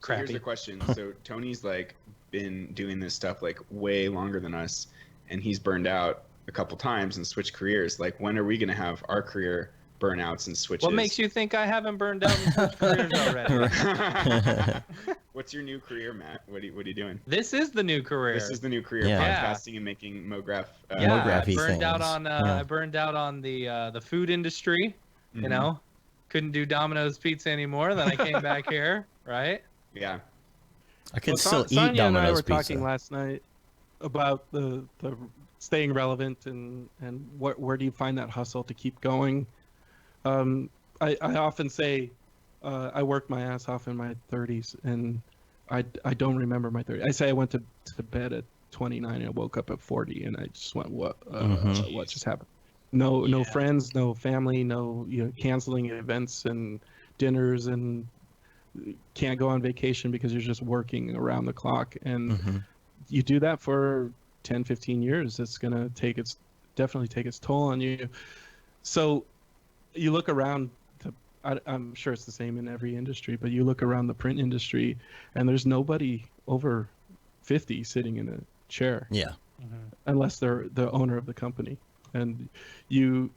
So here's crappy. the question. So Tony's like been doing this stuff like way longer than us, and he's burned out. a couple times and switched careers. Like, when are we going to have our career burnouts and switches? What makes you think I haven't burned out and switched careers already? What's your new career, Matt? What are you doing? This is the new career. This is the new career, Yeah. podcasting and making Mograph. Mography I burned things. out on Yeah. I burned out on the food industry. Mhm. You know, couldn't do Domino's pizza anymore. Then I came back here, right? Yeah. I could Well, still eat Sonia and I Domino's were pizza. talking last night about the staying relevant and where do you find that hustle to keep going. I often say I worked my ass off in my 30s, and I don't remember my 30s. I say I went to bed at 29 and I woke up at 40, and I just went, what just happened? No friends, no family, no canceling events and dinners, and can't go on vacation because you're just working around the clock. And you do that for 10, 15 years, it's going to definitely take its toll on you. So you look around, I'm sure it's the same in every industry, but you look around the print industry and there's nobody over 50 sitting in a chair. Yeah. Unless they're the owner of the company. And you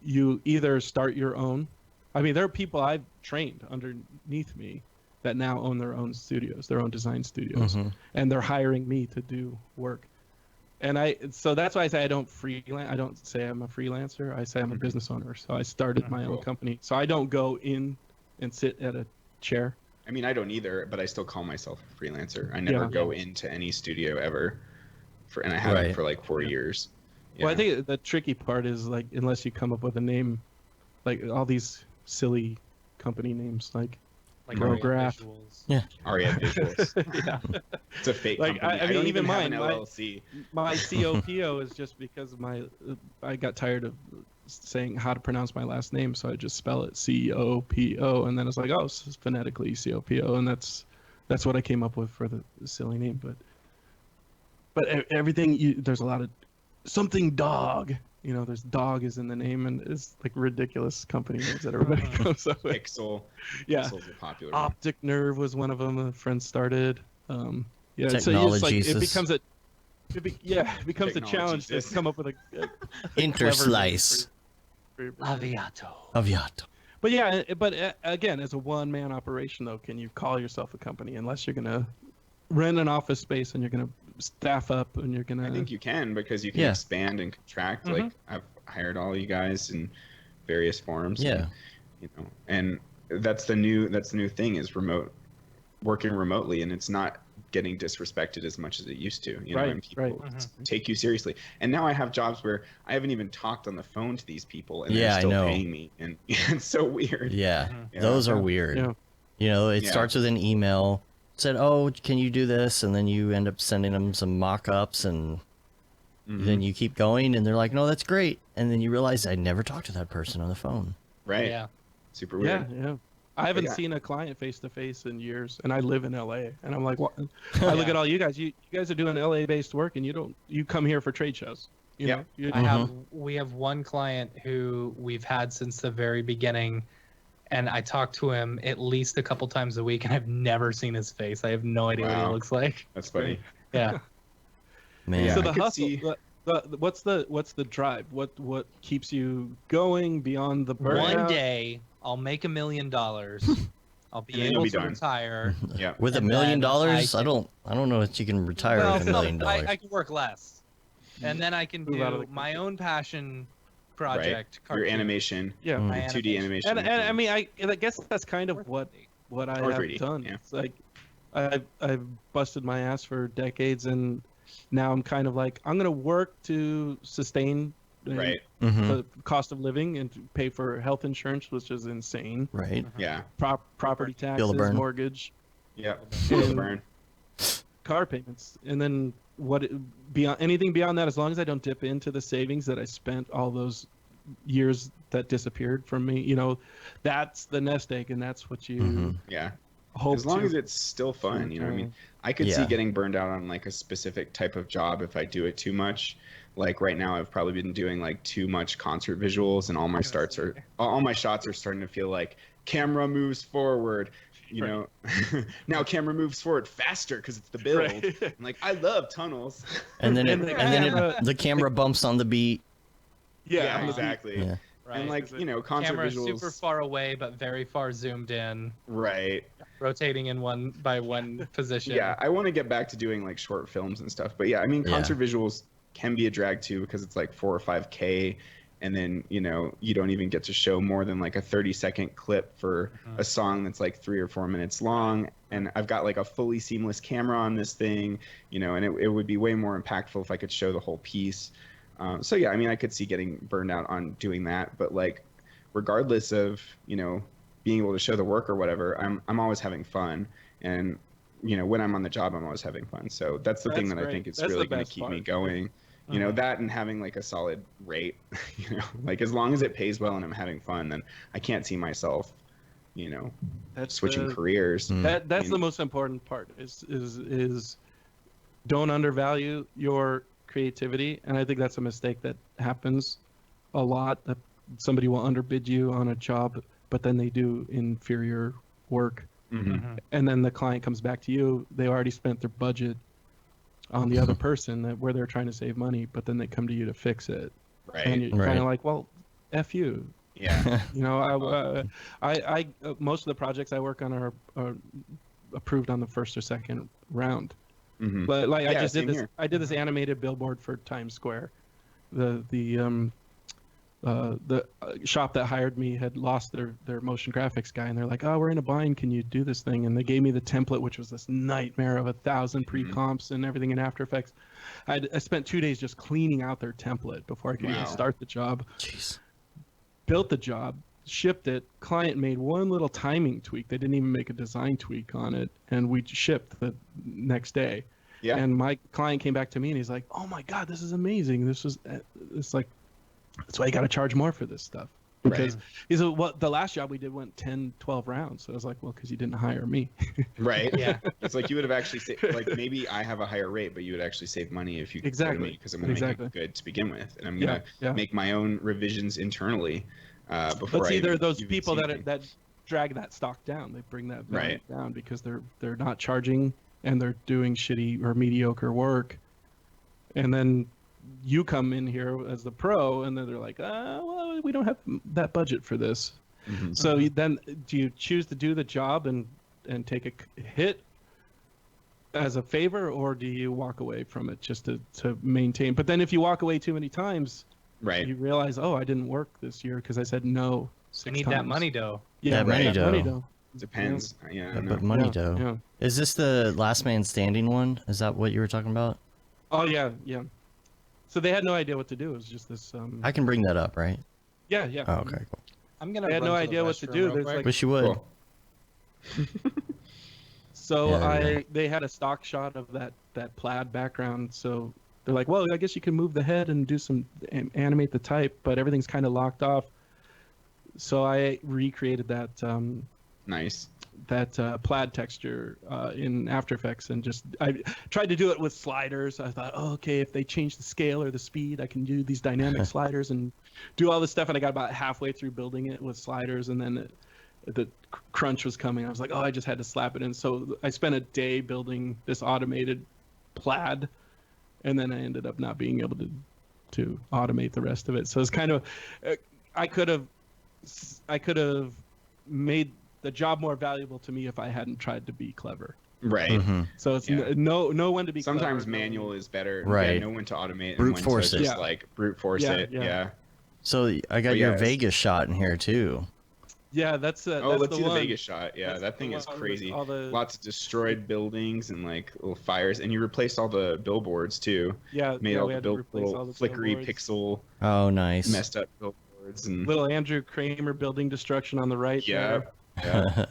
either start your own. I mean, there are people I've trained underneath me that now own their own studios, their own design studios, and they're hiring me to do work. And so that's why I say I don't freelance. I don't say I'm a freelancer. I say I'm a business owner. So I started my own company. So I don't go in and sit at a chair. I mean, I don't either, but I still call myself a freelancer. I never go into any studio ever, and I haven't for like 4 years. Yeah. Well, I think the tricky part is, like, unless you come up with a name, like all these silly company names, like Mograph. Aria Visuals. Yeah. It's a fake Like, company. I mean, don't even have mine, an LLC. My COPO is just because I got tired of saying how to pronounce my last name, so I just spell it COPO, and then it's like, oh, it's phonetically COPO, and that's what I came up with for the silly name. But everything, there's a lot of something dog. There's dog is in the name, and it's like ridiculous company names that everybody comes up with. Pixel. Yeah. Pixel's a popular one. Optic Nerve was one of them. A friend started. Yeah, so Technology it becomes a challenge to Jesus. come up with a Interslice. Aviato. But yeah, again, as a one-man operation, though, can you call yourself a company unless you're gonna rent an office space and you're gonna staff up and you're gonna? I think you can, because you can expand and contract. Like, I've hired all you guys in various forms. Yeah. And that's the new thing, is working remotely, and it's not getting disrespected as much as it used to. And people take you seriously. And now I have jobs where I haven't even talked on the phone to these people, and they're still paying me, and it's so weird. Yeah, those are weird. Yeah. It starts with an email. Said, oh, can you do this? And then you end up sending them some mock-ups, and then you keep going, and they're like, no, that's great. And then you realize I never talked to that person on the phone. Right. Yeah. Super weird. Yeah. I haven't seen a client face to face in years, and I live in LA, and I'm like, what? I look at all you guys. You guys are doing LA based work, and you come here for trade shows. You know? We have one client who we've had since the very beginning, and I talk to him at least a couple times a week, and I've never seen his face. I have no idea what he looks like. That's funny. Yeah. Man. Yeah, So I the could hustle. see- What's the drive? What keeps you going beyond the burnout? One day I'll make $1 million. I'll be And then able you'll be to done. retire. Yeah. With $1 And million, then I don't know if you can retire Well, with $1 million. I can work less, and then I can Move out of do the my country. own passion project. Your cartoon. animation. Yeah. My 2D animation. And I mean, I guess that's kind of what I Or have 3D, done. yeah. It's like I've busted my ass for decades, and now I'm kind of like, I'm gonna work to sustain Right. the cost of living and to pay for health insurance, which is insane. Right. Yeah. Property Feel the taxes, burn. mortgage, Yeah. And- Burn. car payments, and then anything beyond that, as long as I don't dip into the savings that I spent all those years that disappeared from me, that's the nest egg, and that's what you Yeah. hope. As long to- as it's still fun, I mean, I could see Yeah. getting burned out on like a specific type of job if I do it too much. Like right now, I've probably been doing like too much concert visuals, and all my shots are starting to feel like camera moves forward. Now camera moves forward faster because it's the build. Right. I'm like, I love tunnels. And then And the camera- the camera bumps on the beat. Yeah, exactly. Yeah. Right. And like, you know, concert Camera visuals. super far away, but very far zoomed in. Right. Rotating in one position. Yeah, I want to get back to doing like short films and stuff. But yeah, I mean, concert visuals can be a drag too because it's like 4 or 5K, and then you know you don't even get to show more than like a 30-second clip for a song that's like 3 or 4 minutes long. And I've got like a fully seamless camera on this thing, you know, and it would be way more impactful if I could show the whole piece. So yeah, I mean, I could see getting burned out on doing that, but like, regardless of, you know, being able to show the work or whatever, I'm always having fun, and you know, when I'm on the job, I'm always having fun. So that's the thing that I think is really going to keep me going. You know, that and having like a solid rate. You know, like as long as it pays well and I'm having fun, then I can't see myself, you know, switching careers. That's the most important part. Is don't undervalue your creativity, and I think that's a mistake that happens a lot. That somebody will underbid you on a job, but then they do inferior work, and then the client comes back to you. They already spent their budget on the other person where they're trying to save money, but then they come to you to fix it. Right. And you're kind of like, well, F you. Yeah. You know, I most of the projects I work on are approved on the first or second round. But like I just did this. I did this animated billboard for Times Square. The shop that hired me had lost their motion graphics guy, and they're like, oh, we're in a bind, can you do this thing? And they gave me the template, which was this nightmare of 1,000 pre-comps and everything in After Effects. I spent 2 days just cleaning out their template before I could even start the job. Jeez. Built the job, shipped it. Client made one little timing tweak. They didn't even make a design tweak on it, and we shipped the next day. Yeah. And my client came back to me and he's like, oh my God, this is amazing. It's like, that's why you got to charge more for this stuff. Because he said, well, the last job we did went 10, 12 rounds. So I was like, well, because you didn't hire me. Right. Yeah. It's like you would have actually saved, like maybe I have a higher rate, but you would actually save money if you go to me, because I'm going to make it good to begin with, and I'm going to make my own revisions internally before. But either those people that drag that stock down, they bring that value down because they're not charging and they're doing shitty or mediocre work, and then you come in here as the pro, and then they're like, well, we don't have that budget for this. So then, do you choose to do the job and take a hit as a favor, or do you walk away from it just to maintain? But then if you walk away too many times, you realize, oh, I didn't work this year because I said no 6 I need times. that money dough. Yeah, money dough. Depends. Yeah, but money dough. Yeah. Is this the Last Man Standing one? Is that what you were talking about? Oh yeah. So they had no idea what to do. It was just this. I can bring that up, right? Yeah. Oh, okay, cool. I'm gonna. They had no idea what to do. There's like, wish you would. Cool. So they had a stock shot of that plaid background. So they're like, well, I guess you can move the head and do some animate the type, but everything's kind of locked off. So I recreated that. That plaid texture in After Effects, and I tried to do it with sliders. I thought, oh, okay, if they change the scale or the speed, I can do these dynamic sliders and do all this stuff. And I got about halfway through building it with sliders, and then the crunch was coming. I was like, oh, I just had to slap it in. So I spent a day building this automated plaid, and then I ended up not being able to automate the rest of it. So it's kind of, I could have made the job more valuable to me if I hadn't tried to be clever. Right. So it's know when to be sometimes clever. Manual is better. Right. Know when to automate. Brute and when force to it. just like brute force it. Yeah. So I got your Vegas shot in here too. Yeah, that's let's see the one. Vegas shot. Yeah, that thing is crazy. Lots of destroyed buildings and like little fires, and you replaced all the billboards too. Yeah, made all the little flickery pixel. Oh, nice. Messed up billboards and little Andrew Kramer building destruction on the right. Yeah. Yeah.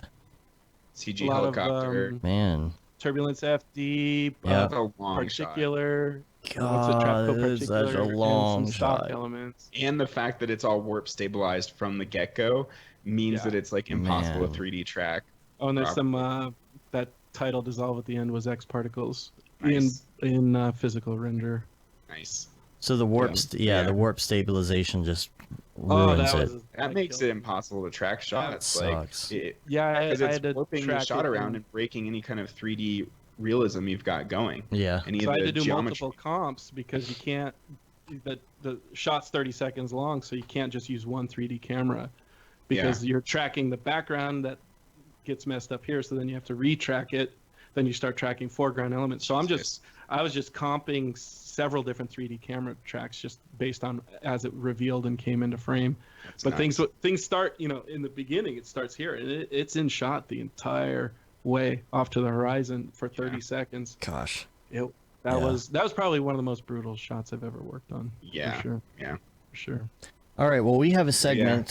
CG helicopter. Man. Turbulence FD. That's a long particular. God, that is such a long shot. Elements. And the fact that it's all warp stabilized from the get-go means that it's like impossible to 3D track. Oh, and there's some that title dissolve at the end was X particles in physical render. Nice. So the warp, the warp stabilization just ruins it. That makes it impossible to track shots. Like, I had to warping the shot around and breaking any kind of 3D realism you've got going. Yeah. So I had to do multiple comps because you can't the shot's 30 seconds long, so you can't just use one 3D camera because you're tracking the background that gets messed up here. So then you have to retrack it. Then you start tracking foreground elements. So I was just comping several different 3D camera tracks just based on as it revealed and came into frame. That's but nuts. things start, in the beginning, it starts here, and it's in shot the entire way off to the horizon for 30 seconds. Gosh. That was probably one of the most brutal shots I've ever worked on. Yeah. For sure. Yeah. For sure. All right. Well, we have a segment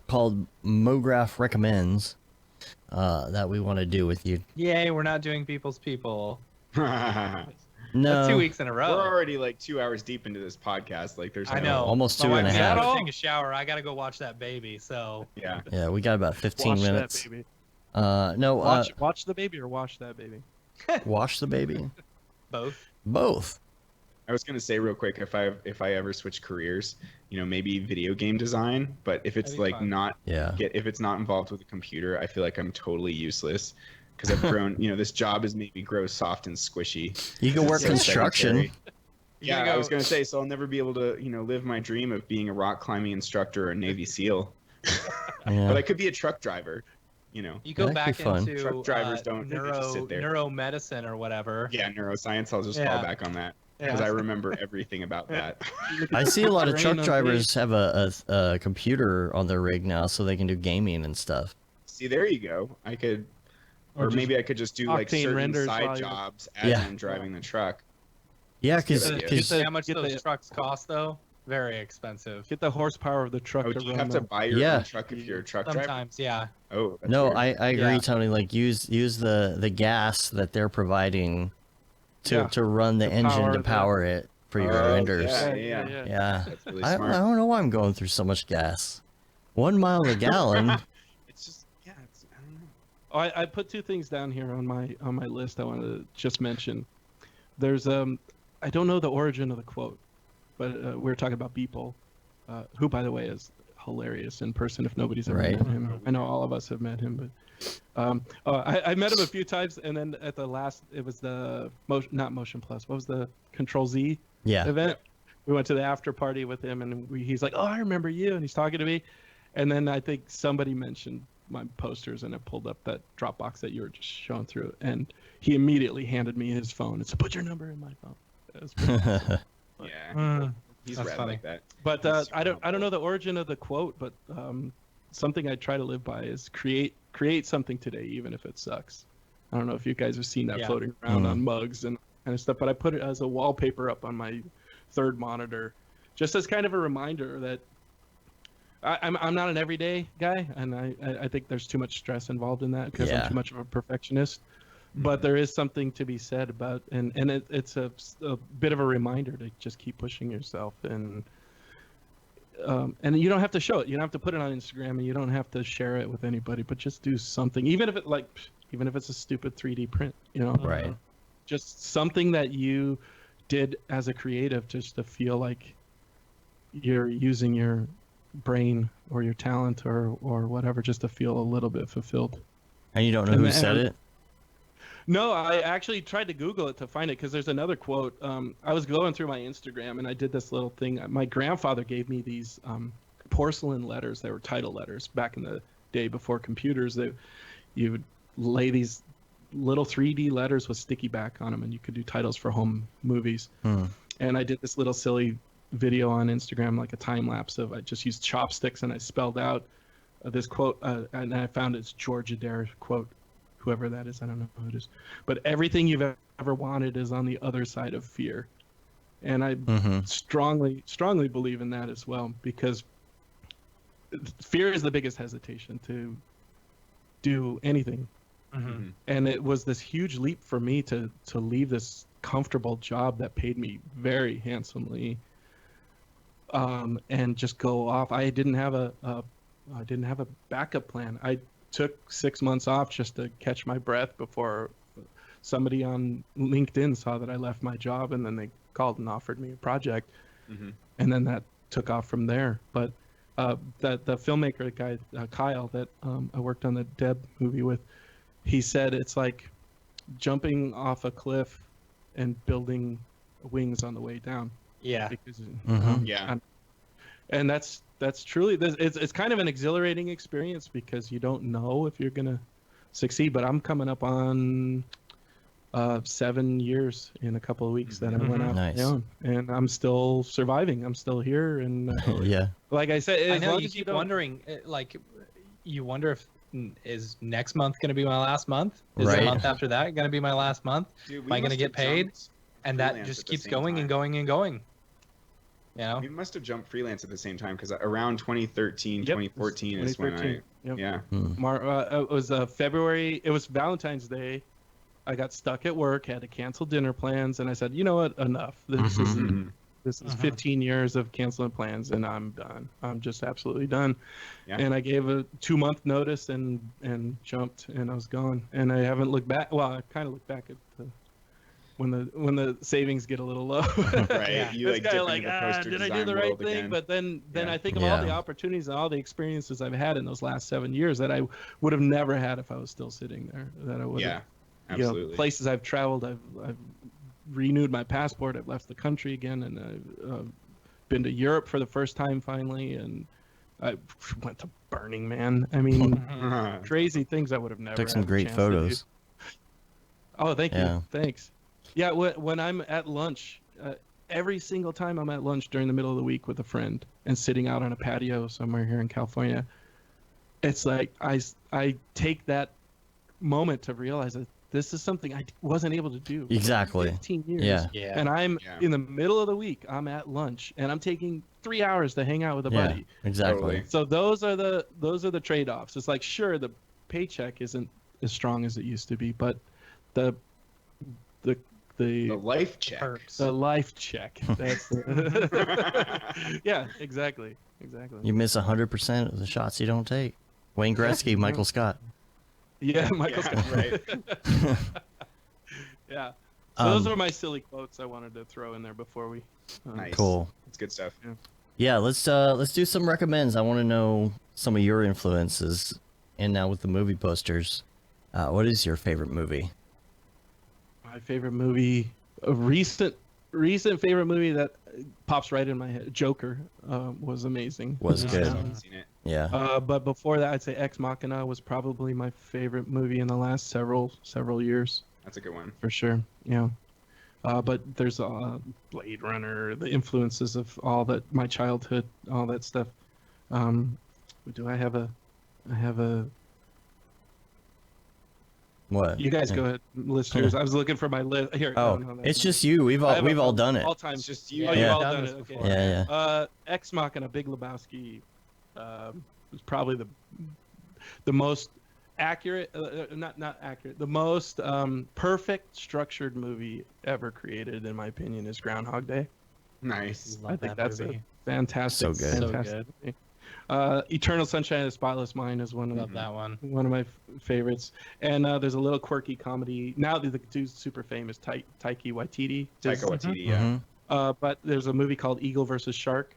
called Mograph Recommends that we want to do with you. Yay, we're not doing people's people. We're No. That's 2 weeks in a row. already like 2 hours deep into this podcast. Like there's I know. Almost My 2 and a wife's half. gotta go take a shower. I gotta go watch that baby. So Yeah. Yeah, we got about 15 Watch minutes. that baby. No. Watch the baby or wash that baby. Wash the baby. both. Both. I was gonna say real quick, if I ever switch careers, maybe video game design, but if it's That'd be like fun. not Yeah. if it's not involved with a computer, I feel like I'm totally useless because I've grown. This job has made me grow soft and squishy. You can work So construction. sedentary. You Yeah, gotta I go- was gonna say, so I'll never be able to, live my dream of being a rock climbing instructor or a Navy SEAL. Yeah. But I could be a truck driver. You That'd go be back fun. into Truck drivers don't- they just sit there. neuromedicine or whatever. Yeah, neuroscience. I'll just fall Yeah. back on that because Yeah. I remember everything about that. I see a lot of truck Brain on drivers have a computer on their rig now, so they can do gaming and stuff. See, there you go. I could, Or or just maybe I could just do like octane certain renders side while you're- jobs as Yeah. I'm driving the truck. Yeah, That's a because good idea. You see how much Get those the- trucks cost though? Very expensive. Get the horsepower of the truck Oh, to do you run have to the- buy your Yeah. own truck if you're a truck driver? Sometimes, yeah. Oh, that's no, weird. I agree, Yeah. Tony. Like use the gas that they're providing to run the To engine power to the- power it for your Oh, renders. yeah. Yeah. That's really I smart. don't know why I'm going through so much gas. 1 mile a gallon. It's just, I don't know. Oh, I put two things down here on my list I wanted to just mention. There's I don't know the origin of the quote, but we were talking about Beeple, who by the way is hilarious in person if nobody's ever Right. met him. I know all of us have met him, but I met him a few times, and then at the last it was the not Motion Plus. What was the Control Z Yeah. event? We went to the after party with him, and he's like, "Oh, I remember you," and he's talking to me, and then I think somebody mentioned my posters, and I pulled up that Dropbox that you were just showing through, and he immediately handed me his phone and said, "Put your number in my phone." That was pretty awesome. Yeah, he's That's rad funny. like that. But He's I don't super know the origin of the quote, but something I try to live by is create something today, even if it sucks. I don't know if you guys have seen that Yeah. floating around on mugs and kind of stuff, but I put it as a wallpaper up on my third monitor, just as kind of a reminder that I'm not an everyday guy, and I think there's too much stress involved in that because Yeah. I'm too much of a perfectionist. But there is something to be said about, and it's a bit of a reminder to just keep pushing yourself, and you don't have to show it. You don't have to put it on Instagram, and you don't have to share it with anybody. But just do something, even if it's a stupid 3D print, Right. Just something that you did as a creative, just to feel like you're using your brain or your talent or whatever, just to feel a little bit fulfilled. And you don't know And who then- said it? No, I actually tried to Google it to find it because there's another quote. I was going through my Instagram and I did this little thing. My grandfather gave me these porcelain letters. They were title letters back in the day before computers. You would lay these little 3D letters with sticky back on them, and you could do titles for home movies. And I did this little silly video on Instagram, like a time lapse of I just used chopsticks and I spelled out this quote, and I found it's George Adair quote. Whoever that is, I don't know who it is, but everything you've ever wanted is on the other side of fear, and I strongly believe in that as well, because fear is the biggest hesitation to do anything. And it was this huge leap for me to leave this comfortable job that paid me very handsomely, and just go off. I didn't have a backup plan. I took 6 months off just to catch my breath before somebody on LinkedIn saw that I left my job, and then they called and offered me a project, and then that took off from there. But the filmmaker guy, Kyle, that I worked on the Deb movie with, he said it's like jumping off a cliff and building wings on the way down. Yeah. Because, Yeah. and that's truly it's kind of an exhilarating experience because you don't know if you're gonna succeed. But I'm coming up on 7 years in a couple of weeks that I went out Nice. on my own, and I'm still surviving. I'm still here, and Yeah. like I said, I as know long you as keep don't- wondering, like, you wonder if is next month going to be my last month? Is Right. the month after that going to be my last month? Dude, Am I going to get paid? And that freelance just at the keeps same going time. and going and going. You know? We must have jumped freelance at the same time because around 2013, Yep, 2014 is when 2013. Yep. yeah. It was February. It was Valentine's Day. I got stuck at work, had to cancel dinner plans, and I said, you know what? Enough. This is 15 years of canceling plans, and I'm done. I'm just absolutely done. Yeah. And I gave a 2-month notice and jumped, and I was gone. And I haven't looked back. Well, I kind of look back at when the savings get a little low. Right. Yeah. You It's like kinda dipping into poster did I do design the right world thing? again. But then Yeah. I think of all the Yeah. opportunities and all the experiences I've had in those last 7 years that I would have never had if I was still sitting there. That I would Yeah. have, Absolutely. places I've traveled. I've renewed my passport. I've left the country again, and I've been to Europe for the first time finally, and I went to Burning Man. I mean, crazy things I would have never Took some had the great chance to do. photos. Oh, thank Yeah. you. Thanks. Yeah, when I'm at lunch, every single time I'm at lunch during the middle of the week with a friend and sitting out on a patio somewhere here in California, it's like I take that moment to realize that this is something I wasn't able to do. Exactly. For 15 years. Yeah. Yeah. And I'm Yeah. in the middle of the week. I'm at lunch, and I'm taking 3 hours to hang out with a Yeah. buddy. Exactly. Totally. So those are the trade-offs. It's like, sure, the paycheck isn't as strong as it used to be, but the The life check. Perks. the life check. That's the... Yeah, exactly. You miss 100% of the shots you don't take. Wayne Gretzky, Michael Scott. Yeah, Michael Yeah, Scott. right. Yeah. So those are my silly quotes I wanted to throw in there before we. Nice. Cool. It's good stuff. Yeah, let's do some recommends. I want to know some of your influences. And now with the movie posters, what is your favorite movie? My favorite movie, a recent favorite movie that pops right in my head, Joker, was amazing. Was I good. haven't seen it. Yeah. But before that, I'd say Ex Machina was probably my favorite movie in the last several years, That's a good one. for sure. Yeah. But there's Blade Runner, the influences of all that, my childhood, all that stuff. Do I have a? What? You guys go ahead, listeners. I was looking for my list here. Oh, no, that's it's not just you. We've all done it. All time. It's just you. Oh, Yeah. you've all Done done this it. Okay. before. Yeah. Ex Machina, Big Lebowski, was probably the most accurate, not accurate, the most perfect structured movie ever created, in my opinion, is Groundhog Day. Nice. Love I think that that's movie. a fantastic, So good. So fantastic movie. Eternal Sunshine of the Spotless Mind is one of Love that one. my favorites, and there's a little quirky comedy. Now the dude's super famous, Taika Waititi. Taika Waititi, yeah. Mhm. But there's a movie called Eagle versus Shark.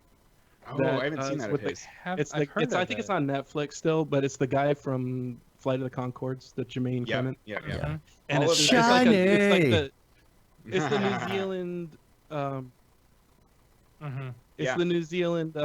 Oh, that, I haven't seen that of with the- his. I think it's on Netflix still, but it's the guy from Flight of the Conchords, the Jermaine Yeah, Clement. yeah, Yeah. yeah. And All it's, of it's it. like Shiny! it's the New Zealand Mhm. the New Zealand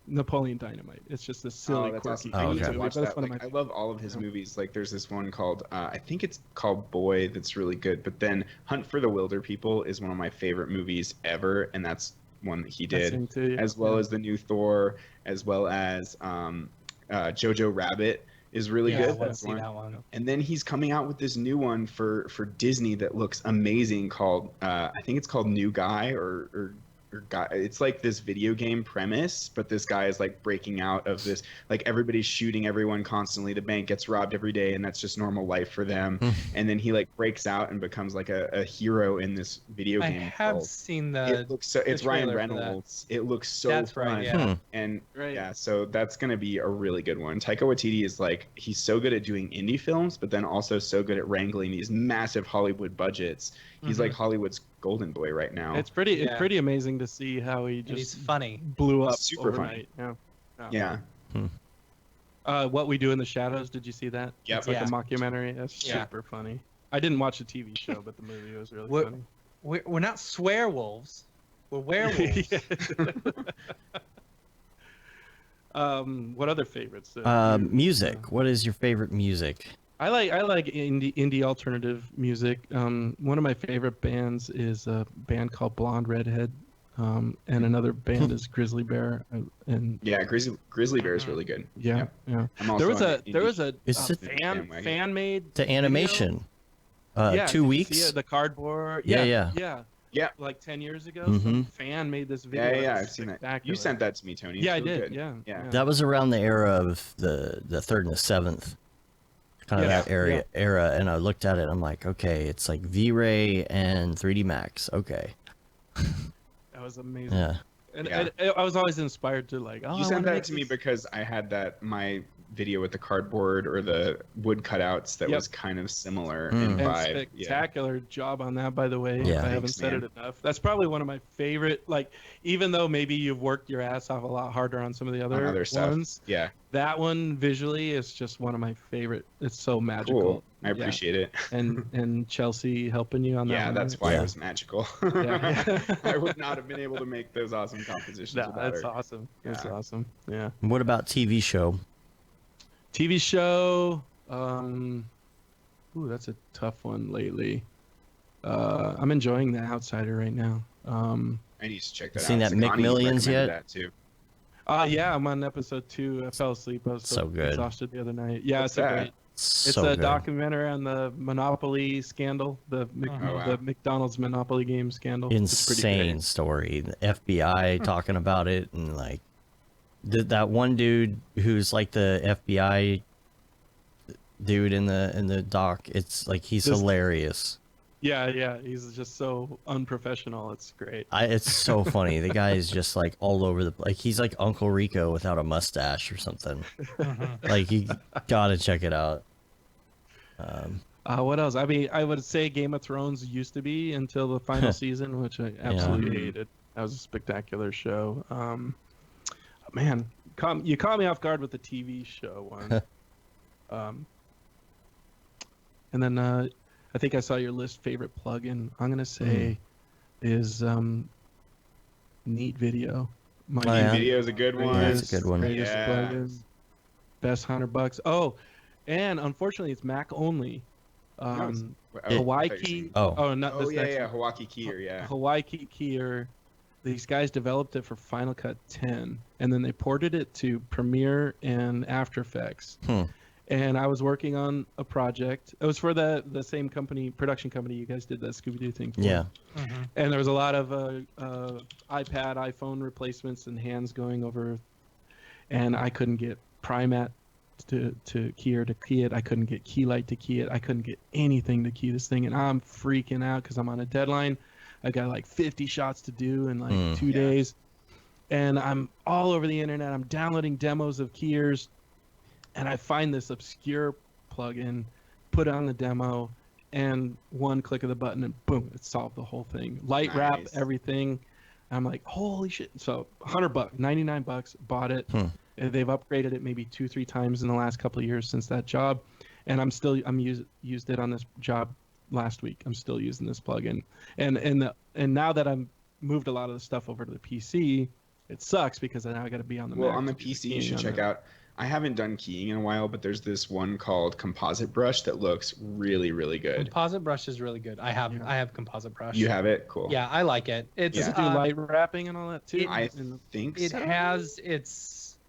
Napoleon Dynamite. It's just this silly, that's quirky. awesome. I need okay. to watch But it's that. one of Like, my I love all of his movies. Like, there's this one called, I think it's called Boy, that's really good. But then Hunt for the Wilder People is one of my favorite movies ever, and that's one that he did, him too, yeah. as well as the new Thor, as well as Jojo Rabbit is really Yeah, I good. want to That's see one. that one. And then he's coming out with this new one for Disney that looks amazing called I think it's called New Guy or Guy. It's like this video game premise, but this guy is like breaking out of this, like everybody's shooting everyone constantly. The bank gets robbed every day, and that's just normal life for them. And then he like breaks out and becomes like a hero in this video I game. have called- seen the. it looks so. It's Ryan trailer for that. Reynolds. It looks so That's fun. right. Yeah. And Right. yeah, so that's gonna be a really good one. Taika Waititi is like, he's so good at doing indie films, but then also so good at wrangling these massive Hollywood budgets. He's like Hollywood's golden boy right now. It's pretty Yeah. amazing to see how he And he's just funny. blew up Super overnight. Yeah. Yeah. What We Do in the Shadows. Did you see that? Yep. It's like Yeah. a mockumentary. That's Yeah. super funny. I didn't watch the TV show, but the movie was really What- funny. We're not swear wolves. We're werewolves. What other favorites? Music. What is your favorite music? I like indie alternative music. One of my favorite bands is a band called Blonde Redhead, and another band is Grizzly Bear. And Yeah, Grizzly Bear is really good. yeah. I'm also There was a Is it- fan made The animation. yeah, 2 did you weeks. see it? The cardboard. Yeah. Yeah. Like 10 years ago, Mhm. some fan made this video. Yeah, It's I've seen that. spectacular. You sent that to me, Tony. It's Yeah, I really did. good. Yeah. That was around the era of the third and the seventh, kind of Yeah, that era. And I looked at it. I'm like, okay, it's like V-Ray and 3D Max. Okay. That was amazing. Yeah. And Yeah. I was always inspired to like, oh, You I sent wanna that make to me this. because I had my video with the cardboard or the wood cutouts that Yep. was kind of similar Mm. in And vibe. Yeah. spectacular job on that, by the way. Yeah. If I haven't Thanks, said man. it enough. That's probably one of my favorite. Like, even though maybe you've worked your ass off a lot harder on some of the On other, other stuff. ones, Yeah. that one visually is just one of my favorite. It's so magical. Cool. I Yeah. appreciate it. And Chelsea helping you on that. Yeah, one, that's right? why Yeah. it was magical. Yeah. I would not have been able to make those awesome compositions No, without that's her. awesome. That's Yeah. awesome. Yeah. What about TV show? TV show. Ooh, that's a tough one lately. I'm enjoying The Outsider right now. I need to check that Seen out. that Sakani McMillions recommended yet? That too. Yeah, I'm on episode 2. I fell asleep. I was So good. exhausted the other night. Yeah, What's it's a that? great. It's So a good. documentary on the Monopoly scandal, the Oh, wow. the McDonald's Monopoly game scandal. It's pretty great. Insane story. The FBI talking about it, and like that one dude who's like the FBI dude in the doc. It's like he's This- hilarious. Yeah, he's just so unprofessional. It's great. It's so funny. The guy is just like all over the like he's like Uncle Rico without a mustache or something. Like you gotta check it out. What else? I mean, I would say Game of Thrones used to be until the final season, which I absolutely hated. That was a spectacular show. Man, you caught me off guard with the TV show one. And then I think I saw your list favorite plugin. I'm gonna say is Neat Video. My Oh, yeah. Video is a good one. Yeah, it's a good one. Greatest Yeah. plugin. Best $100. Oh, and unfortunately, it's Mac only. Hawaii Key. Oh. Not Oh this yeah, next yeah. one. Hawaii Keyer, yeah. Hawaii Keyer. These guys developed it for Final Cut 10, and then they ported it to Premiere and After Effects. And I was working on a project. It was for the same company, production company you guys did that Scooby-Doo thing for. Yeah. And there was a lot of iPad, iPhone replacements and hands going over. And I couldn't get Primat to key it. I couldn't get Keylight to key it. I couldn't get anything to key this thing. And I'm freaking out because I'm on a deadline. I got like 50 shots to do in like 2 days. And I'm all over the internet. I'm downloading demos of keyers. And I find this obscure plugin, put it on the demo, and one click of the button, and boom, it solved the whole thing. Light wrap, Nice. everything. I'm like, holy shit! So $100, $99, bought it. And they've upgraded it maybe 2-3 times in the last couple of years since that job, and I'm used it on this job last week. I'm still using this plugin, and now that I'm moved a lot of the stuff over to the PC, it sucks because now I got to be on the Well, Mac on the to do PC, you keying should on check it. out. I haven't done keying in a while, but there's this one called Composite Brush that looks really, really good. Composite brush is really good. I have composite brush. You have it? Cool. Yeah, I like it. It's Does it do light wrapping and all that too? I And- think it so. has its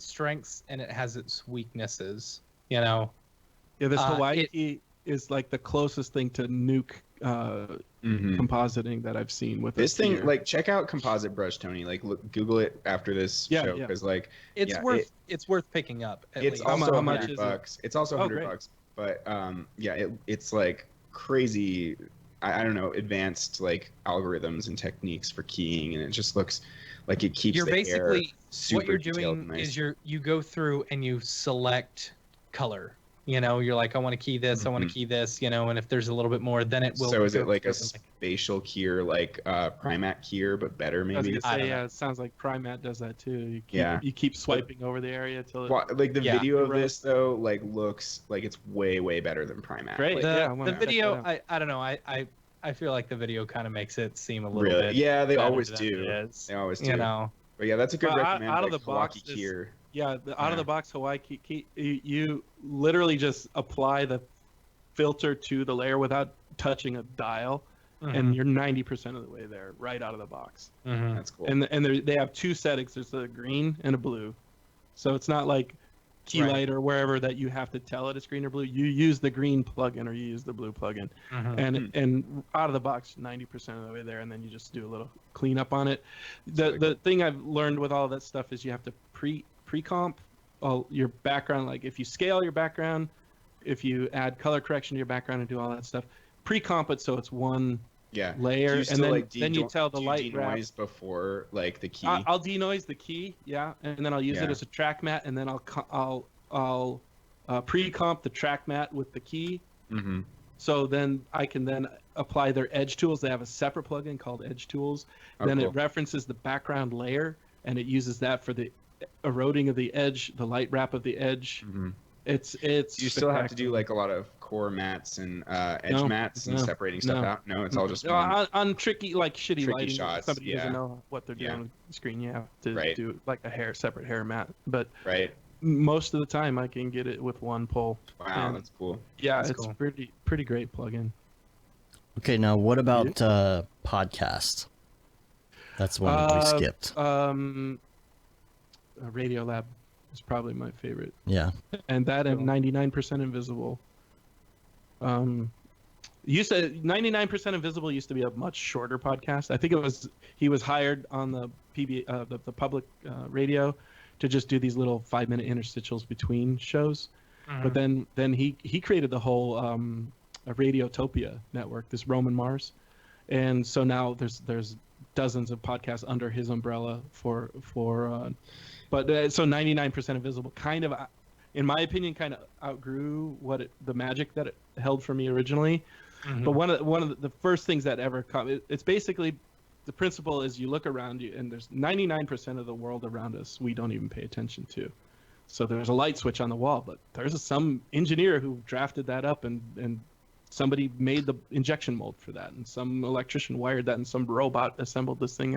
strengths and it has its weaknesses. You know, Yeah, this Hawaii it- key is like the closest thing to nuke Mhm. compositing that I've seen with This a thing, keyer. like, check out Composite Brush, Tony. Like, Google it after this Yeah, show yeah. because, like, it's yeah, it's worth picking up. At it's least. also How much is it? $100. It's also Oh, $100 great. bucks, but yeah, it's like crazy. I don't know, advanced like algorithms and techniques for keying, and it just looks like it keeps You're the hair basically super what you're detailed doing and nice. is you go through and you select color. You know, you're like, I want to key this, I want to key this, you know, and if there's a little bit more, then it will. So is go it like a through and, spatial keyer, like Primat keyer, but better I was maybe? gonna I say, don't yeah, know. it sounds like Primat does that too. Yeah. You keep swiping over the area till it. Like the Yeah. video of this though, like looks like it's way better than Primat. Great. Like, the, Yeah, I the wanna check video, that I don't know, I I feel like the video kind of makes it seem a little Really? bit. Yeah, they better always than do. it is. They always do. You know. But yeah, that's a good recommend. Out of like the box, Kawaki Kier. out of the box Hawaii key, you literally just apply the filter to the layer without touching a dial, and you're 90% of the way there right out of the box. That's cool. And they have two settings. There's a green and a blue, so it's not like Keylight or wherever that you have to tell it it's green or blue. You use the green plugin or you use the blue plugin, and out of the box 90% of the way there, and then you just do a little cleanup on it. The thing I've learned with all of that stuff is you have to pre-comp all your background. Like if you scale your background, if you add color correction to your background and do all that stuff, pre-comp it so it's one layer, and then then you tell the light wrap before like the key. I'll denoise the key, and then I'll use it as a track mat, and then I'll pre-comp the track mat with the key. So then I can then apply their edge tools. They have a separate plugin called Edge Tools. Then it references the background layer, and it uses that for the eroding of the edge, the light wrap of the edge. It's you still have to do like a lot of core mats and edge mats and separating stuff out. No, it's all just on tricky, like shitty lighting shots. Somebody doesn't know what they're doing on the screen. You have to do like a separate hair mat. But most of the time I can get it with one pull. Wow, that's cool. Yeah, that's it's cool. pretty great plugin. Okay, now what about podcast? That's one we skipped. Radio Lab is probably my favorite. Yeah. And that and 99% Invisible. You said 99% Invisible used to be a much shorter podcast. I think he was hired on the the public radio to just do these little 5-minute interstitials between shows. But then he created the whole Radiotopia network, this Roman Mars, and so now there's dozens of podcasts under his umbrella but so 99% Invisible kind of, in my opinion, kind of outgrew the magic that it held for me originally. But one of the first things that ever it's basically the principle is you look around you and there's 99% of the world around us we don't even pay attention to. So there's a light switch on the wall, but there's some engineer who drafted that up and somebody made the injection mold for that, and some electrician wired that, and some robot assembled this thing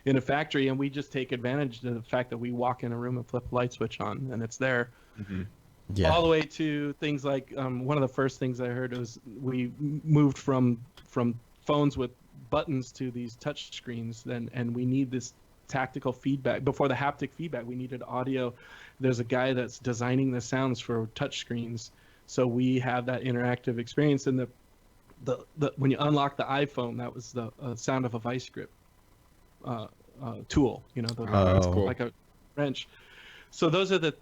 in a factory, and we just take advantage of the fact that we walk in a room and flip a light switch on and it's there. All the way to things like one of the first things I heard was we moved from phones with buttons to these touch screens, and we need this tactical feedback. Before the haptic feedback, we needed audio. There's a guy that's designing the sounds for touch screens, so we have that interactive experience. And the when you unlock the iPhone, that was the sound of a vice grip tool, that's cool. like a wrench. So those are the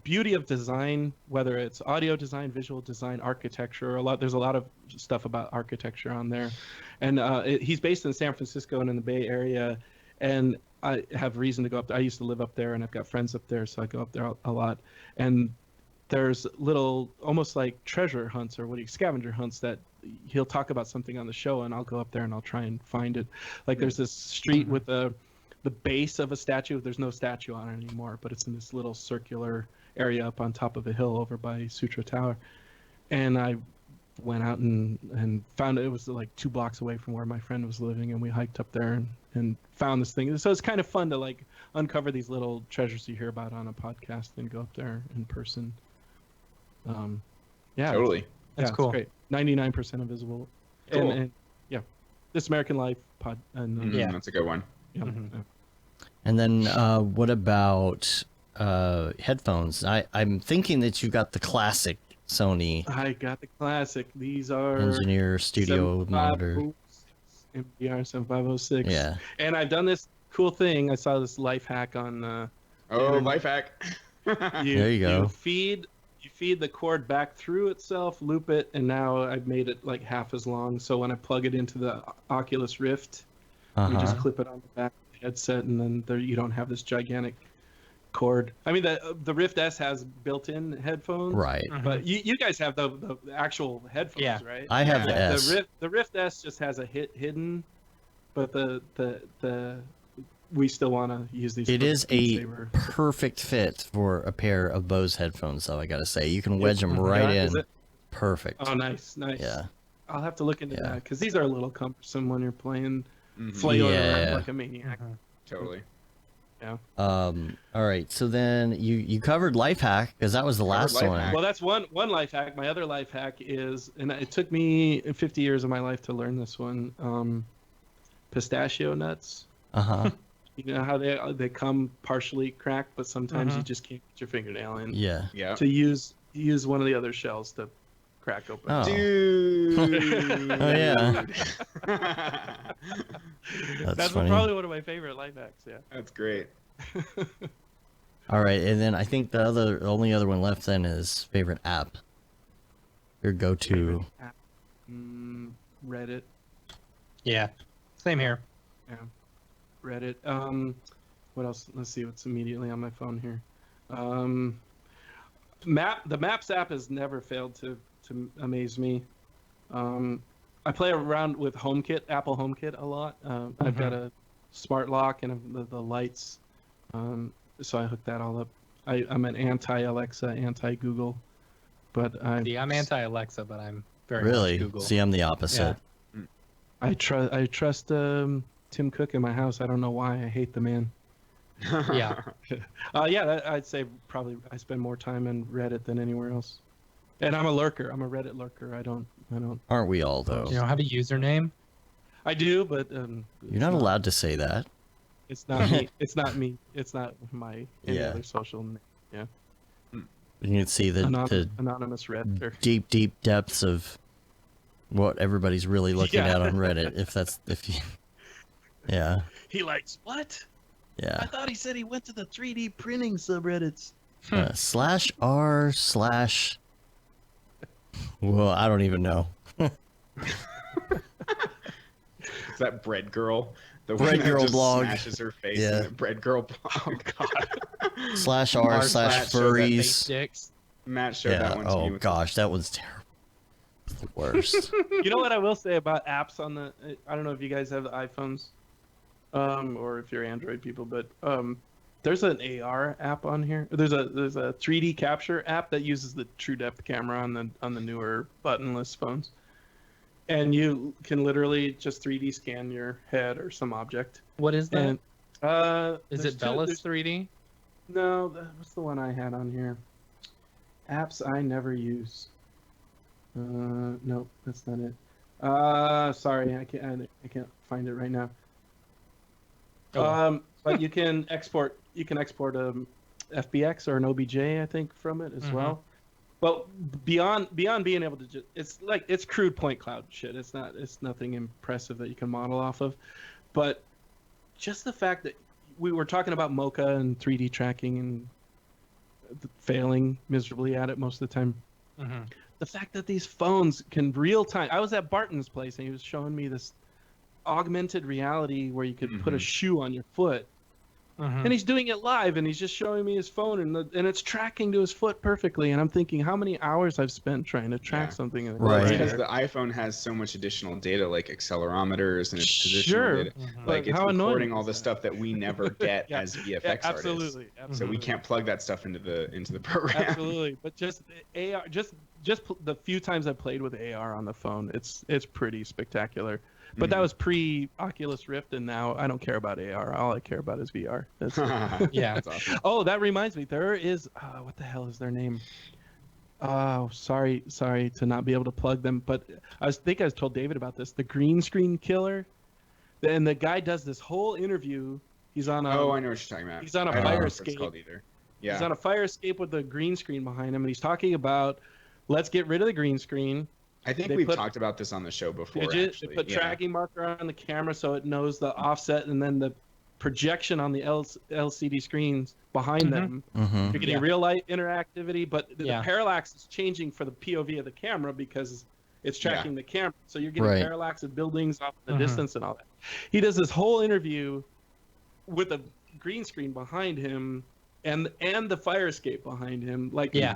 beauty of design, whether it's audio design, visual design, architecture. There's a lot of stuff about architecture on there, and he's based in San Francisco and in the Bay Area, and I have reason to go up there. I used to live up there, and I've got friends up there, so I go up there a lot. And there's little, almost like treasure hunts or scavenger hunts that he'll talk about something on the show, and I'll go up there and I'll try and find it. Like there's this street with the base of a statue. There's no statue on it anymore, but it's in this little circular area up on top of a hill over by Sutra Tower. And I went out and found it was like 2 blocks away from where my friend was living, and we hiked up there and found this thing. So it's kind of fun to like uncover these little treasures you hear about on a podcast and go up there in person. Totally. That's cool. It's great. 99% Invisible. Cool. And This American Life pod. And that's a good one. yeah. And then what about headphones? I'm thinking that you got the classic Sony I got the classic. These are Engineer Studio monitor. MDR 7506. Yeah. And I've done this cool thing. I saw this life hack on. Life hack. There you go. You feed the cord back through itself, loop it, and now I've made it like half as long. So when I plug it into the Oculus Rift, you just clip it on the back of the headset, and then there you don't have this gigantic cord. I mean, the Rift S has built-in headphones, Right. But you guys have the actual headphones, right? I have the S. The Rift S just has a hidden, but the we still want to use these. It is a perfect fit for a pair of Bose headphones, though, I gotta say. You can wedge them right in. Perfect. Oh, nice. Yeah. I'll have to look into Yeah. that because these are a little cumbersome when you're playing flailing Yeah. around like a maniac. Totally. Yeah. All right. So then you covered life hack because that was the last life one. hack. Well, that's one life hack. My other life hack is, and it took me 50 years of my life to learn this one. Pistachio nuts. You know how they come partially cracked, but sometimes you just can't get your fingernail in. Yeah. Yeah. To use one of the other shells to crack open. Oh. Dude. Oh, yeah. That's funny. Probably one of my favorite life hacks. Yeah. That's great. All right, and then I think the only other one left then is favorite app. Your go-to. Reddit. Yeah, same here. Yeah. Reddit. What else? Let's see what's immediately on my phone here. The Maps app has never failed to amaze me. I play around with HomeKit, Apple HomeKit a lot. I've got a smart lock and the lights, so I hook that all up. I'm an anti-Alexa, anti-Google, but I'm anti-Alexa, but I'm very Really? much Google. See, I'm the opposite. I trust Tim Cook in my house. I don't know why. I hate the man. Yeah. I'd say probably I spend more time in Reddit than anywhere else. And I'm a lurker. I'm a Reddit lurker. I don't. Aren't we all though? You don't have a username? I do, but You're not allowed to say that. It's not me. It's not me. It's not my any Yeah. other social name. Yeah. You can see the Anonymous Redditor. deep depths of what everybody's really looking Yeah. at on Reddit. Yeah. He likes what? Yeah. I thought he said he went to the 3D printing subreddits. /r/ Well, I don't even know. Is that Bread Girl? The Bread one that Girl just blog. smashes her face Yeah. in the Bread Girl blog. Oh God. /r/furries. Dicks. Matt showed Yeah. that one to me. Oh gosh, that one's terrible. The worst. You know what I will say about apps on the? I don't know if you guys have iPhones, or if you're Android people, but there's an AR app on here. There's a 3D capture app that uses the True Depth camera on the newer buttonless phones, and you can literally just 3D scan your head or some object. What is that? And Is it Bellis 3D? No, what's the one I had on here? Apps I never use. No, that's not it. Sorry, I can't find it right now. Oh. But you can export FBX or an OBJ, I think, from it as well. Well, beyond being able to it's crude point cloud shit. It's nothing impressive that you can model off of, but just the fact that we were talking about Mocha and 3D tracking and failing miserably at it most of the time. The fact that these phones can real time. I was at Barton's place and he was showing me this augmented reality where you could put a shoe on your foot. And he's doing it live, and he's just showing me his phone, and it's tracking to his foot perfectly. And I'm thinking, how many hours I've spent trying to track something. In Right. Because the iPhone has so much additional data, like accelerometers and its positional data. Like it's recording all the stuff that we never get as VFX artists. So we can't plug that stuff into the program. Absolutely. But just AR, just the few times I played with AR on the phone, it's pretty spectacular. But that was pre-Oculus Rift, and now I don't care about AR. All I care about is VR. That's Yeah. That's awesome. Oh, that reminds me. There is what the hell is their name? Oh, sorry to not be able to plug them. But I was told David about this. The Green Screen Killer, and the guy does this whole interview. He's on a. Oh, I know what you're talking about. He's on a I don't fire know what it's escape. called either. Yeah. He's on a fire escape with the green screen behind him, and he's talking about, let's get rid of the green screen. I think we've talked about this on the show before. They Actually. put tracking marker on the camera so it knows the offset, and then the projection on the LCD screens behind them. You're getting real light interactivity, but the parallax is changing for the POV of the camera because it's tracking the camera. So you're getting parallax of buildings off the distance and all that. He does this whole interview with a green screen behind him and the fire escape behind him. Like you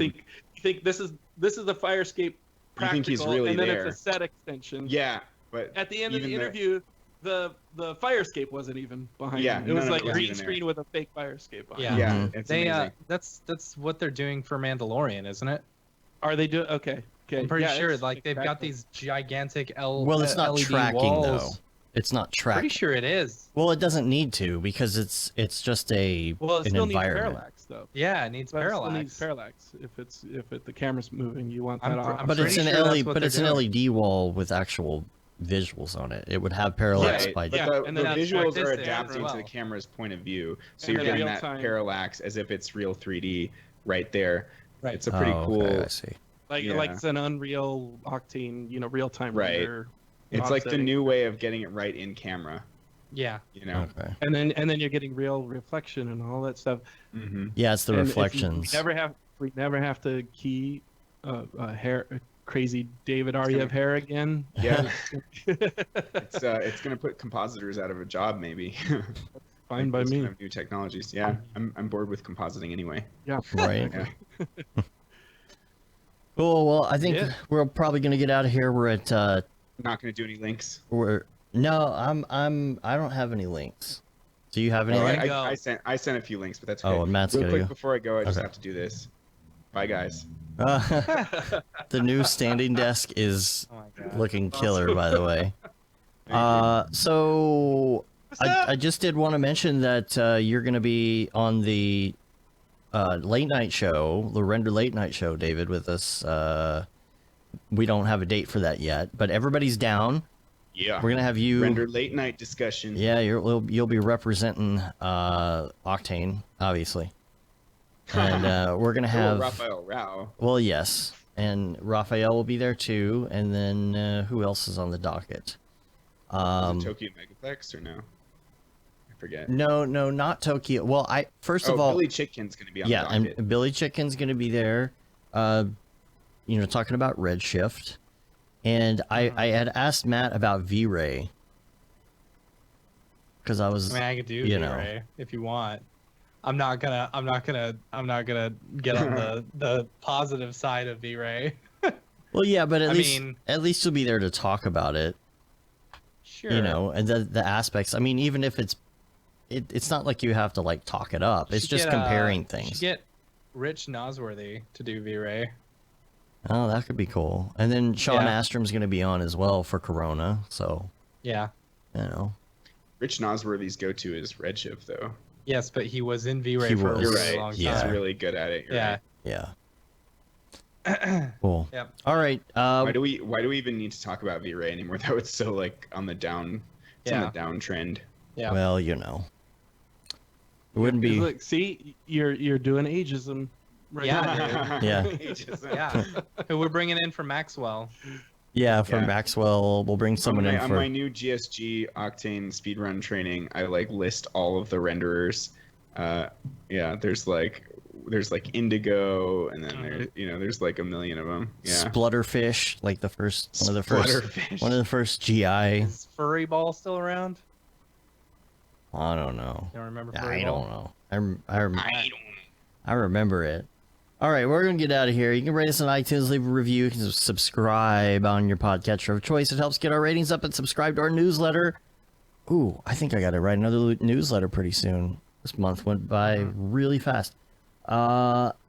think this is the fire escape. You think he's really and then there. it's a set extension. Yeah, but at the end of the interview, the fire escape wasn't even behind him. It was like green screen with a fake fire escape behind him. It's amazing. That's what they're doing for Mandalorian, isn't it? Are they doing okay? Okay. I'm pretty sure it's like they've got exactly- these gigantic Well, it's not LED tracking walls. though. It's not tracking. Pretty sure it is. Well, it doesn't need to because it's just Well, it an still needs environment. parallax though. Yeah, it needs But it still needs parallax. parallax. If the camera's moving, you want that I'm off. But it's pretty an sure that's LED. what But they're it's an doing. LED wall with actual visuals on it. It would have parallax Right, by. but Yeah, the, and the then that's visuals like are this adapting as to the well. camera's point of view, so And you're then getting real that time. parallax as if it's real 3D right there. Right. It's a pretty Oh, cool. okay, I see. Like Yeah. it's an Unreal Octane, real time Right. render. It's like the offsetting. new way of getting it right in camera. Yeah. You know. Okay. And then you're getting real reflection and all that stuff. Mm-hmm. Yeah, it's the And if reflections. we never have to key hair crazy David Ariev hair again. Yeah. It's gonna put compositors out of a job maybe. Fine by Those me. kind of new technologies. Yeah, I'm bored with compositing anyway. Yeah. Right. Yeah. Cool. Well, I think Yeah. we're probably gonna get out of here. We're at Not gonna do any links. no. I don't have any links. Do you have any Oh, There links? you go. I sent a few links, but that's Oh, okay. and Matt's Real gotta quick go. before I go, I just Okay. have to do this. Bye guys. The new standing desk is Oh my god. looking killer, by the way. Thank you. So What's up? I just did want to mention that you're going to be on the late night show, the Render Late Night Show, David, with us. We don't have a date for that yet, but everybody's down. Yeah. We're gonna have you. Render late night discussion. Yeah, you'll be representing Octane, obviously, and we're gonna have. Raphael Rao. Well, yes, and Raphael will be there too, and then who else is on the docket? Is it Tokyo Megaplex or no? I forget. No, not Tokyo. Well, first of all, Billy Chitkin's gonna be on yeah, the docket. and Billy Chicken's going to be there, talking about Redshift. And I had asked Matt about V-Ray. Because I was, I mean, I could do you know. V-Ray if you want. I'm not gonna get on the positive side of V-Ray. well, yeah, but I at least mean- you'll be there to talk about it, Sure. and the aspects. I mean, even if it's not like you have to like talk it up. It's Should just get, comparing should things. Get Rich Nosworthy to do V-Ray. Oh, that could be cool. And then Sean Yeah. Astrom's going to be on as well for Corona. So, Yeah. Rich Nosworthy's go-to is Redshift, though. Yes, but he was in V-Ray He for was. a You're really right. long He's Yeah. time. really good at it. You're Yeah. right. Yeah. Cool. Yep. All right. Why do we even need to talk about V-Ray anymore? Though it's so like on the down. It's on Yeah. the downtrend. Yeah. Well, It wouldn't be. Look, see, you're doing ageism. Right Yeah. now. Yeah. Yeah. Who we're bringing in from Maxwell. Yeah, for Yeah. Maxwell, we'll bring someone in on for. my new GSG Octane speedrun training, I like list all of the renderers. Yeah, there's like Indigo, and then there's like a million of them. Yeah. Splutterfish, like one of the first GI. Is Furry Ball still around? I don't know. You don't remember I Furry Ball? don't know. I remember it. All right, we're gonna get out of here. You can rate us on iTunes, leave a review, you can subscribe on your podcatcher of choice. It helps get our ratings up, and subscribe to our newsletter. Ooh, I think I got to write another newsletter pretty soon. This month went by really fast.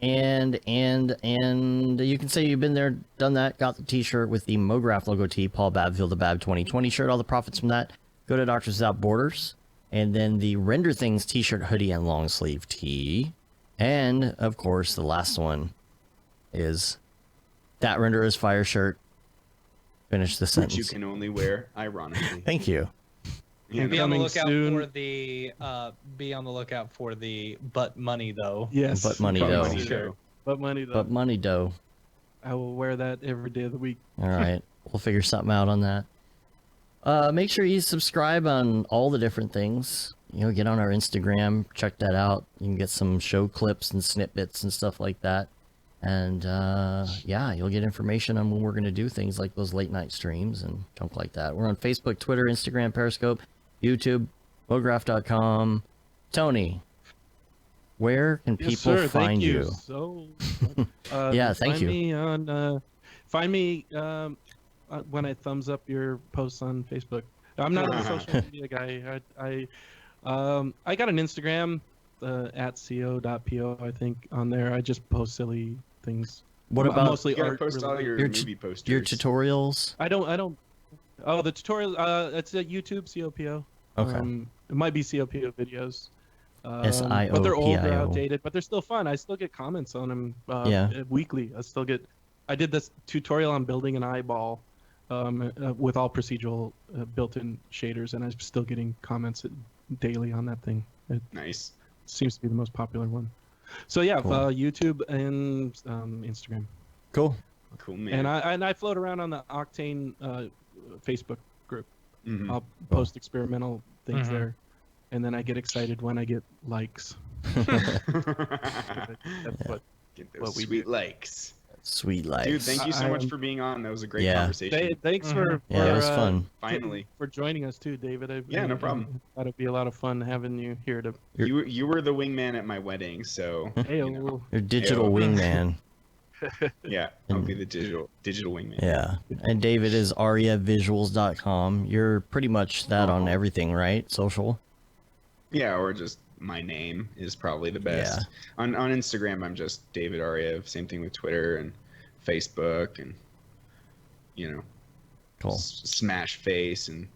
And you can say you've been there, done that, got the T-shirt with the Mograph logo tee, Paul Babfield, the Bab 2020 shirt. All the profits from that go to Doctors Without Borders, and then the Render Things T-shirt, hoodie, and long sleeve tee, and of course the last one is that Render is Fire shirt. Finish the Which sentence. you can only wear ironically. Thank you. You Be know? on the Coming lookout soon. for the butt money though. Yes. But money But though. money, Sure. But money though. But money dough. I will wear that every day of the week. All right, we'll figure something out on that. Make sure you subscribe on all the different things. Get on our Instagram, check that out. You can get some show clips and snippets and stuff like that. And yeah, you'll get information on when we're going to do things like those late night streams and junk like that. We're on Facebook, Twitter, Instagram, Periscope, YouTube, Mograph.com. Tony, where can Yes, people sir. find Thank you? you? So, Yeah, thank find you. Me on, find me when I thumbs up your posts on Facebook. I'm not a social media guy. I got an Instagram at co.po, I think, on there. I just post silly things. What about mostly You gotta art? post all related. your Your movie posters. your tutorials? I don't. Oh, the tutorial. It's a YouTube COPO. Okay. It might be COPO videos. SIOPIO. But they're old, they're outdated, but they're still fun. I still get comments on them Yeah. weekly. I did this tutorial on building an eyeball with all procedural built-in shaders, and I'm still getting comments daily on that thing. It Nice. seems to be the most popular one. So yeah, Cool. YouTube and Instagram. Cool. Cool, man. And I float around on the Octane Facebook group. Mhm. I'll post experimental things Mhm. there, and then I get excited when I get likes. That's what. Get what those we sweet do. likes. Sweet life. Dude, thank you so much I'm- for being on. That was a great Yeah. conversation. Thanks for Yeah, it was fun. Finally. for joining us too, David. Yeah, no problem. I thought it'd be a lot of fun having you here to. You were the wingman at my wedding, so Hey, you know, Your digital Ayo. wingman. yeah, I'll be the digital wingman. Yeah. And David is ariavisuals.com. You're pretty much that on everything, right? Social? Yeah, or just my name is probably the best. On Instagram, I'm just David Ariev. Same thing with Twitter and Facebook, and you know, Cool. Smash Face and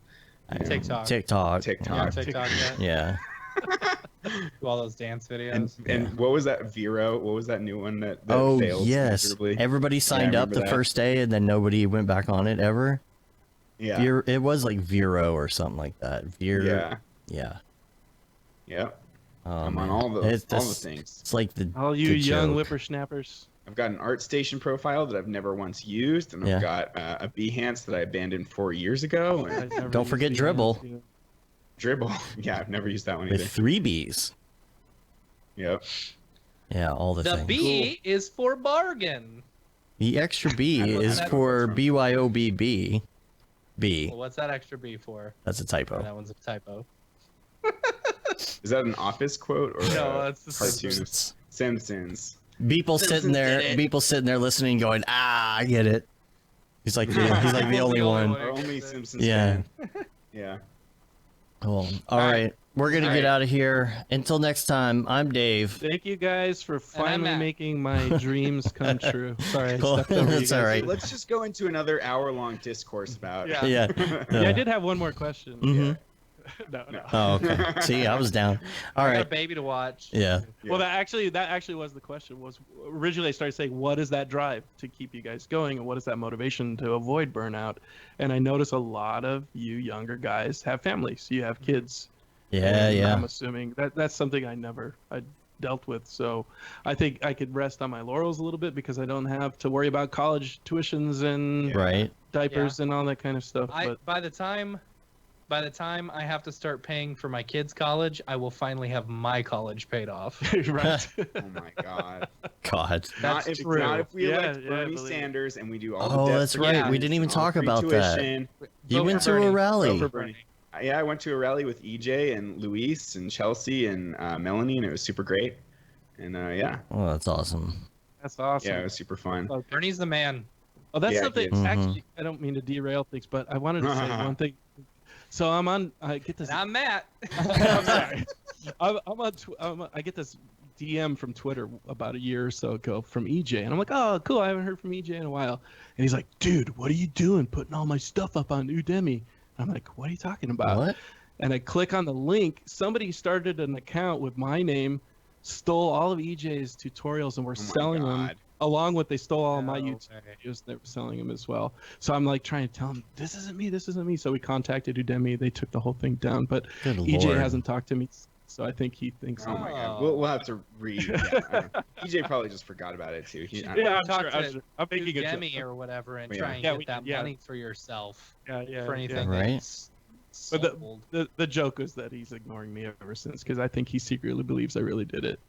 you know, TikTok. TikTok. TikTok. TikTok yet? Yeah. Do all those dance videos. And what was that Vero? What was that new one that Oh, failed yes. miserably? Everybody signed up remember the that. first day and then nobody went back on it ever. Yeah. It was like Vero or something like that. Yeah. Yeah. Yeah. Oh, I'm man. on all the It's things. It's like the All you the young joke. whippersnappers. I've got an ArtStation profile that I've never once used, and Yeah. I've got a Behance that I abandoned 4 years ago. And I've never Don't used forget the Dribble. hands, you Dribble. Yeah, I've never used that one with either. 3 Bs. Yep. Yeah, all the The things. B is for bargain. The extra I B don't know is that for one. BYOBB. B. Well, what's that extra B for? That's a typo. That one's a typo. Is that an Office quote or No, a it's the cartoon? Simpsons. Simpsons. Beeple sitting there. did it. Beeple sitting there listening, going, "Ah, I get it." He's like the only one. Our only Simpsons Yeah. fan. Yeah. Cool. All All right. right. We're gonna All get right. out of here. Until next time, I'm Dave. Thank you guys for I'm finally Matt. making my dreams come true. Sorry, I Cool. stepped over you That's guys. all right. Let's just go into another hour-long discourse about. Yeah. Yeah. Yeah, I did have one more question. Mhm. No. Oh, okay. See, I was down. All I got a right. baby to watch. Yeah. Yeah. Well, that actually was the question. Was originally I started saying, what is that drive to keep you guys going, and what is that motivation to avoid burnout? And I notice a lot of you younger guys have families. You have kids. Yeah. And Yeah. I'm assuming that's something I dealt with. So I think I could rest on my laurels a little bit because I don't have to worry about college tuitions and Yeah. Right. diapers and all that kind of stuff. But By the time I have to start paying for my kids' college, I will finally have my college paid off. right. Oh my God. God. Not That's if, true. not if we Yeah, elect yeah, Bernie believe it. Sanders and we do all Oh, the debt that's right. forgiveness We didn't even and all talk free about that. tuition. You Vote went for to a Bernie. rally. Vote for Bernie. Yeah, I went to a rally with EJ and Luis and Chelsea and Melanie, and it was super great. And yeah, Oh, that's awesome. That's awesome. yeah, it was super fun. Bernie's the man. Oh, that's Yeah, something. he is. Actually, I don't mean to derail things, but I wanted to say one thing. So I get this. And I'm Matt. I'm sorry. I get this DM from Twitter about a year or so ago from EJ, and I'm like, oh, cool. I haven't heard from EJ in a while. And he's like, dude, what are you doing? Putting all my stuff up on Udemy. I'm like, what are you talking about? What? And I click on the link. Somebody started an account with my name, stole all of EJ's tutorials, and were Oh my selling them. God. Along with they stole all of my No YouTube way. videos, they were selling them as well. So I'm like trying to tell them, this isn't me. So we contacted Udemy. They took the whole thing down, but Good EJ Lord. hasn't talked to me, so I think he thinks. Oh my Oh. God, we'll have to read. Yeah, I don't know. EJ probably just forgot about it too. He, I don't know. Yeah, I'm Talk sure. to I'm making a Udemy joke. or whatever and Yeah. try and Yeah, get we that did, yeah. money for yourself Yeah, for anything Right. that's But sold. the joke was that he's ignoring me ever since because I think he secretly believes I really did it.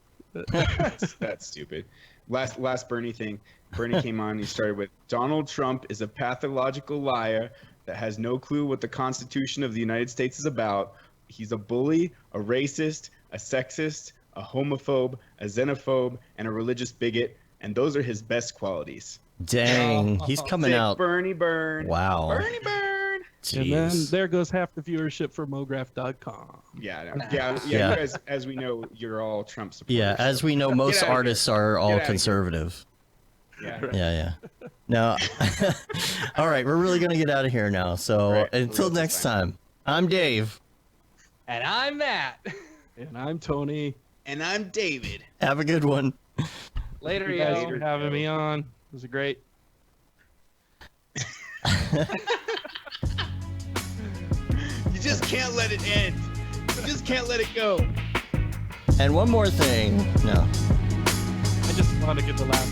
That's stupid. Last Bernie thing. Bernie came on. He started with Donald Trump is a pathological liar that has no clue what the Constitution of the United States is about. He's a bully, a racist, a sexist, a homophobe, a xenophobe, and a religious bigot. And those are his best qualities. Dang. Oh. He's coming Sick out. Bernie burn. Wow. Bernie burn. And then Jeez. there goes half the viewership for Mograph.com. Yeah, no, Nah. yeah. Yeah. You guys, as we know, you're all Trump supporters. Yeah, as so- we know, most Get outta here. artists are Get all outta here. conservative. Yeah. No. All right, we're really gonna get out of here now. So Right, until next time, I'm Dave. And I'm Matt. And I'm Tony. And I'm David. Have a good one. Later, Thank you guys yo. for having me on. It was great. You just can't let it end. You just can't let it go. And one more thing. No. I just wanted to get the last.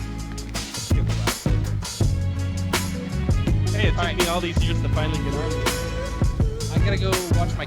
Hey, it took me all these years to finally get on. I gotta go watch my